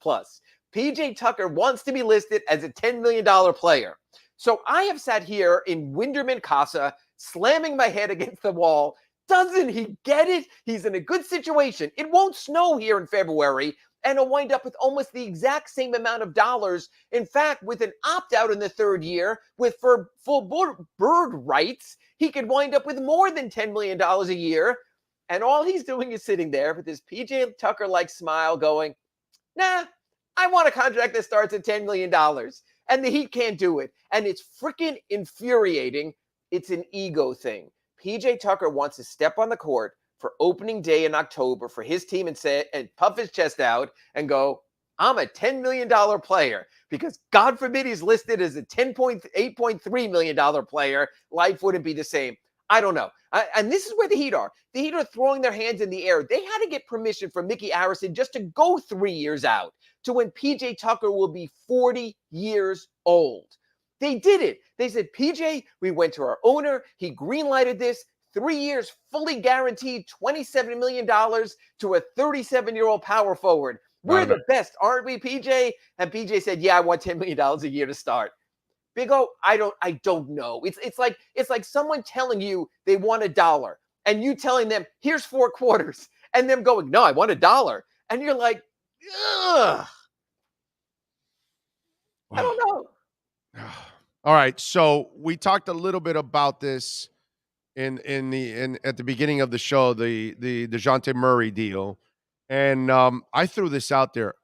plus. PJ Tucker wants to be listed as a $10 million player. So I have sat here in Winderman Casa, slamming my head against the wall, Doesn't he get it? He's in a good situation. It won't snow here in February, and he'll wind up with almost the exact same amount of dollars. In fact, with an opt-out in the third year, for full bird rights, he could wind up with more than $10 million a year. And all he's doing is sitting there with his PJ Tucker-like smile going, nah, I want a contract that starts at $10 million. And the Heat can't do it. And it's freaking infuriating. It's an ego thing. PJ Tucker wants to step on the court for opening day in October for his team and puff his chest out and go, I'm a $10 million player, because God forbid he's listed as a $8.3 million player. Life wouldn't be the same. I don't know. And this is where the Heat are. The Heat are throwing their hands in the air. They had to get permission from Mickey Arison just to go 3 years out to when PJ Tucker will be 40 years old. They did it. They said, PJ, we went to our owner. He greenlighted this. 3 years, fully guaranteed $27 million to a 37-year-old power forward. We're the best, aren't we, PJ? And PJ said, yeah, I want $10 million a year to start. Big O, I don't know. It's like someone telling you they want $1 and you telling them, here's 4 quarters, and them going, no, I want $1. And you're like, ugh. I don't know. All right, so we talked a little bit about this at the beginning of the show, the DeJounte Murray deal, and I threw this out there.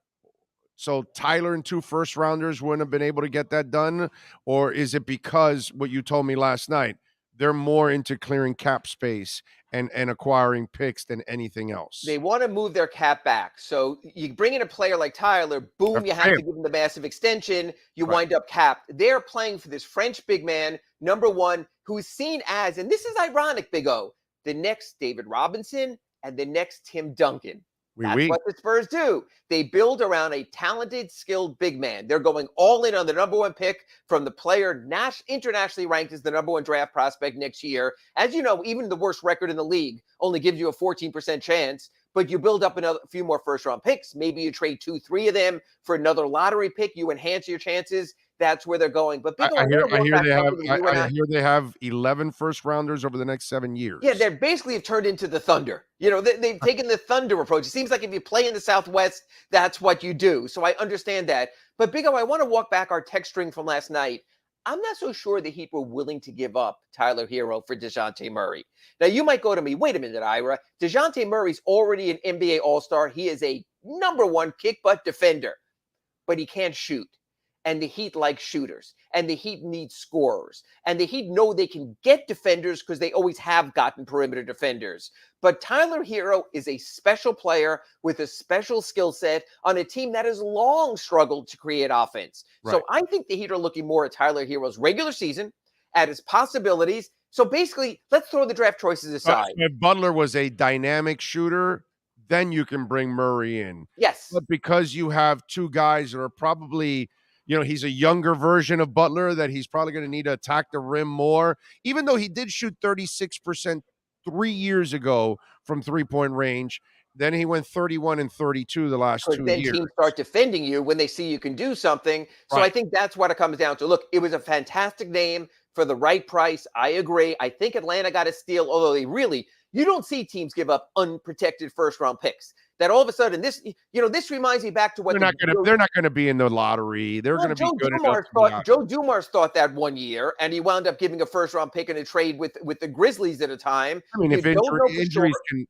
So Tyler and 2 first-rounders wouldn't have been able to get that done, or is it because what you told me last night, they're more into clearing cap space and acquiring picks than anything else? They want to move their cap back. So you bring in a player like Tyler, boom, you have to give him the massive extension. You wind up capped. They're playing for this French big man, number 1, who's seen as, and this is ironic, Big O, the next David Robinson and the next Tim Duncan. That's what the Spurs do. They build around a talented, skilled big man. They're going all in on the number 1 pick from the player internationally ranked as the number 1 draft prospect next year. As you know, even the worst record in the league only gives you a 14% chance, but you build up a few more first-round picks. Maybe you trade 2-3 of them for another lottery pick. You enhance your chances. That's where they're going. But I hear they have 11 first-rounders over the next 7 years. Yeah, they basically have turned into the Thunder. They've taken the Thunder approach. It seems like if you play in the Southwest, that's what you do. So I understand that. But Big O, I want to walk back our text string from last night. I'm not so sure the Heat were willing to give up Tyler Hero for DeJounte Murray. Now, you might go to me, wait a minute, Ira. DeJounte Murray's already an NBA All-Star. He is a number 1 kick-butt defender, but he can't shoot. And the Heat like shooters, and the Heat need scorers, and the Heat know they can get defenders because they always have gotten perimeter defenders. But Tyler Hero is a special player with a special skill set on a team that has long struggled to create offense. Right. So I think the Heat are looking more at Tyler Hero's regular season, at his possibilities. So basically, let's throw the draft choices aside. If Butler was a dynamic shooter, then you can bring Murray in. Yes. But because you have 2 guys that are probably – he's a younger version of Butler that he's probably going to need to attack the rim more, even though he did shoot 36% 3 years ago from three-point range. Then he went 31 and 32 the last 2 years. Then teams start defending you when they see you can do something. So I think that's what it comes down to. Look, it was a fantastic name for the right price. I agree. I think Atlanta got a steal, although you don't see teams give up unprotected first-round picks. That all of a sudden, this reminds me back to what they're not going to be in the lottery. They're going to be good enough. Joe Dumars thought that 1 year, and he wound up giving a first-round pick in a trade with the Grizzlies at a time. I mean, if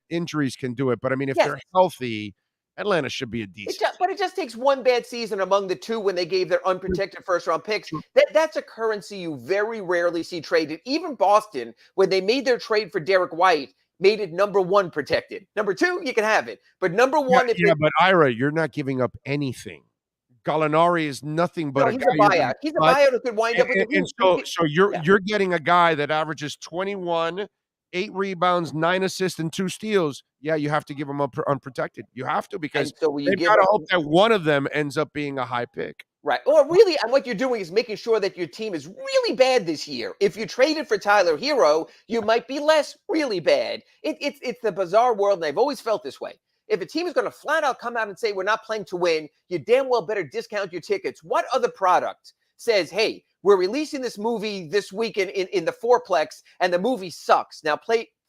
injuries can do it, but I mean, if they're healthy, Atlanta should be a decent. But it just takes one bad season among the 2 when they gave their unprotected first-round picks. That's a currency you very rarely see traded. Even Boston, when they made their trade for Derek White, made it number 1 protected. Number 2, you can have it. But number 1, but Ira, you're not giving up anything. Gallinari is nothing but he's a buyout. He's a buyout who could wind up with so you're getting a guy that averages 21, 8 rebounds, 9 assists, and 2 steals. Yeah, you have to give him up unprotected. You have to, because they've got to hope that one of them ends up being a high pick. Right. Or really, and what you're doing is making sure that your team is really bad this year. If you traded for Tyler Hero, you might be less really bad. It's the bizarre world, and I've always felt this way. If a team is going to flat out come out and say, we're not playing to win, you damn well better discount your tickets. What other product says, hey, we're releasing this movie this weekend in the fourplex, and the movie sucks. Now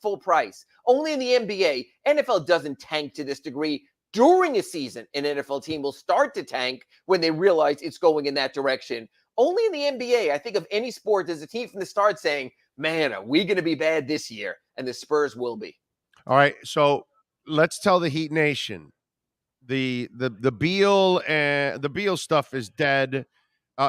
full price. Only in the NBA, NFL doesn't tank to this degree. During a season, an NFL team will start to tank when they realize it's going in that direction. Only in the NBA, I think of any sport, does a team from the start saying, man, are we going to be bad this year? And the Spurs will be. All right, so let's tell the Heat Nation the Beal stuff is dead.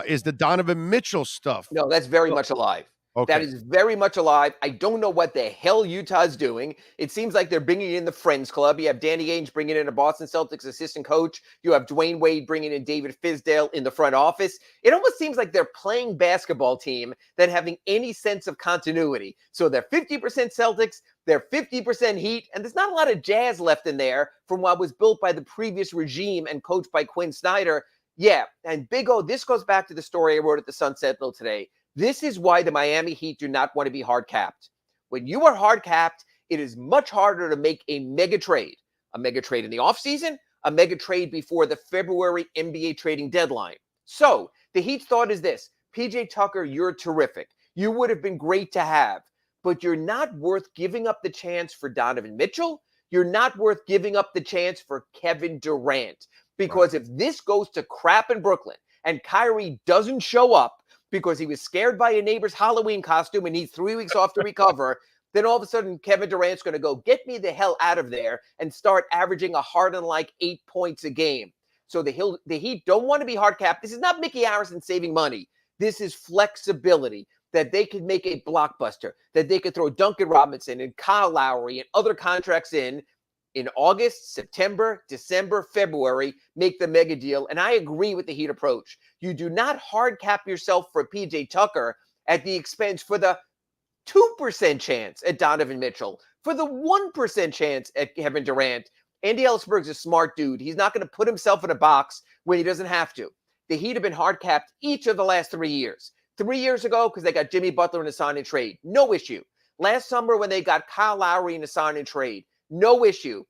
Is the Donovan Mitchell stuff? No, that's very much alive. Okay. That is very much alive. I don't know what the hell Utah's doing. It seems like they're bringing in the Friends Club. You have Danny Ainge bringing in a Boston Celtics assistant coach. You have Dwayne Wade bringing in David Fizdale in the front office. It almost seems like they're playing basketball team than having any sense of continuity. So they're 50% Celtics, they're 50% Heat, and there's not a lot of jazz left in there from what was built by the previous regime and coached by Quinn Snyder. Yeah, and Big O, this goes back to the story I wrote at the Sun Sentinel today. This is why the Miami Heat do not want to be hard capped. When you are hard capped, it is much harder to make a mega trade in the offseason, a mega trade before the February NBA trading deadline. So the Heat's thought is this: PJ Tucker, you're terrific. You would have been great to have, but you're not worth giving up the chance for Donovan Mitchell. You're not worth giving up the chance for Kevin Durant. Because if this goes to crap in Brooklyn and Kyrie doesn't show up because he was scared by a neighbor's Halloween costume and needs 3 weeks off to recover, then all of a sudden Kevin Durant's going to go, get me the hell out of there, and start averaging a Harden-like 8 points a game. So the Heat don't want to be hard capped. This is not Mickey Harrison saving money. This is flexibility, that they could make a blockbuster, that they could throw Duncan Robinson and Kyle Lowry and other contracts in August, September, December, February, make the mega deal. And I agree with the Heat approach. You do not hard cap yourself for PJ Tucker at the expense for the 2% chance at Donovan Mitchell, for the 1% chance at Kevin Durant. Andy Ellisberg's a smart dude. He's not going to put himself in a box when he doesn't have to. The Heat have been hard capped each of the last 3 years. 3 years ago, because they got Jimmy Butler in a sign and trade. No issue. Last summer when they got Kyle Lowry in a sign and trade. No issue.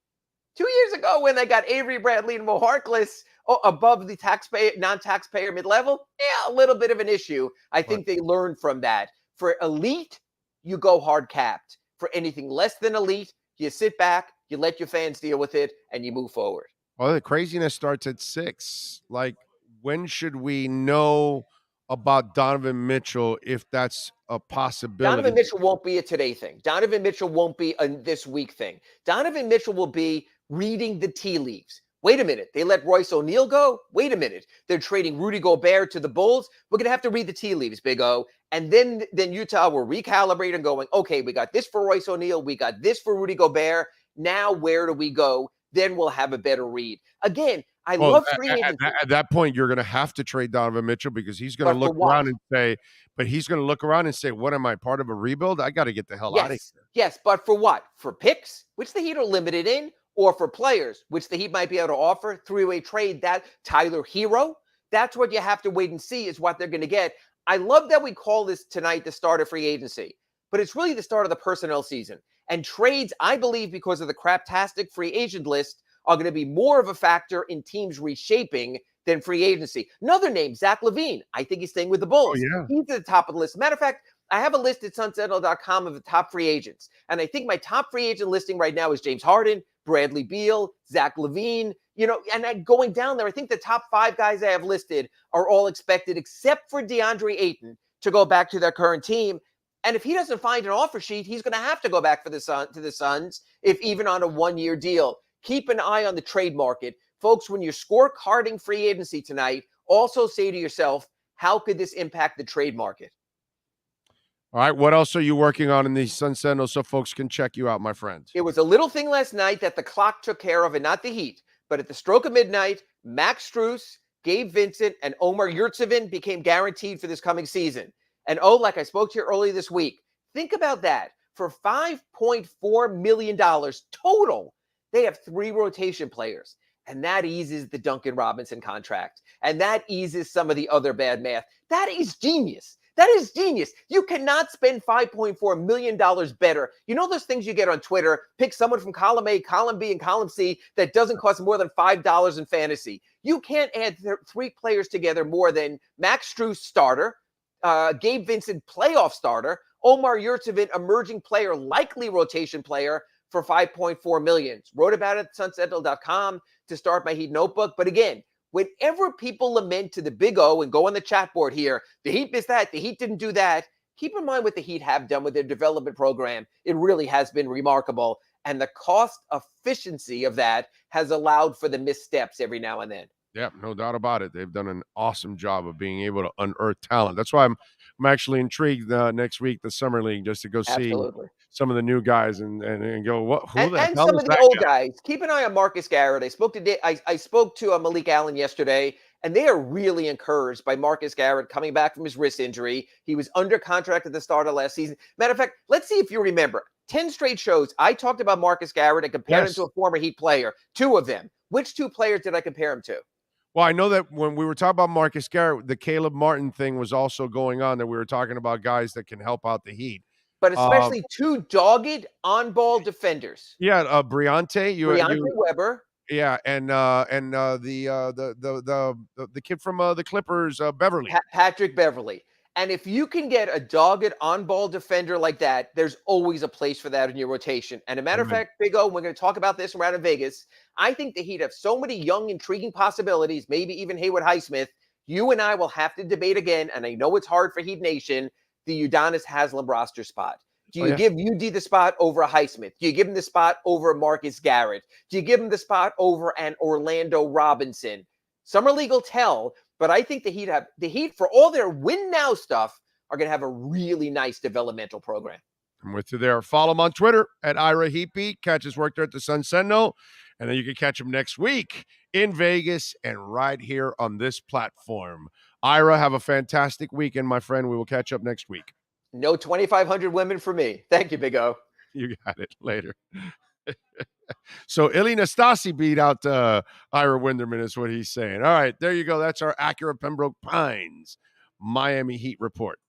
2 years ago when they got Avery Bradley and Mo Harkless above the non-taxpayer mid-level, a little bit of an issue. I think they learned from that. For elite, you go hard capped. For anything less than elite, you sit back, you let your fans deal with it, and you move forward. Well, the craziness starts at 6. Like, when should we know about Donovan Mitchell if that's a possibility? Donovan Mitchell won't be a today thing. Donovan Mitchell won't be a this week thing. Donovan Mitchell will be reading the tea leaves. Wait a minute. They let Royce O'Neal go? Wait a minute. They're trading Rudy Gobert to the Bulls. We're going to have to read the tea leaves, Big O. And then Utah will recalibrate and going, okay, we got this for Royce O'Neal. We got this for Rudy Gobert. Now where do we go? Then we'll have a better read. Again, I love free agency. At that point, you're going to have to trade Donovan Mitchell because he's going to look around and say, what am I, part of a rebuild? I got to get the hell out of here. Yes, but for what? For picks, which the Heat are limited in, or for players, which the Heat might be able to offer, three-way trade, that Tyler Hero? That's what you have to wait and see is what they're going to get. I love that we call this tonight the start of free agency, but it's really the start of the personnel season. And trades, I believe, because of the craptastic free agent list, are going to be more of a factor in teams reshaping than free agency. Another name, Zach LaVine. I think he's staying with the Bulls. Oh, yeah. He's at the top of the list. Matter of fact, I have a list at sunsentinel.com of the top free agents. And I think my top free agent listing right now is James Harden, Bradley Beal, Zach LaVine. And going down there, I think the top 5 guys I have listed are all expected, except for DeAndre Ayton, to go back to their current team. And if he doesn't find an offer sheet, he's going to have to go back to the Suns, if even on a 1-year deal. Keep an eye on the trade market. Folks, when you're scorecarding free agency tonight, also say to yourself, how could this impact the trade market? All right, what else are you working on in the Sun Sentinel so folks can check you out, my friend? It was a little thing last night that the clock took care of, and not the Heat. But at the stroke of midnight, Max Strus, Gabe Vincent, and Omar Yurtseven became guaranteed for this coming season. And like I spoke to you earlier this week, think about that. For $5.4 million total, they have 3 rotation players. And that eases the Duncan Robinson contract. And that eases some of the other bad math. That is genius. That is genius. You cannot spend $5.4 million better. You know those things you get on Twitter? Pick someone from column A, column B, and column C that doesn't cost more than $5 in fantasy. You can't add 3 players together more than Max Strus starter, Gabe Vincent playoff starter, Omar Yurtseven, emerging player, likely rotation player for $5.4 million. Wrote about it at sunsentinel.com to start my Heat notebook. But again, whenever people lament to the Big O and go on the chat board here, the Heat missed that, the Heat didn't do that, keep in mind what the Heat have done with their development program. It really has been remarkable. And the cost efficiency of that has allowed for the missteps every now and then. Yeah, no doubt about it. They've done an awesome job of being able to unearth talent. That's why I'm actually intrigued next week, the summer league, just to go see Absolutely. some of the new guys and go, what? Who the And hell some is of the that old guy? guys. Keep an eye on Marcus Garrett. I spoke to Malik Allen yesterday, and they are really encouraged by Marcus Garrett coming back from his wrist injury. He was under contract at the start of last season. Matter of fact, let's see if you remember. 10 straight shows, I talked about Marcus Garrett and compared him to a former Heat player. 2 of them. Which 2 players did I compare him to? Well, I know that when we were talking about Marcus Garrett, the Caleb Martin thing was also going on, that we were talking about guys that can help out the Heat. But especially 2 dogged on-ball defenders. Yeah, Briante, Briante Weber. Yeah, and the kid from the Clippers, Beverly. Patrick Beverly. And if you can get a dogged on-ball defender like that, there's always a place for that in your rotation. And a matter of fact, Big O, we're going to talk about this around in Vegas. I think the Heat have so many young, intriguing possibilities, maybe even Haywood Highsmith. You and I will have to debate again, and I know it's hard for Heat Nation, the Udonis Haslem roster spot. Do you give UD the spot over a Highsmith? Do you give him the spot over Marcus Garrett? Do you give him the spot over an Orlando Robinson? Summer League will tell, but I think the Heat, for all their win now stuff, are going to have a really nice developmental program. I'm with you there. Follow him on Twitter at Ira Heatbeat. Catch his work there at the Sun Sentinel. And then you can catch him next week in Vegas and right here on this platform. Ira, have a fantastic weekend, my friend. We will catch up next week. No 2,500 women for me. Thank you, Big O. You got it. Later. So Ili Nastasi beat out Ira Winderman is what he's saying. All right, there you go. That's our Acura Pembroke Pines Miami Heat report.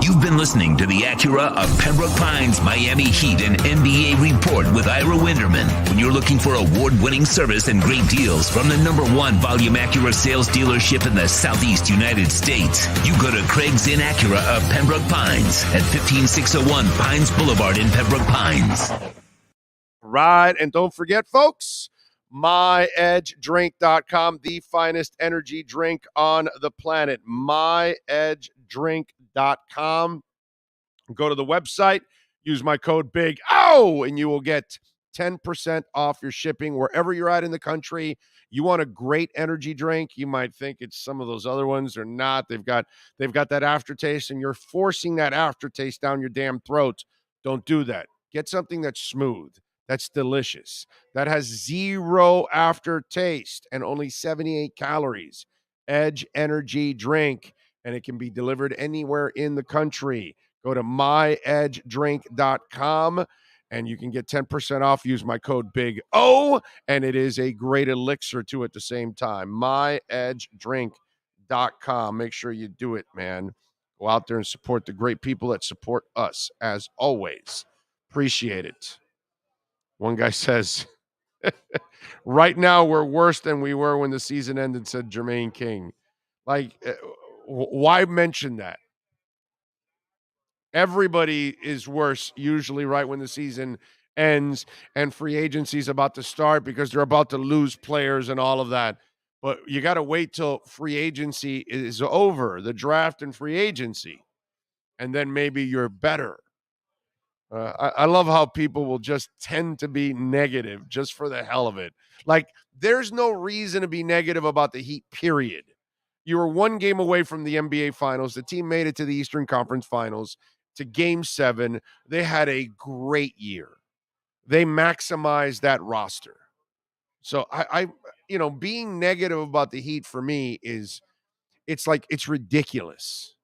You've been listening to the Acura of Pembroke Pines Miami Heat and NBA report with Ira Winderman. When you're looking for award-winning service and great deals from the #1 volume Acura sales dealership in the Southeast United States, you go to Craig's Inn Acura of Pembroke Pines at 15601 Pines Boulevard in Pembroke Pines. Right, and don't forget, folks, myedgedrink.com, the finest energy drink on the planet. myedgedrink.com. Go to the website, use my code Big O, and you will get 10% off your shipping wherever you're at in the country. You want a great energy drink, you might think it's some of those other ones. They're not. They've got that aftertaste, and you're forcing that aftertaste down your damn throat. Don't do that. Get something that's smooth, that's delicious, that has zero aftertaste and only 78 calories. Edge Energy Drink, and it can be delivered anywhere in the country. Go to myedgedrink.com and you can get 10% off. Use my code Big O, and it is a great elixir too at the same time. myedgedrink.com. Make sure you do it, man. Go out there and support the great people that support us, as always. Appreciate it. One guy says, right now we're worse than we were when the season ended, said Jermaine King. Like, why mention that? Everybody is worse usually right when the season ends and free agency is about to start because they're about to lose players and all of that. But you got to wait till free agency is over, the draft and free agency, and then maybe you're better. I love how people will just tend to be negative just for the hell of it. Like, there's no reason to be negative about the Heat, period. You were 1 game away from the NBA Finals. The team made it to the Eastern Conference Finals, to Game 7. They had a great year. They maximized that roster. So I being negative about the Heat for me it's ridiculous.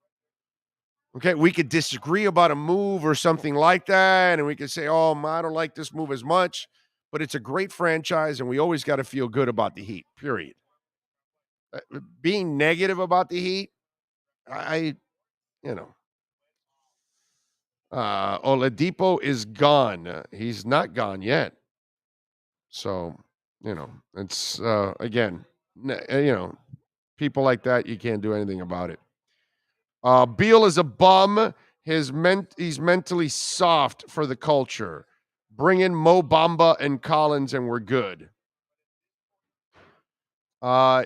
Okay, we could disagree about a move or something like that, and we could say, oh, I don't like this move as much, but it's a great franchise, and we always got to feel good about the Heat, period. Being negative about the Heat, Oladipo is gone. He's not gone yet. So, it's, again, people like that, you can't do anything about it. Beal is a bum. he's mentally soft for the culture. Bring in Mo Bamba and Collins and we're good.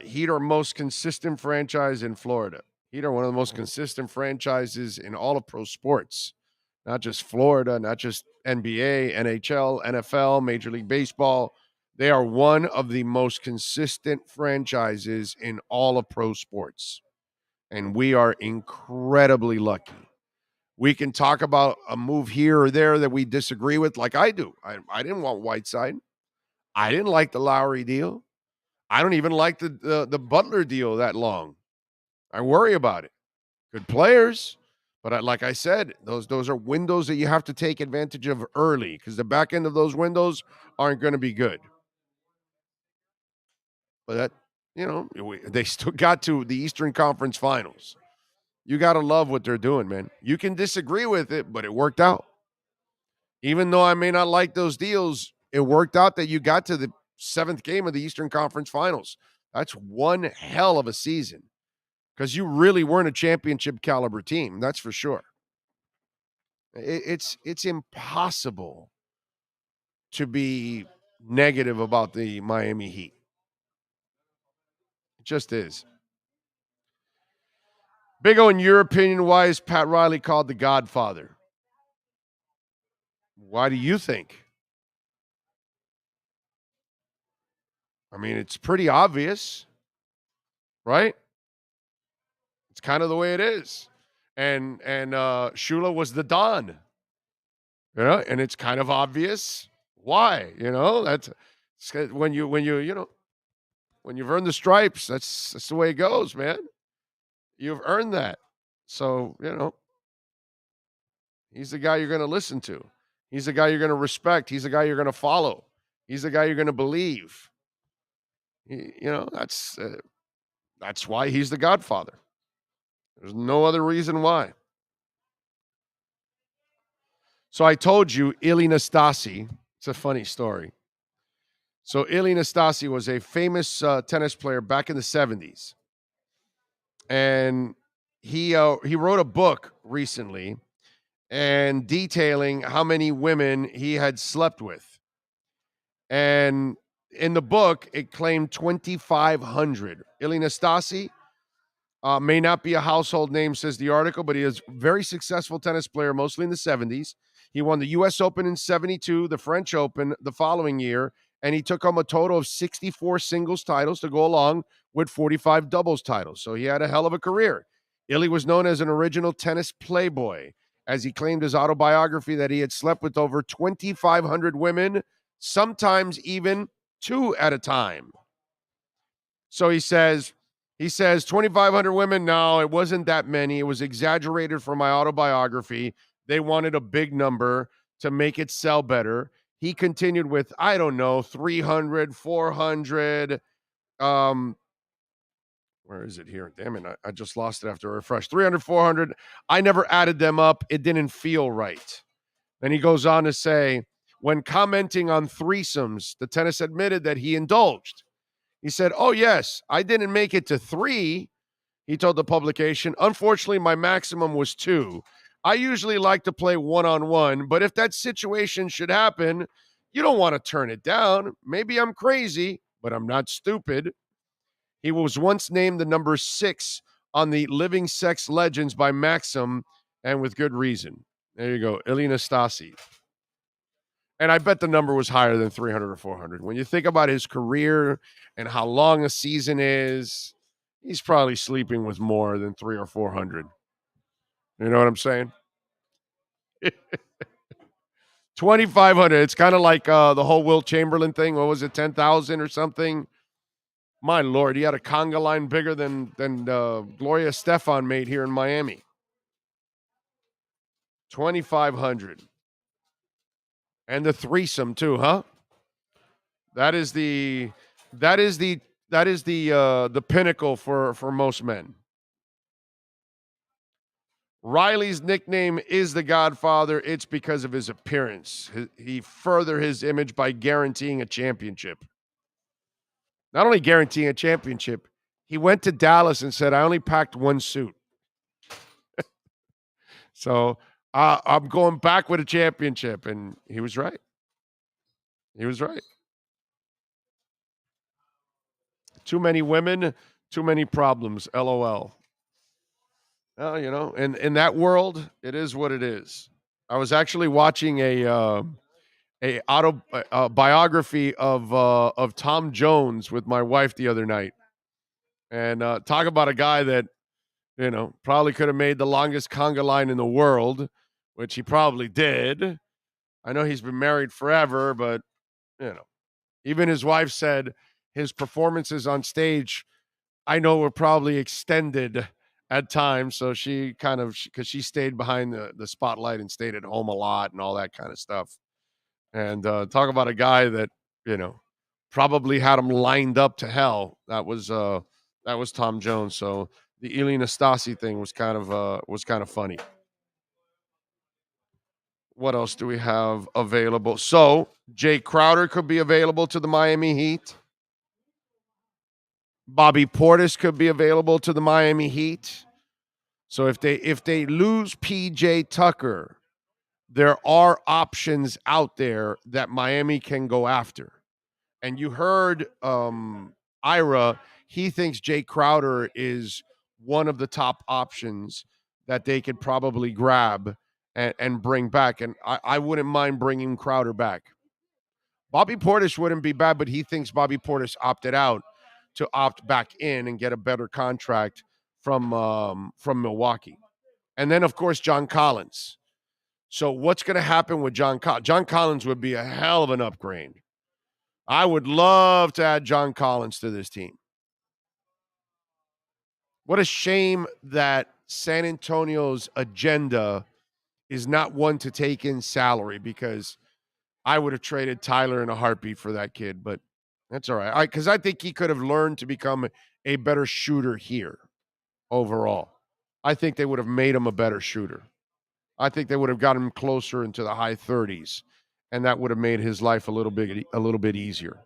Heat are most consistent franchise in Florida. Heat are one of the most consistent franchises in all of pro sports. Not just Florida, not just NBA, NHL, NFL, Major League Baseball. They are one of the most consistent franchises in all of pro sports. And we are incredibly lucky. We can talk about a move here or there that we disagree with, like I do. I didn't want Whiteside. I didn't like the Lowry deal. I don't even like the Butler deal that long. I worry about it. Good players, but like I said, those are windows that you have to take advantage of early because the back end of those windows aren't going to be good. But that, they still got to the Eastern Conference Finals. You got to love what they're doing, man. You can disagree with it, but it worked out. Even though I may not like those deals, it worked out that you got to the 7th game of the Eastern Conference Finals. That's one hell of a season because you really weren't a championship caliber team. That's for sure. It's impossible to be negative about the Miami Heat. It just is. Big O, in your opinion, why is Pat Riley called the Godfather? Why do you think? I mean, it's pretty obvious, right? It's kind of the way it is. And Shula was the Don. And it's kind of obvious why, that's when you've earned the stripes, that's the way it goes, man. You've earned that. So, he's the guy you're going to listen to. He's the guy you're going to respect. He's the guy you're going to follow. He's the guy you're going to believe. That's why he's the Godfather. There's no other reason why. So I told you, Ilie Nastase, it's a funny story. So Ilie Nastase was a famous tennis player back in the 70s. And he wrote a book recently and detailing how many women he had slept with. And in the book, it claimed 2,500. Ilie Nastase may not be a household name, says the article, but he is a very successful tennis player, mostly in the 70s. He won the U.S. Open in 72, the French Open the following year, and he took home a total of 64 singles titles to go along with 45 doubles titles. So he had a hell of a career. Ilie was known as an original tennis playboy, as he claimed his autobiography that he had slept with over 2,500 women, sometimes even 2 at a time. So he says 2,500 women. No, it wasn't that many. It was exaggerated for my autobiography. They wanted a big number to make it sell better. He continued with, 300, 400. Where is it here? Damn it. I just lost it after a refresh. 300, 400. I never added them up. It didn't feel right. Then he goes on to say, when commenting on threesomes, the tennis admitted that he indulged. He said, oh, yes, I didn't make it to 3. He told the publication, unfortunately, my maximum was 2. I usually like to play one-on-one, but if that situation should happen, you don't want to turn it down. Maybe I'm crazy, but I'm not stupid. He was once named the number 6 on the Living Sex Legends by Maxim, and with good reason. There you go, Ilie Nastase. And I bet the number was higher than 300 or 400. When you think about his career and how long a season is, he's probably sleeping with more than 300 or 400. You know what I'm saying? 2,500. It's kind of like the whole Wilt Chamberlain thing. What was it, 10,000 or something? My Lord, he had a conga line bigger than Gloria Estefan made here in Miami. 2,500. And the threesome too, huh? That is the pinnacle for most men. Riley's nickname is the Godfather. It's because of his appearance. He furthered his image by guaranteeing a championship. Not only guaranteeing a championship, he went to Dallas and said, I only packed one suit. So I'm going back with a championship, and he was right. He was right. Too many women, too many problems. LOL. Well, in that world, it is what it is. I was actually watching a biography of Tom Jones with my wife the other night, and talk about a guy that probably could have made the longest conga line in the world, which he probably did. I know he's been married forever, but even his wife said his performances on stage, I know, were probably extended at times. So she because she stayed behind the spotlight and stayed at home a lot and all that kind of stuff. And talk about a guy that, probably had him lined up to hell. That was Tom Jones. So the Eli Nastasi thing was kind of funny. What else do we have available? So Jay Crowder could be available to the Miami Heat. Bobby Portis could be available to the Miami Heat. So if they lose PJ Tucker, there are options out there that Miami can go after. And you heard Ira, he thinks Jay Crowder is one of the top options that they could probably grab and bring back. And I wouldn't mind bringing Crowder back. Bobby Portis wouldn't be bad, but he thinks Bobby Portis opted out to opt back in and get a better contract from Milwaukee. And then, of course, John Collins. So what's going to happen with John Collins? John Collins would be a hell of an upgrade. I would love to add John Collins to this team. What a shame that San Antonio's agenda is not one to take in salary, because I would have traded Tyler in a heartbeat for that kid, but that's all right. Because I think he could have learned to become a better shooter here overall. I think they would have made him a better shooter. I think they would have got him closer into the high 30s, and that would have made his life a little bit easier.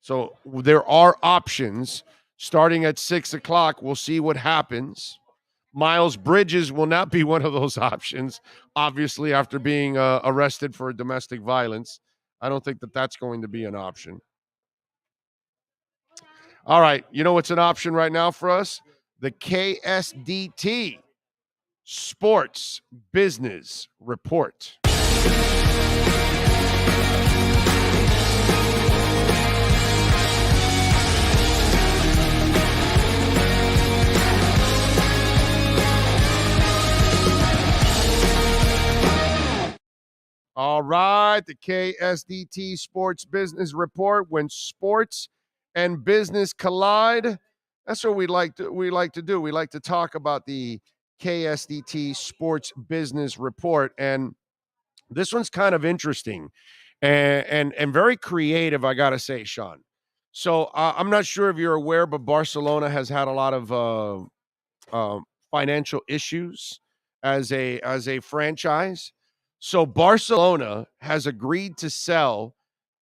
So there are options starting at 6:00. We'll see what happens. Miles Bridges will not be one of those options, obviously, after being arrested for domestic violence. I don't think that that's going to be an option. All right. You know what's an option right now for us? The KSDT Sports Business Report. All right, the KSDT Sports Business Report. When sports and business collide, that's what we like to do. We like to talk about the KSDT Sports Business Report, and this one's kind of interesting and very creative, I gotta say, Sean. So I'm not sure if you're aware, but Barcelona has had a lot of financial issues as a franchise. So Barcelona has agreed to sell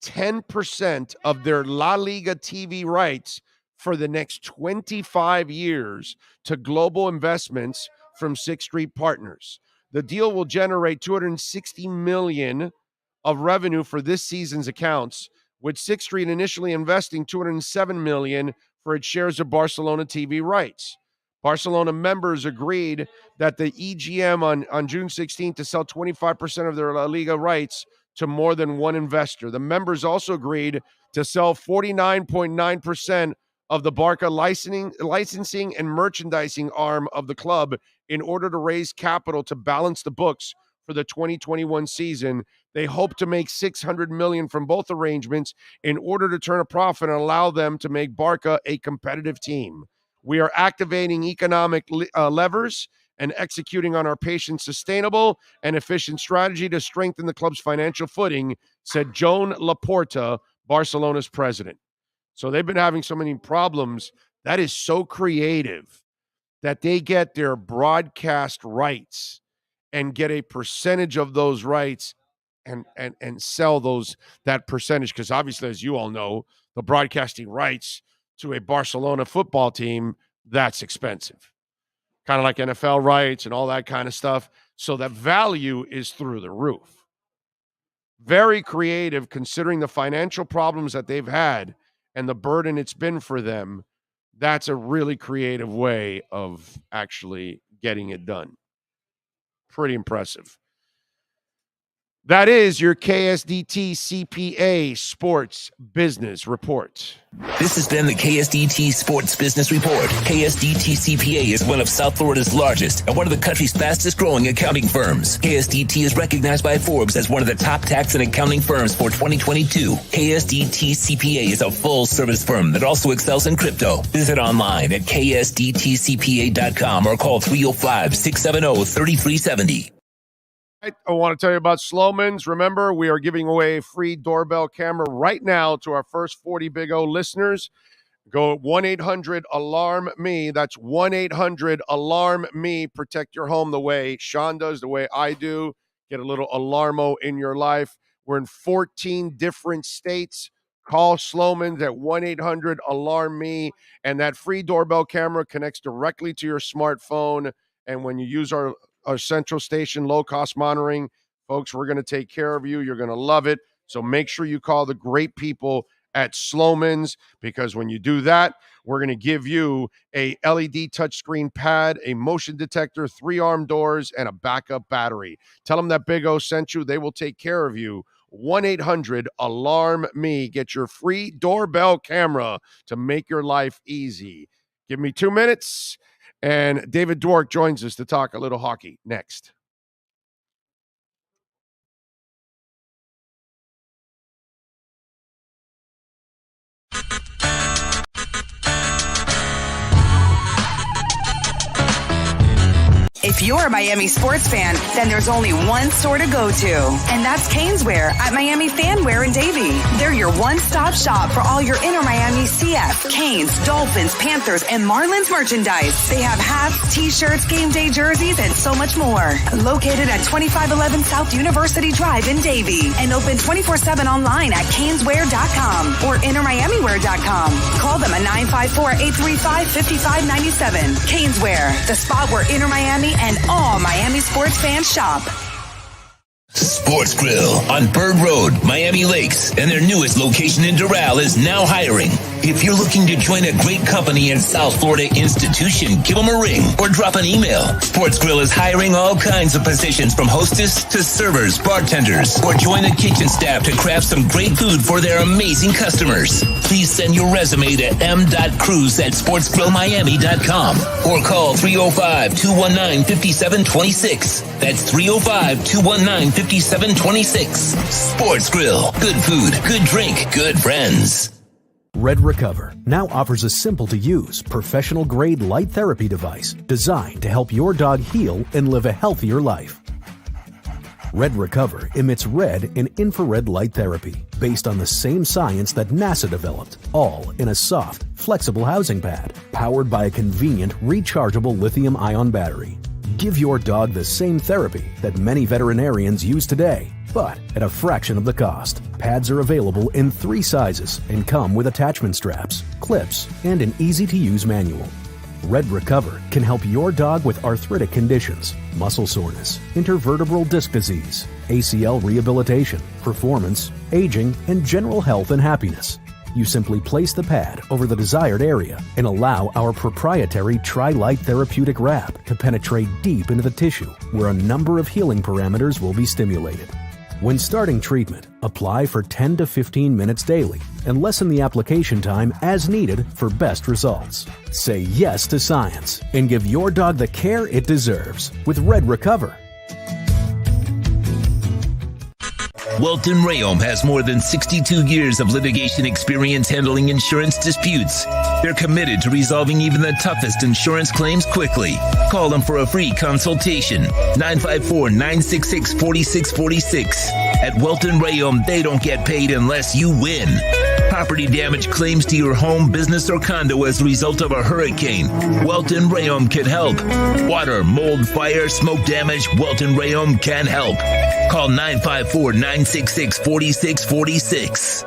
10% of their La Liga TV rights for the next 25 years to global investments from Sixth Street Partners. The deal will generate $260 million of revenue for this season's accounts, with Sixth Street initially investing $207 million for its shares of Barcelona TV rights. Barcelona members agreed that the EGM on June 16th to sell 25% of their La Liga rights to more than one investor. The members also agreed to sell 49.9% of the Barca licensing and merchandising arm of the club in order to raise capital to balance the books for the 2021 season. They hope to make $600 million from both arrangements in order to turn a profit and allow them to make Barca a competitive team. We are activating economic levers and executing on our patient, sustainable, and efficient strategy to strengthen the club's financial footing, said Joan Laporta, Barcelona's president. So they've been having so many problems. That is so creative that they get their broadcast rights and get a percentage of those rights and sell that percentage. Because obviously, as you all know, the broadcasting rights to a Barcelona football team, that's expensive. kind of like NFL rights and all that kind of stuff. So that value is through the roof. Very creative considering the financial problems that they've had and the burden it's been for them. That's a really creative way of actually getting it done. Pretty impressive. That is your KSDT CPA Sports Business Report. This has been the KSDT Sports Business Report. KSDT CPA is one of South Florida's largest and one of the country's fastest growing accounting firms. KSDT is recognized by Forbes as one of the top tax and accounting firms for 2022. KSDT CPA is a full service firm that also excels in crypto. Visit online at ksdtcpa.com or call 305-670-3370. I want to tell you about Sloman's. Remember, we are giving away a free doorbell camera right now to our first 40 Big O listeners. Go 1-800-ALARM-ME. That's 1-800-ALARM-ME. Protect your home the way Sean does, the way I do. Get a little alarmo in your life. We're in 14 different states. Call Sloman's at 1-800-ALARM-ME. And that free doorbell camera connects directly to your smartphone. And when you use our central station low-cost monitoring, folks, we're going to take care of you. You're going to love it. So make sure you call the great people at Sloman's, because when you do that, we're going to give you a LED touchscreen pad, a motion detector, 3-arm doors, and a backup battery. Tell them that Big O sent you. They will take care of you. 1-800-ALARM-ME. Get your free doorbell camera to make your life easy. Give me 2 minutes. And David Dwork joins us to talk a little hockey next. If you're a Miami sports fan, then there's only one store to go to, and that's Caneswear at Miami Fanwear in Davie. They're your one-stop shop for all your inner Miami CF, Canes, Dolphins, Panthers, and Marlins merchandise. They have hats, t-shirts, game day jerseys, and so much more. Located at 2511 South University Drive in Davie, and open 24/7 online at caneswear.com or innermiamiwear.com. Call them at 954-835-5597. Caneswear, the spot where inner Miami and all Miami sports fans shop. Sports Grill on Bird Road, Miami Lakes, and their newest location in Doral is now hiring. If you're looking to join a great company and South Florida institution, give them a ring or drop an email. Sports Grill is hiring all kinds of positions from hostess to servers, bartenders, or join the kitchen staff to craft some great food for their amazing customers. Please send your resume to m.cruz@sportsgrillmiami.com or call 305-219-5726. That's 305-219-5726. Sports Grill. Good food, good drink, good friends. Red Recover now offers a simple-to-use, professional-grade light therapy device designed to help your dog heal and live a healthier life. Red Recover emits red and infrared light therapy based on the same science that NASA developed, all in a soft, flexible housing pad powered by a convenient, rechargeable lithium-ion battery. Give your dog the same therapy that many veterinarians use today, but at a fraction of the cost. Pads are available in 3 sizes and come with attachment straps, clips, and an easy-to-use manual. Red Recover can help your dog with arthritic conditions, muscle soreness, intervertebral disc disease, ACL rehabilitation, performance, aging, and general health and happiness. You simply place the pad over the desired area and allow our proprietary Tri-Light therapeutic wrap to penetrate deep into the tissue, where a number of healing parameters will be stimulated. When starting treatment, apply for 10 to 15 minutes daily and lessen the application time as needed for best results. Say yes to science and give your dog the care it deserves with Red Recover. Welton Rayom has more than 62 years of litigation experience handling insurance disputes. They're committed to resolving even the toughest insurance claims quickly. Call them for a free consultation. 954-966-4646. At Welton Rayom, they don't get paid unless you win. Property damage claims to your home, business, or condo as a result of a hurricane. Welton Rayom can help. Water, mold, fire, smoke damage, Welton Rayom can help. Call 954-966-4646.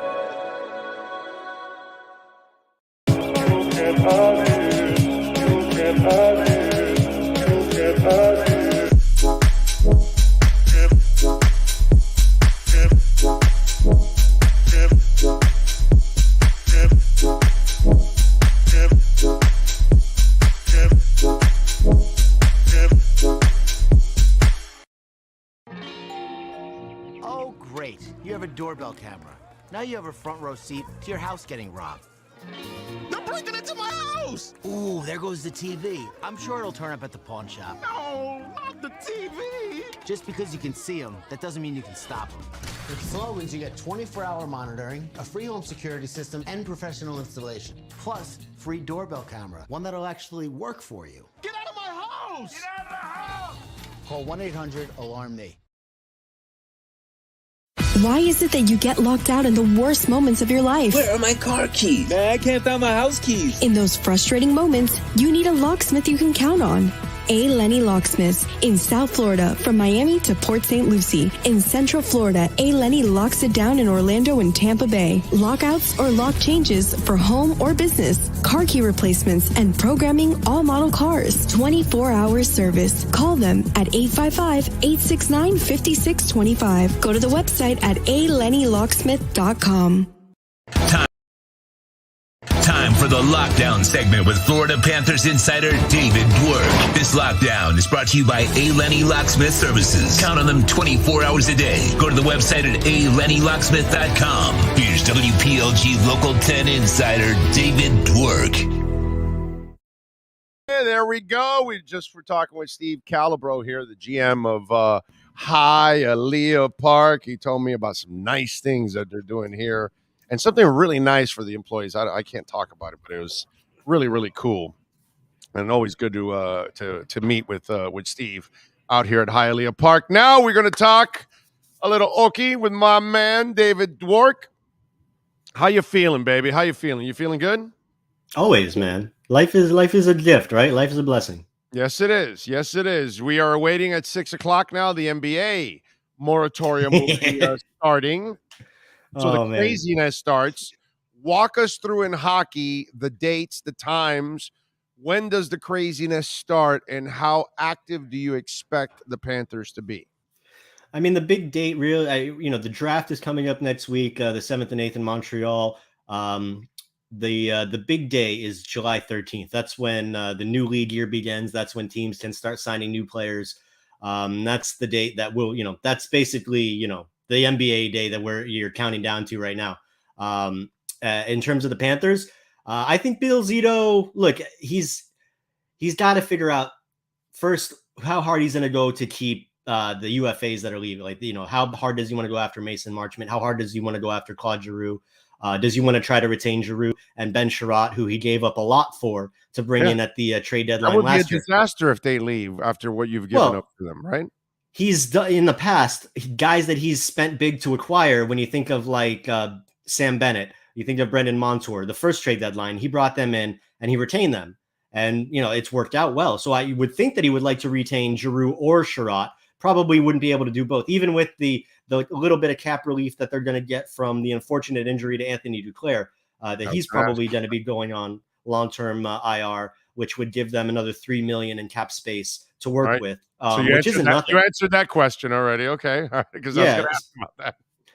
doorbell camera. Now you have a front row seat to your house getting robbed. They're breaking into my house! Ooh, there goes the TV. I'm sure it'll turn up at the pawn shop. No, not the TV! Just because you can see them, that doesn't mean you can stop them. With Slogans, you get 24-hour monitoring, a free home security system, and professional installation. Plus, free doorbell camera, one that'll actually work for you. Get out of my house! Get out of the house! Call 1-800-ALARM-ME. Why is it that you get locked out in the worst moments of your life? Where are my car keys? Man, I can't find my house keys. In those frustrating moments, you need a locksmith you can count on. A. Lenny Locksmiths in South Florida, from Miami to Port St. Lucie. In Central Florida, A. Lenny locks it down in Orlando and Tampa Bay. Lockouts or lock changes for home or business. Car key replacements and programming all model cars. 24-hour service. Call them at 855-869-5625. Go to the website at alennylocksmith.com. Time for the Lockdown segment with Florida Panthers insider David Dwork. This lockdown is brought to you by A. Lenny Locksmith Services. Count on them 24 hours a day. Go to the website at alennylocksmith.com. Here's WPLG Local 10 insider David Dwork. Hey, there we go. We just were talking with Steve Calabro here, the GM of Hialeah Park. He told me about some nice things that they're doing here. And something really nice for the employees. I can't talk about it, but it was really, really cool, and always good to meet with Steve out here at Hialeah Park. Now we're going to talk a little Okie with my man David Dwork. How you feeling, baby? How you feeling? You feeling good? Always, man. Life is a gift, right? Life is a blessing. Yes, it is. Yes, it is. We are awaiting at 6:00 now. The NBA moratorium will be starting. So the craziness starts. Walk us through in hockey the dates, the times. When does the craziness start, and how active do you expect the Panthers to be? I mean, the big date, really, the draft is coming up next week, the 7th and 8th in Montreal. The big day is July 13th. That's when the new league year begins. That's when teams can start signing new players. That's the date that will, that's basically, the NBA day that you're counting down to right now. In terms of the Panthers, I think Bill Zito, look, he's got to figure out first how hard he's going to go to keep the UFAs that are leaving. Like, how hard does he want to go after Mason Marchment? How hard does he want to go after Claude Giroux? Does he want to try to retain Giroux and Ben Sherratt, who he gave up a lot for to bring in at the trade deadline last year? That would be a disaster if they leave after what you've given up to them, right? He's done in the past, guys that he's spent big to acquire. When you think of like Sam Bennett, you think of Brendan Montour, the first trade deadline, he brought them in and he retained them. And, it's worked out well. So I would think that he would like to retain Giroux or Sherratt. Probably wouldn't be able to do both, even with the little bit of cap relief that they're going to get from the unfortunate injury to Anthony Duclair, that he's probably going to be going on long-term IR, which would give them another $3 million in cap space to work with. So you answered that question already. Okay. Because I was going to ask about that.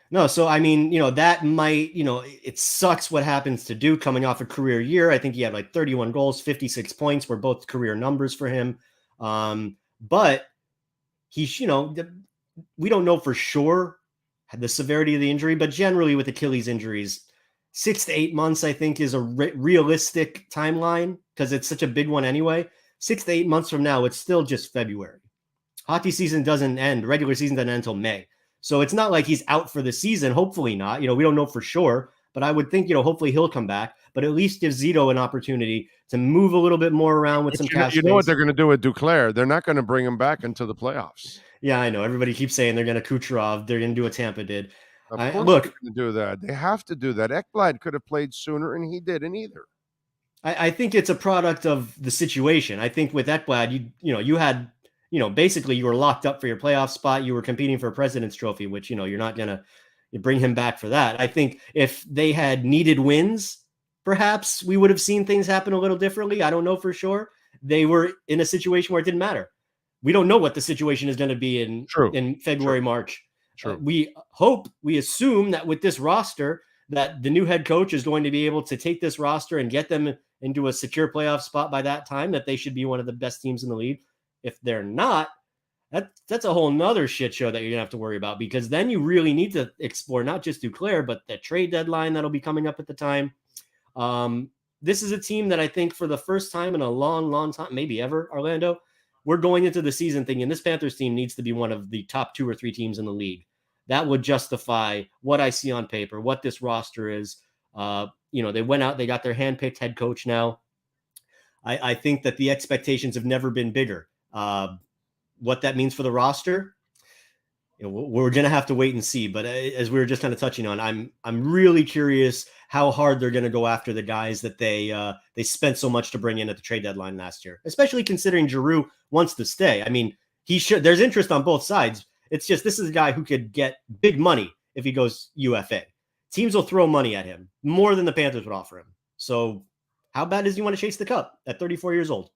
No. So, I mean, that might, it sucks what happens to Duke coming off a career year. I think he had like 31 goals, 56 points were both career numbers for him. But he's, we don't know for sure the severity of the injury, but generally with Achilles injuries, 6 to 8 months, I think, is a realistic timeline because it's such a big one anyway. 6 to 8 months from now, it's still just February. Hockey season doesn't end. Regular season doesn't end until May. So it's not like he's out for the season. Hopefully not. We don't know for sure, but I would think, hopefully he'll come back, but at least give Zito an opportunity to move a little bit more around with some cash. You know what they're going to do with Duclair? They're not going to bring him back until the playoffs. Yeah, I know. Everybody keeps saying they're going to Kucherov. They're going to do what Tampa did. Of course they're going to do that. They have to do that. Ekblad could have played sooner, and he didn't either. I think it's a product of the situation. I think with Ekblad, you had, basically you were locked up for your playoff spot. You were competing for a President's Trophy, which, you're not going to bring him back for that. I think if they had needed wins, perhaps we would have seen things happen a little differently. I don't know for sure. They were in a situation where it didn't matter. We don't know what the situation is going to be in February, March. We assume that with this roster, that the new head coach is going to be able to take this roster and get them into a secure playoff spot by that time, that they should be one of the best teams in the league. If they're not, that's a whole nother shit show that you're gonna have to worry about, because then you really need to explore not just Duclair, but the trade deadline that'll be coming up at the time. This is a team that I think for the first time in a long, long time, maybe ever, Orlando, we're going into the season thinking this Panthers team needs to be one of the top 2 or 3 teams in the league. That would justify what I see on paper, what this roster is. They went out, they got their handpicked head coach now. I think that the expectations have never been bigger. What that means for the roster, we're going to have to wait and see. But as we were just kind of touching on, I'm really curious how hard they're going to go after the guys that they spent so much to bring in at the trade deadline last year, especially considering Giroux wants to stay. I mean, there's interest on both sides. It's just, this is a guy who could get big money if he goes UFA. Teams will throw money at him more than the Panthers would offer him. So how bad does he want to chase the cup at 34 years old?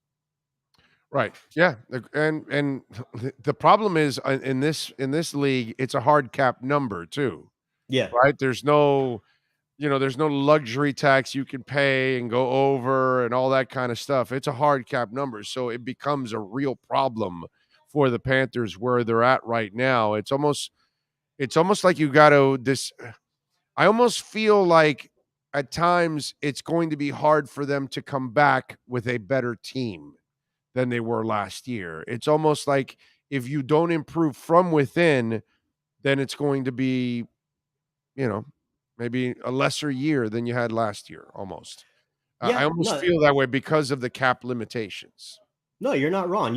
Right. Yeah. And the problem is in this league, it's a hard cap number too. Yeah. Right. There's no luxury tax you can pay and go over and all that kind of stuff. It's a hard cap number. So it becomes a real problem for the Panthers where they're at right now. It's almost like you got to I almost feel like at times it's going to be hard for them to come back with a better team than they were last year. It's almost like if you don't improve from within, then it's going to be, maybe a lesser year than you had last year almost. I almost feel that way because of the cap limitations. No, you're not wrong.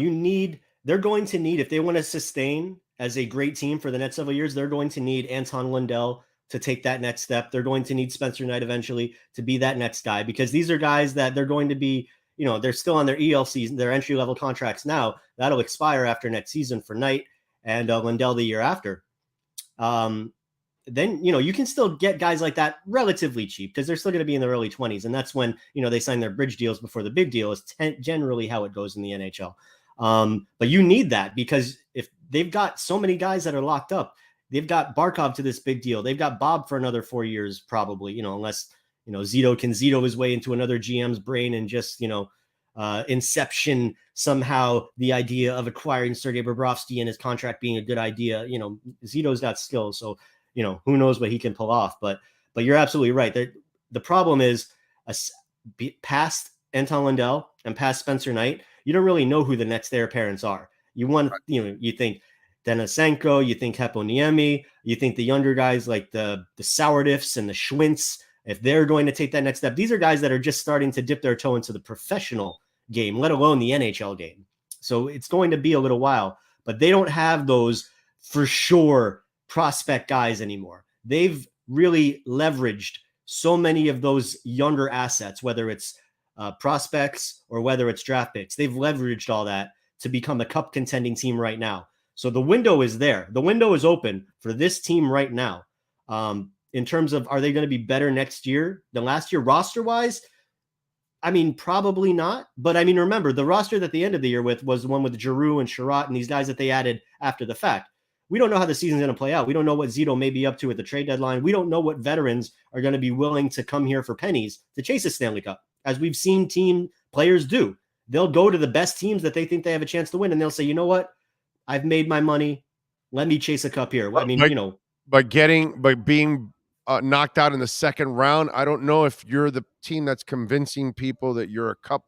They're going to need, if they want to sustain as a great team for the next several years, they're going to need Anton Lundell to take that next step. They're going to need Spencer Knight eventually to be that next guy, because these are guys that they're going to be, they're still on their ELCs, their entry-level contracts now. That'll expire after next season for Knight and Lundell the year after. Then, you can still get guys like that relatively cheap because they're still going to be in their early 20s. And that's when, they sign their bridge deals before the big deal is generally how it goes in the NHL. But you need that, because if they've got so many guys that are locked up, they've got Barkov to this big deal. They've got Bob for another 4 years, probably, unless, Zito can Zito his way into another GM's brain and just, inception somehow the idea of acquiring Sergei Bobrovsky and his contract being a good idea. Zito's got skills. So, who knows what he can pull off, but you're absolutely right. The problem is past Anton Lundell and past Spencer Knight, you don't really know who the next heir apparents are. You think Denisenko, you think Heponiemi, you think the younger guys like the Sourdiffs and the Schwintz, if they're going to take that next step. These are guys that are just starting to dip their toe into the professional game, let alone the NHL game. So it's going to be a little while, but they don't have those for sure prospect guys anymore. They've really leveraged so many of those younger assets, whether it's prospects or whether it's draft picks. They've leveraged all that to become a cup contending team right now. So the window is there. The window is open for this team right now. In terms of, are they going to be better next year than last year roster wise? I mean, probably not. But I mean, remember, the roster that they ended the year with was the one with Giroux and Sherratt and these guys that they added after the fact. We don't know how the season's going to play out. We don't know what Zito may be up to at the trade deadline. We don't know what veterans are going to be willing to come here for pennies to chase a Stanley Cup, as we've seen team players do. They'll go to the best teams that they think they have a chance to win, and they'll say, you know what? I've made my money. Let me chase a cup here. I mean, by being knocked out in the second round, I don't know if you're the team that's convincing people that you're a cup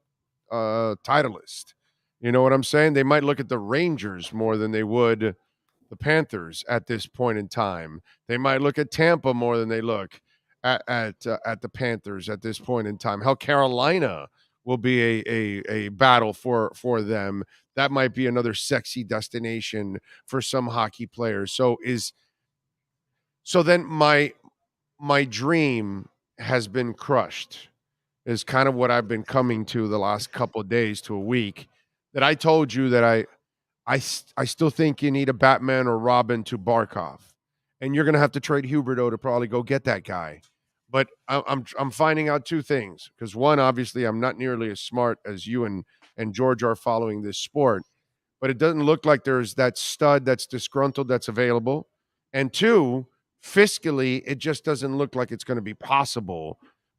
titleist. You know what I'm saying? They might look at the Rangers more than they would the Panthers at this point in time. They might look at Tampa more than they look at the Panthers at this point in time. Hell, Carolina will be a battle for them. That might be another sexy destination for some hockey players. So then my dream has been crushed, is kind of what I've been coming to the last couple of days to a week, that I told you that I still think you need a Batman or Robin to Barkov, and you're going to have to trade Huberdeau to probably go get that guy. But I'm finding out two things, because one, obviously, I'm not nearly as smart as you and George are following this sport, but it doesn't look like there's that stud that's disgruntled that's available. And two, fiscally, it just doesn't look like it's going to be possible,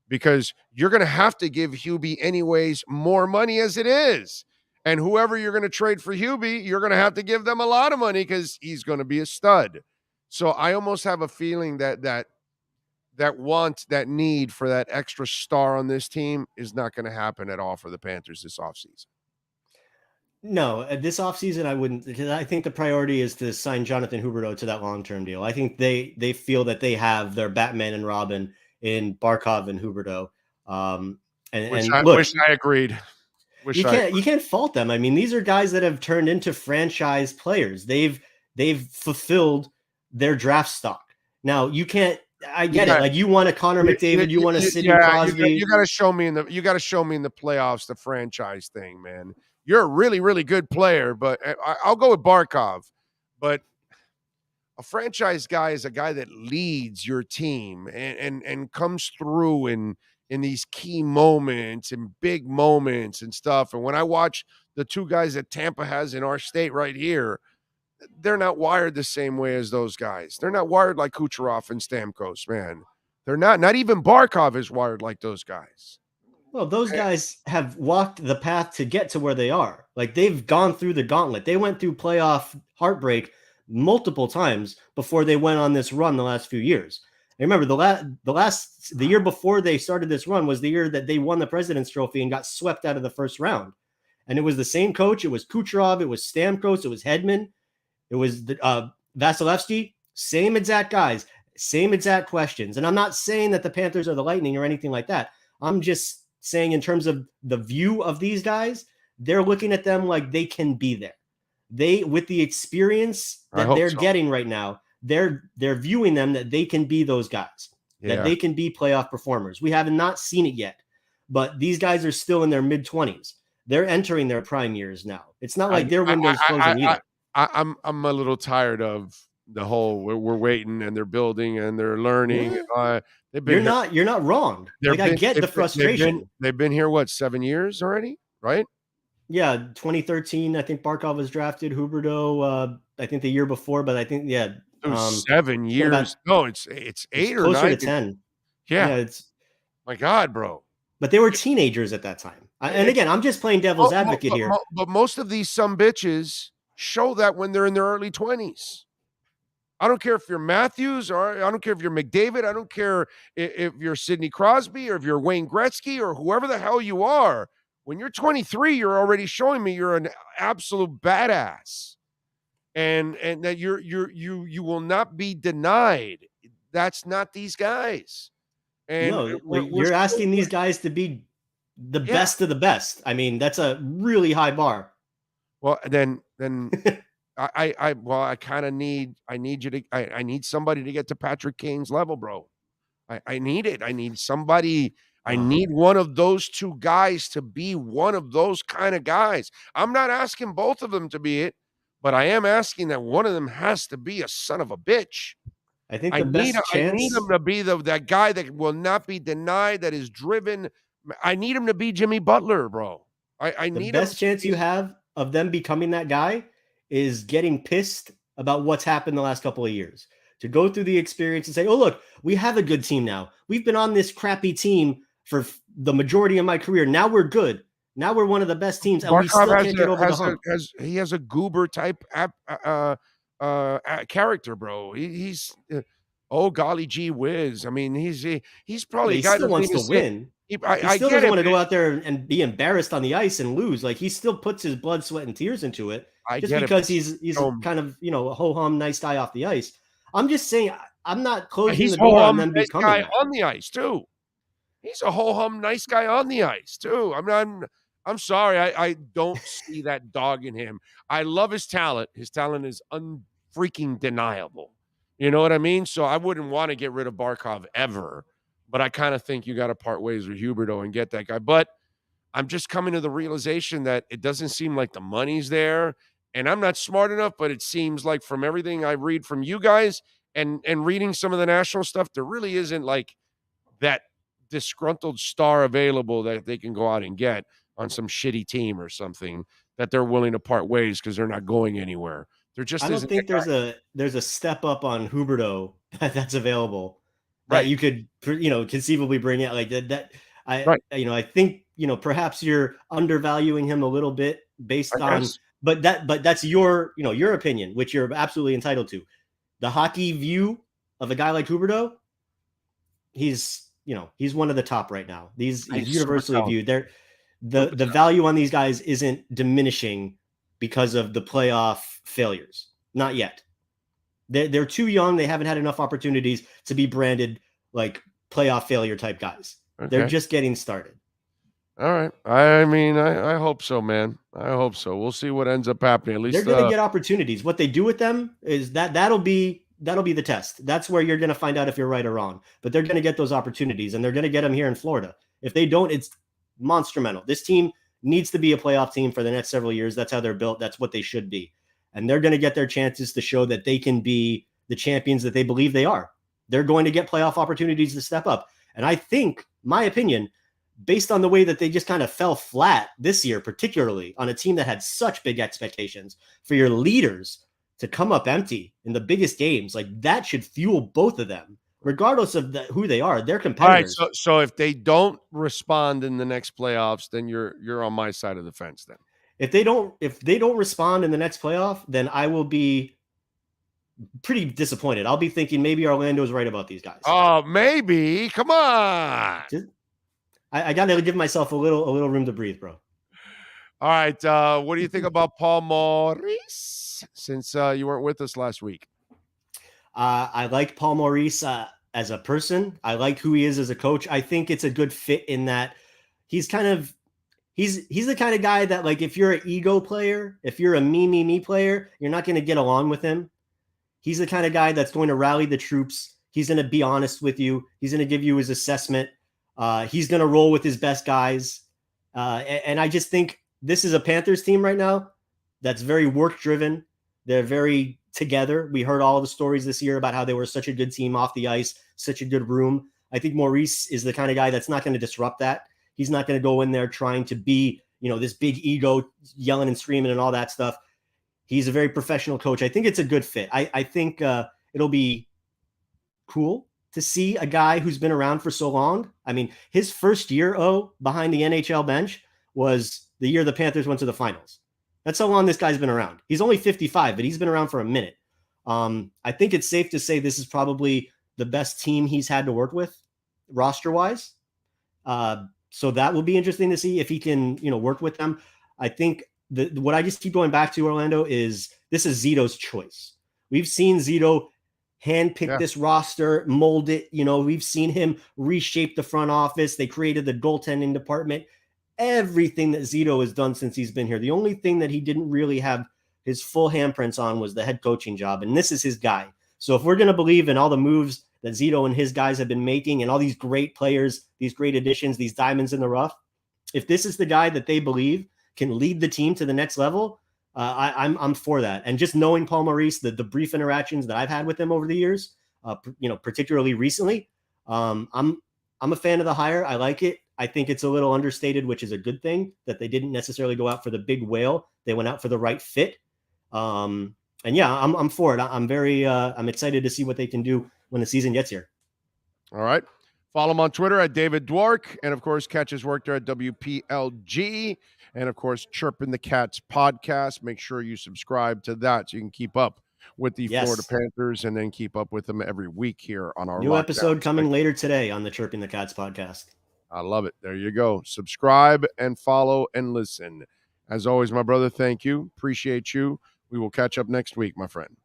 because you're going to have to give Hubie anyways more money as it is. And whoever you're going to trade for Hubie, you're going to have to give them a lot of money because he's going to be a stud. So I almost have a feeling that want, that need for that extra star on this team is not going to happen at all for the Panthers this offseason. No, this offseason I wouldn't, because I think the priority is to sign Jonathan Huberdeau to that long-term deal. I think they feel that they have their Batman and Robin in Barkov and Huberdeau. Wish I agreed. You can't fault them. I mean, these are guys that have turned into franchise players. They've fulfilled their draft stock. Now you can't. I get it. Like you want a Connor McDavid, you want a Sidney Crosby. You got to show me in the playoffs the franchise thing, man. You're a really, really good player, but I'll go with Barkov. But a franchise guy is a guy that leads your team and comes through in these key moments and big moments and stuff. And when I watch the two guys that Tampa has in our state right here, they're not wired the same way as those guys. They're not wired like Kucherov and Stamkos, man. They're not. Not even Barkov is wired like those guys. Well, those guys have walked the path to get to where they are. Like they've gone through the gauntlet. They went through playoff heartbreak multiple times before they went on this run the last few years. And remember, the year before they started this run was the year that they won the President's Trophy and got swept out of the first round. And it was the same coach. It was Kucherov. It was Stamkos. It was Hedman. It was Vasilevsky. Same exact guys. Same exact questions. And I'm not saying that the Panthers are the Lightning or anything like that. I'm just saying in terms of the view of these guys, they're looking at them like they can be there. They, with the experience that they're getting right now, they're viewing them that they can be those guys, that they can be playoff performers. We have not seen it yet, but these guys are still in their mid-20s. They're entering their prime years now. It's not like their window's closing either. I'm a little tired of the whole we're waiting and they're building and they're learning. You're not wrong. Like I get the frustration. They've been here, what, 7 years already, right? Yeah, 2013. I think Barkov was drafted. Huberdeau, I think the year before, but I think 7 years. No, it's 8 or 9. Closer to 10. Yeah, it's my God, bro. But they were teenagers at that time. And again, I'm just playing devil's advocate here. But most of these sumbitches show that when they're in their early 20s. I don't care if you're Matthews or I don't care if you're McDavid. I don't care if you're Sidney Crosby or if you're Wayne Gretzky or whoever the hell you are. When you're 23, you're already showing me you're an absolute badass, and that you will not be denied. That's not these guys. And no, you're asking these guys to be the best of the best. I mean, that's a really high bar. Well, then I kind of need somebody to get to Patrick Kane's level, bro. I need it. I need somebody. I need one of those two guys to be one of those kind of guys. I'm not asking both of them to be it, but I am asking that one of them has to be a son of a bitch. I think I need him to be that guy that will not be denied, that is driven. I need him to be Jimmy Butler, bro. I need the best chance you have of them becoming that guy is getting pissed about what's happened the last couple of years. To go through the experience and say, oh, look, we have a good team now. We've been on this crappy team for the majority of my career. Now we're good. Now we're one of the best teams, and we still can't get over the hump. He has a goober type character, bro. He's oh golly gee whiz. I mean, he's probably he still wants to win. He still doesn't want to go out there and be embarrassed on the ice and lose. Like he still puts his blood, sweat, and tears into it. Just because he's kind of a ho-hum nice guy off the ice. I'm just saying I'm not closing the door on them becoming nice guy on the ice too. He's a ho-hum nice guy on the ice too. I'm sorry. I don't see that dog in him. I love his talent. His talent is unfreaking deniable. You know what I mean? So I wouldn't want to get rid of Barkov ever, but I kind of think you got to part ways with Huberdeau and get that guy. But I'm just coming to the realization that it doesn't seem like the money's there, and I'm not smart enough, but it seems like from everything I read from you guys and reading some of the national stuff, there really isn't like that disgruntled star available that they can go out and get on some shitty team or something that they're willing to part ways because they're not going anywhere. There just I don't think there's a step up on Huberdeau that's available that you could conceivably bring out like that. I think perhaps you're undervaluing him a little bit based on, but that's your, your opinion, which you're absolutely entitled to. The hockey view of a guy like Huberdeau, he's one of the top right now. He's universally viewed. The value on these guys isn't diminishing because of the playoff failures. Not yet. They're too young. They haven't had enough opportunities to be branded like playoff failure type guys. Okay. They're just getting started. All right. I mean, I hope so, man. I hope so. We'll see what ends up happening. At least they're going to get opportunities. What they do with them is that'll be the test. That's where you're going to find out if you're right or wrong. But they're going to get those opportunities, and they're going to get them here in Florida. If they don't, it's monstrumental. This team needs to be a playoff team for the next several years. That's how they're built. That's what they should be. And they're going to get their chances to show that they can be the champions that they believe they are. They're going to get playoff opportunities to step up. And I think, my opinion, based on the way that they just kind of fell flat this year, particularly on a team that had such big expectations, for your leaders to come up empty in the biggest games, like that should fuel both of them, regardless of who they are. They're competitors. All right, so if they don't respond in the next playoffs, then you're on my side of the fence then. If they don't respond in the next playoff, then I will be pretty disappointed. I'll be thinking maybe Orlando's right about these guys. Oh, maybe. Come on. I got to give myself a little room to breathe, bro. All right. What do you think about Paul Maurice since you weren't with us last week? I like Paul Maurice as a person. I like who he is as a coach. I think it's a good fit in that he's kind of he's the kind of guy that, like, if you're an ego player, if you're a me player, you're not going to get along with him. He's the kind of guy that's going to rally the troops. He's going to be honest with you. He's going to give you his assessment. He's going to roll with his best guys. And I just think this is a Panthers team right now that's very work-driven. They're very together. We heard all the stories this year about how they were such a good team off the ice, such a good room. I think Maurice is the kind of guy that's not going to disrupt that. He's not going to go in there trying to be, this big ego, yelling and screaming and all that stuff. He's a very professional coach. I think it's a good fit. I think it'll be cool to see a guy who's been around for so long. I mean, his first year behind the NHL bench was the year the Panthers went to the finals. That's how long this guy's been around. He's only 55, but he's been around for a minute. I think it's safe to say this is probably the best team he's had to work with roster-wise. So that will be interesting to see if he can, work with them. I think what I just keep going back to, Orlando, is this is Zito's choice. We've seen Zito handpick this roster, mold it. We've seen him reshape the front office. They created the goaltending department. Everything that Zito has done since he's been here. The only thing that he didn't really have his full handprints on was the head coaching job. And this is his guy. So if we're going to believe in all the moves that Zito and his guys have been making and all these great players, these great additions, these diamonds in the rough, if this is the guy that they believe can lead the team to the next level, I'm for that. And just knowing Paul Maurice, the brief interactions that I've had with him over the years, particularly recently, I'm a fan of the hire. I like it. I think it's a little understated, which is a good thing, that they didn't necessarily go out for the big whale. They went out for the right fit. And yeah, I'm for it. I'm excited to see what they can do when the season gets here. All right. Follow him on Twitter at David Dwork. And, of course, catch his work there at WPLG. And, of course, Chirping the Cats podcast. Make sure you subscribe to that so you can keep up with the Florida Panthers and then keep up with them every week here on our new episode coming later today on the Chirping the Cats podcast. I love it. There you go. Subscribe and follow and listen. As always, my brother, thank you. Appreciate you. We will catch up next week, my friend.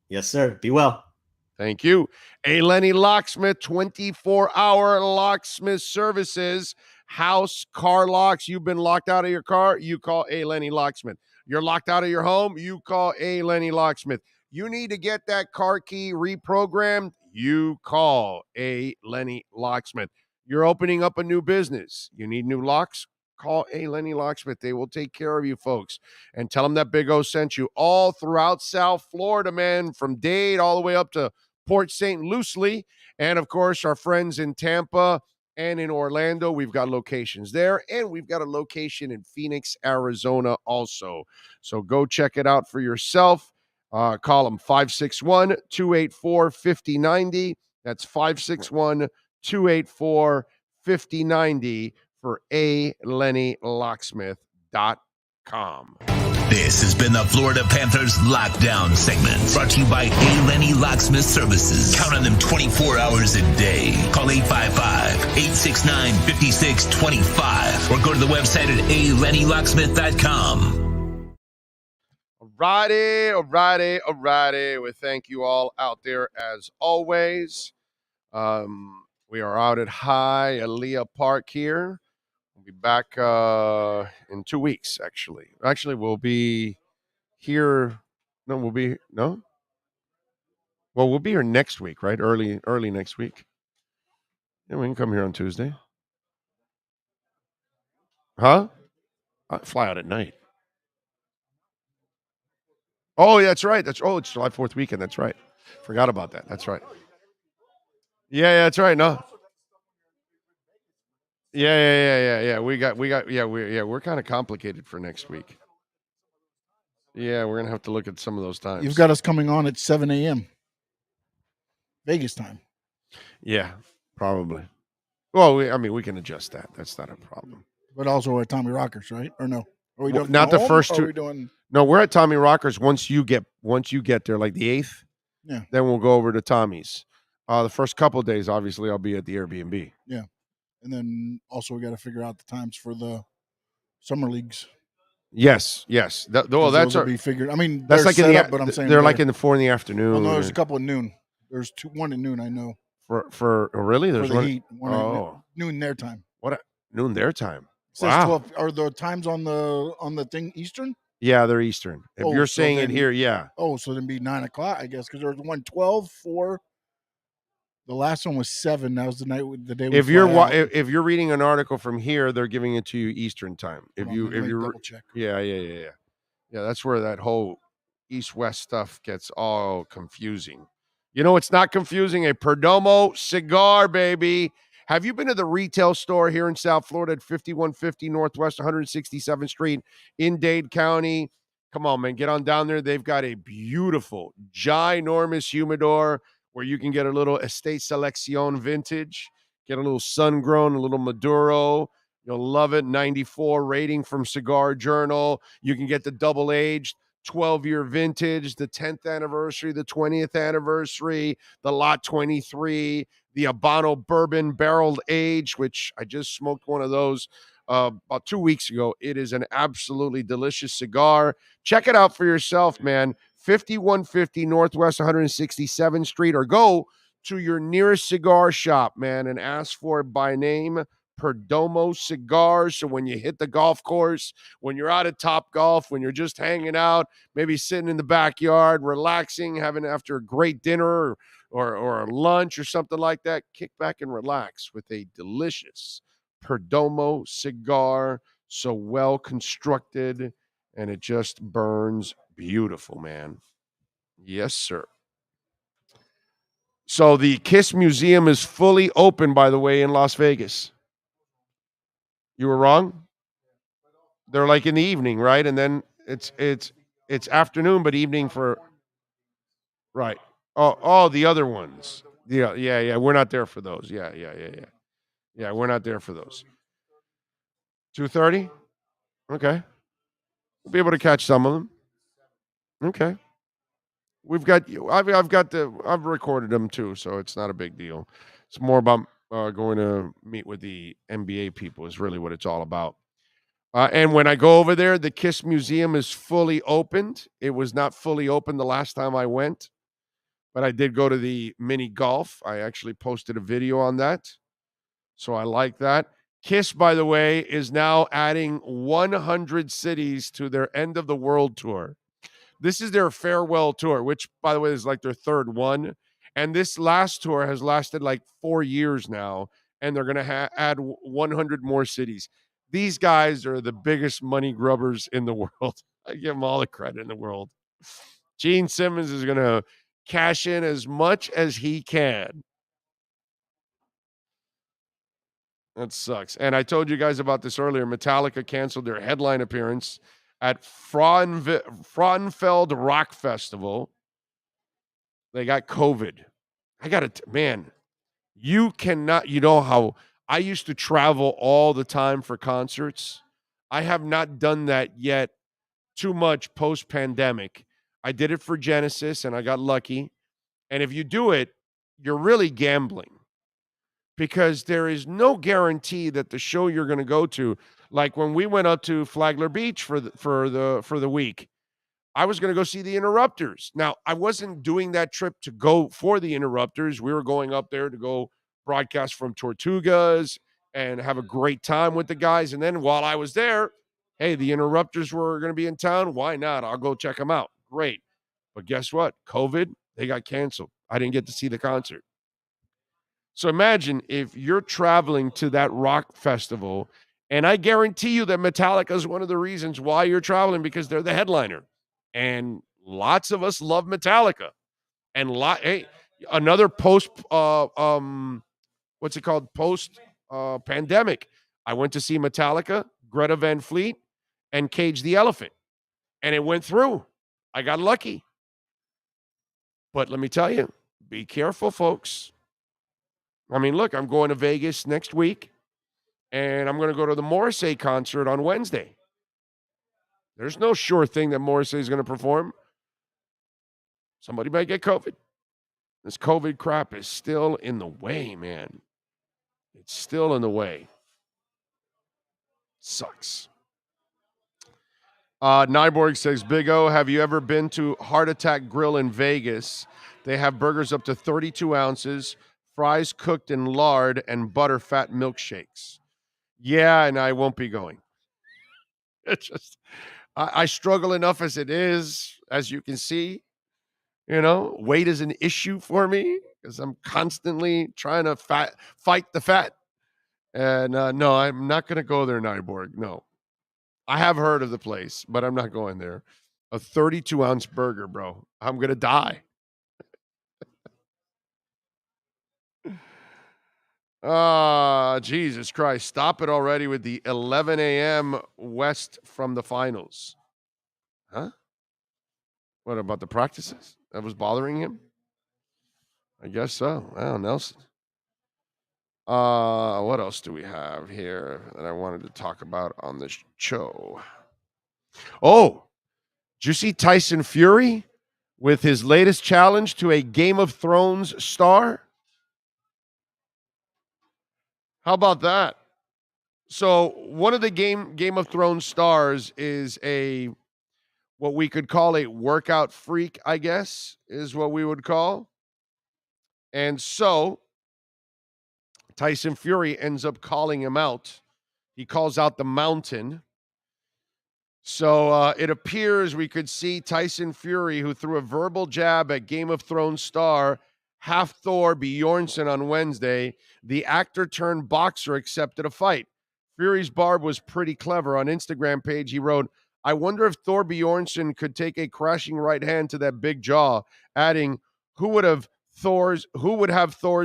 Yes, sir. Be well. Thank you. A. Lenny Locksmith, 24-hour locksmith services, house, car locks. You've been locked out of your car, you call A. Lenny Locksmith. You're locked out of your home, you call A. Lenny Locksmith. You need to get that car key reprogrammed, you call A. Lenny Locksmith. You're opening up a new business. You need new locks? Call A. Lenny Locksmith. They will take care of you, folks. And tell them that Big O sent you. All throughout South Florida, man, from Dade all the way up to Port St. Lucie. And, of course, our friends in Tampa and in Orlando. We've got locations there. And we've got a location in Phoenix, Arizona also. So go check it out for yourself. Call them 561-284-5090. That's 561-284-5090 for ALennyLocksmith.com. This has been the Florida Panthers Lockdown segment, brought to you by A. Lenny Locksmith Services. Count on them 24 hours a day. Call 855-869-5625 or go to the website at alennylocksmith.com. Alrighty. We thank you all out there as always. We are out at Hialeah Park here. We'll be back in 2 weeks, actually. Actually, we'll be here. No, we'll be no. Well, we'll be here next week, right? Early next week. Yeah, we can come here on Tuesday. Huh? I fly out at night. Oh, yeah, that's right. It's July 4th weekend. That's right. Forgot about that. That's right. Yeah, that's right. No. Yeah. We're kind of complicated for next week. Yeah, we're gonna have to look at some of those times. You've got us coming on at 7 a.m. Vegas time. Yeah, probably. Well, we can adjust that. That's not a problem. But also we're at Tommy Rockers, right? Or no? Are we doing not the first two? Are we doing... No, we're at Tommy Rockers. Once you get there, like the 8th, yeah. Then we'll go over to Tommy's. The first couple of days, obviously, I'll be at the Airbnb. Yeah, and then also we got to figure out the times for the summer leagues. Yes. That's will be figured. I mean, that's like in the. But I'm saying they're like in the 4 in the afternoon. Well, no, there's a couple at noon. There's one at noon. I know. For really, there's for the one. Heat. One at noon their time. Noon their time? It says 12. Are the times on the thing Eastern? Yeah, they're Eastern. If you're saying it here, yeah. Oh, so then be 9 o'clock, I guess, because there was one 12, 4. The last one was 7. That was the day. If you're reading an article from here, they're giving it to you Eastern time. If you double check. Yeah. That's where that whole East-West stuff gets all confusing. You know, it's not confusing. A Perdomo cigar, baby. Have you been to the retail store here in South Florida at 5150 Northwest 167th Street in Dade County? Come on, man. Get on down there. They've got a beautiful, ginormous humidor where you can get a little Estate Selección vintage, get a little sun-grown, a little Maduro. You'll love it. 94 rating from Cigar Journal. You can get the double-aged 12-year vintage, the 10th anniversary, the 20th anniversary, the Lot 23, the Habano Bourbon Barreled Aged, which I just smoked one of those about 2 weeks ago. It is an absolutely delicious cigar. Check it out for yourself, man. 5150 Northwest 167th Street, or go to your nearest cigar shop, man, and ask for it by name, Perdomo Cigars. So when you hit the golf course, when you're out at Top Golf, when you're just hanging out, maybe sitting in the backyard, relaxing, having after a great dinner or a lunch or something like that, kick back and relax with a delicious Perdomo cigar, so well constructed, and it just burns beautiful, man. Yes, sir. So the Kiss Museum is fully open, by the way, in Las Vegas. You were wrong. They're like in the evening, right? And then it's afternoon, but evening for right. Oh, the other ones. Yeah. We're not there for those. Yeah. Yeah, we're not there for those. 2:30. Okay. We'll be able to catch some of them. Okay. I've recorded them too, so it's not a big deal. It's more about going to meet with the NBA people is really what it's all about. And when I go over there, the Kiss Museum is fully opened. It was not fully open the last time I went, but I did go to the mini golf. I actually posted a video on that. So I like that. Kiss, by the way, is now adding 100 cities to their End of the World tour. This is their farewell tour, which, by the way, is like their third one. And this last tour has lasted like 4 years now, and they're going to add 100 more cities. These guys are the biggest money grubbers in the world. I give them all the credit in the world. Gene Simmons is going to cash in as much as he can. That sucks. And I told you guys about this earlier. Metallica canceled their headline appearance at Frauenfeld Rock Festival. They got COVID. Man, you cannot, you know how I used to travel all the time for concerts. I have not done that yet too much post-pandemic. I did it for Genesis, and I got lucky. And if you do it, you're really gambling because there is no guarantee that the show you're going to go to, like when we went up to Flagler Beach for the week, I was going to go see the Interrupters. Now, I wasn't doing that trip to go for the Interrupters. We were going up there to go broadcast from Tortugas and have a great time with the guys. And then while I was there, hey, the Interrupters were going to be in town. Why not? I'll go check them out. Great. But guess what? COVID, they got canceled. I didn't get to see the concert. So imagine if you're traveling to that rock festival, and I guarantee you that Metallica is one of the reasons why you're traveling because they're the headliner. And lots of us love Metallica. And hey, another post what's it called? Post pandemic. I went to see Metallica, Greta Van Fleet, and Cage the Elephant. And it went through. I got lucky. But let me tell you, be careful, folks. I mean, look, I'm going to Vegas next week, and I'm going to go to the Morrissey concert on Wednesday. There's no sure thing that Morrissey is going to perform. Somebody might get COVID. This COVID crap is still in the way, man. It's still in the way. Sucks. Nyborg says, Big O, have you ever been to Heart Attack Grill in Vegas? They have burgers up to 32 ounces, fries cooked in lard, and butter fat milkshakes. Yeah, and I won't be going. It's just, I struggle enough as it is, as you can see. You know, weight is an issue for me because I'm constantly trying to fight the fat. And no, I'm not going to go there, Nyborg. No. I have heard of the place, but I'm not going there. A 32-ounce burger, bro. I'm going to die. Jesus Christ. Stop it already with the 11 a.m. West from the finals. Huh? What about the practices? That was bothering him? I guess so. Well, Nelson. What else do we have here that I wanted to talk about on this show? Oh, did you see Tyson Fury with his latest challenge to a Game of Thrones star? How about that? So one of the Game of Thrones stars is what we could call a workout freak, I guess, is what we would call. And so Tyson Fury ends up calling him out. He calls out the Mountain. So it appears we could see Tyson Fury, who threw a verbal jab at Game of Thrones star Half-Thor Bjornsson on Wednesday. The actor turned boxer accepted a fight. Fury's barb was pretty clever. On Instagram page, he wrote, I wonder if Thor Bjornsson could take a crashing right hand to that big jaw, adding, who would have Thor's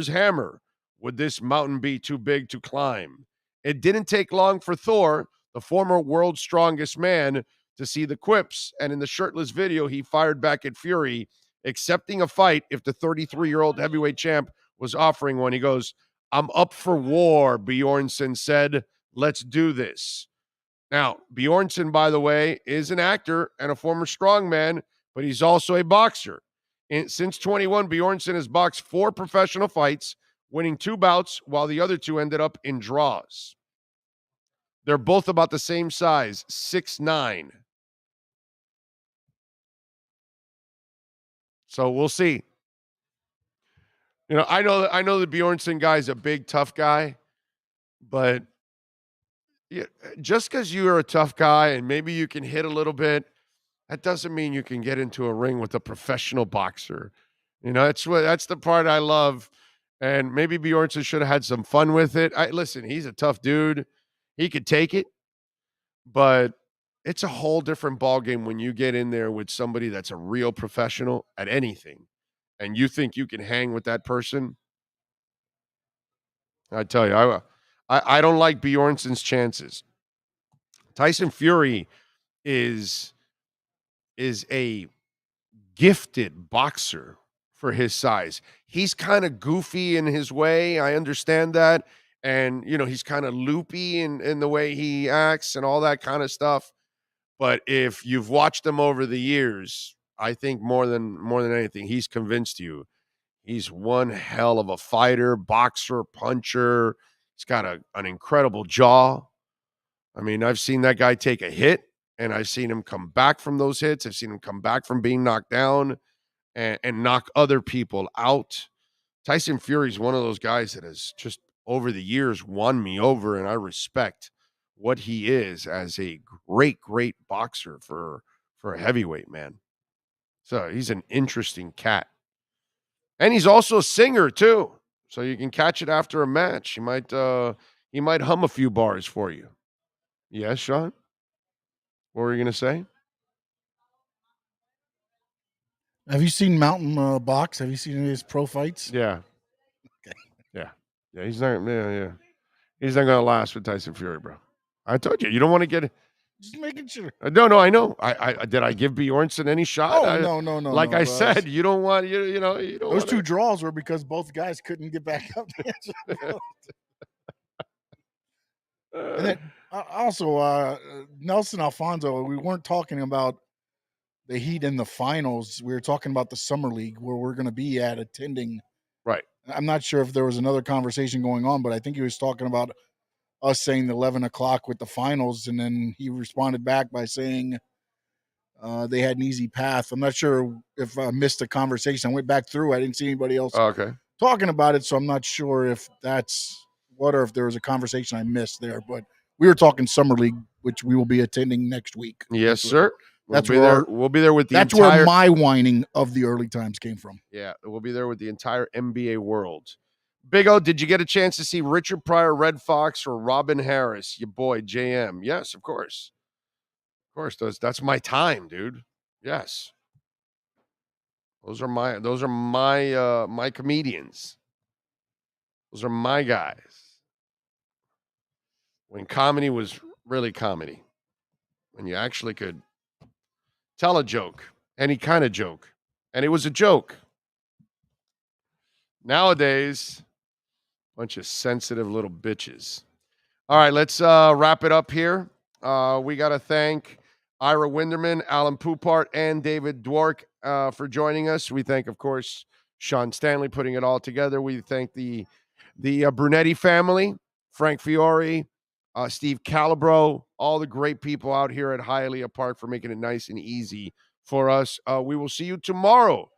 hammer? Would this mountain be too big to climb? It didn't take long for Thor, the former world's strongest man, to see the quips, and in the shirtless video, he fired back at Fury, accepting a fight if the 33-year-old heavyweight champ was offering one. He goes, I'm up for war, Bjornsson said. Let's do this. Now, Bjornsson, by the way, is an actor and a former strongman, but he's also a boxer. Since 21, Bjornsson has boxed 4 professional fights, winning 2 bouts, while the other 2 ended up in draws. They're both about the same size, 6'9". So we'll see. You know, I know the Bjornsson guy is a big, tough guy, but just because you're a tough guy and maybe you can hit a little bit, that doesn't mean you can get into a ring with a professional boxer. You know, that's the part I love. And maybe Bjornsson should have had some fun with it. Listen, he's a tough dude. He could take it, but it's a whole different ballgame when you get in there with somebody that's a real professional at anything, and you think you can hang with that person. I tell you, I don't like Bjornsson's chances. Tyson Fury is a gifted boxer for his size. He's kind of goofy in his way. I understand that. And, he's kind of loopy in the way he acts and all that kind of stuff. But if you've watched him over the years, I think more than anything, he's convinced you he's one hell of a fighter, boxer, puncher. He's got an incredible jaw. I mean, I've seen that guy take a hit, and I've seen him come back from those hits. I've seen him come back from being knocked down and knock other people out. Tyson Fury's one of those guys that has just over the years won me over, and I respect what he is as a great, great boxer for a heavyweight, man. So he's an interesting cat. And he's also a singer too. So you can catch it after a match. He might hum a few bars for you. Yes, Sean? What were you going to say? Have you seen Mountain Box? Have you seen any of his pro fights? Yeah. Okay. Yeah, he's not He's not going to last with Tyson Fury, bro. I told you don't want to get Just making sure. No, I know. I did I give Bjornsson any shot? Oh, no. Like I said, you don't want you don't Those two draws were because both guys couldn't get back up. And then also Nelson Alfonso, we weren't talking about the Heat in the finals. We were talking about the Summer League where we're going to be at attending. Right. I'm not sure if there was another conversation going on, but I think he was talking about us saying the 11 o'clock with the finals. And then he responded back by saying they had an easy path. I'm not sure if I missed the conversation. I went back through. I didn't see anybody else talking about it. So I'm not sure if that's or if there was a conversation I missed there. But we were talking Summer League, which we will be attending next week. Yes, sir. We'll be there with the That's entire, where my whining of the early times came from. Yeah, we'll be there with the entire NBA world. Big O, did you get a chance to see Richard Pryor, Red Fox, or Robin Harris? Your boy JM. Yes, of course. Of course, that's my time, dude. Yes. Those are my my comedians. Those are my guys. When comedy was really comedy. When you actually could tell a joke, any kind of joke. And it was a joke. Nowadays, bunch of sensitive little bitches. All right, let's wrap it up here. We got to thank Ira Winderman, Alan Poupart, and David Dwork for joining us. We thank, of course, Sean Stanley putting it all together. We thank the Brunetti family, Frank Fiore, Steve Calabro, all the great people out here at Hialeah Park for making it nice and easy for us. We will see you tomorrow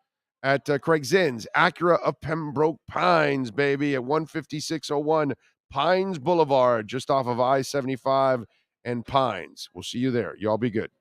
at Craig Zinn's Acura of Pembroke Pines, baby, at 15601 Pines Boulevard, just off of I-75 and Pines. We'll see you there. Y'all be good.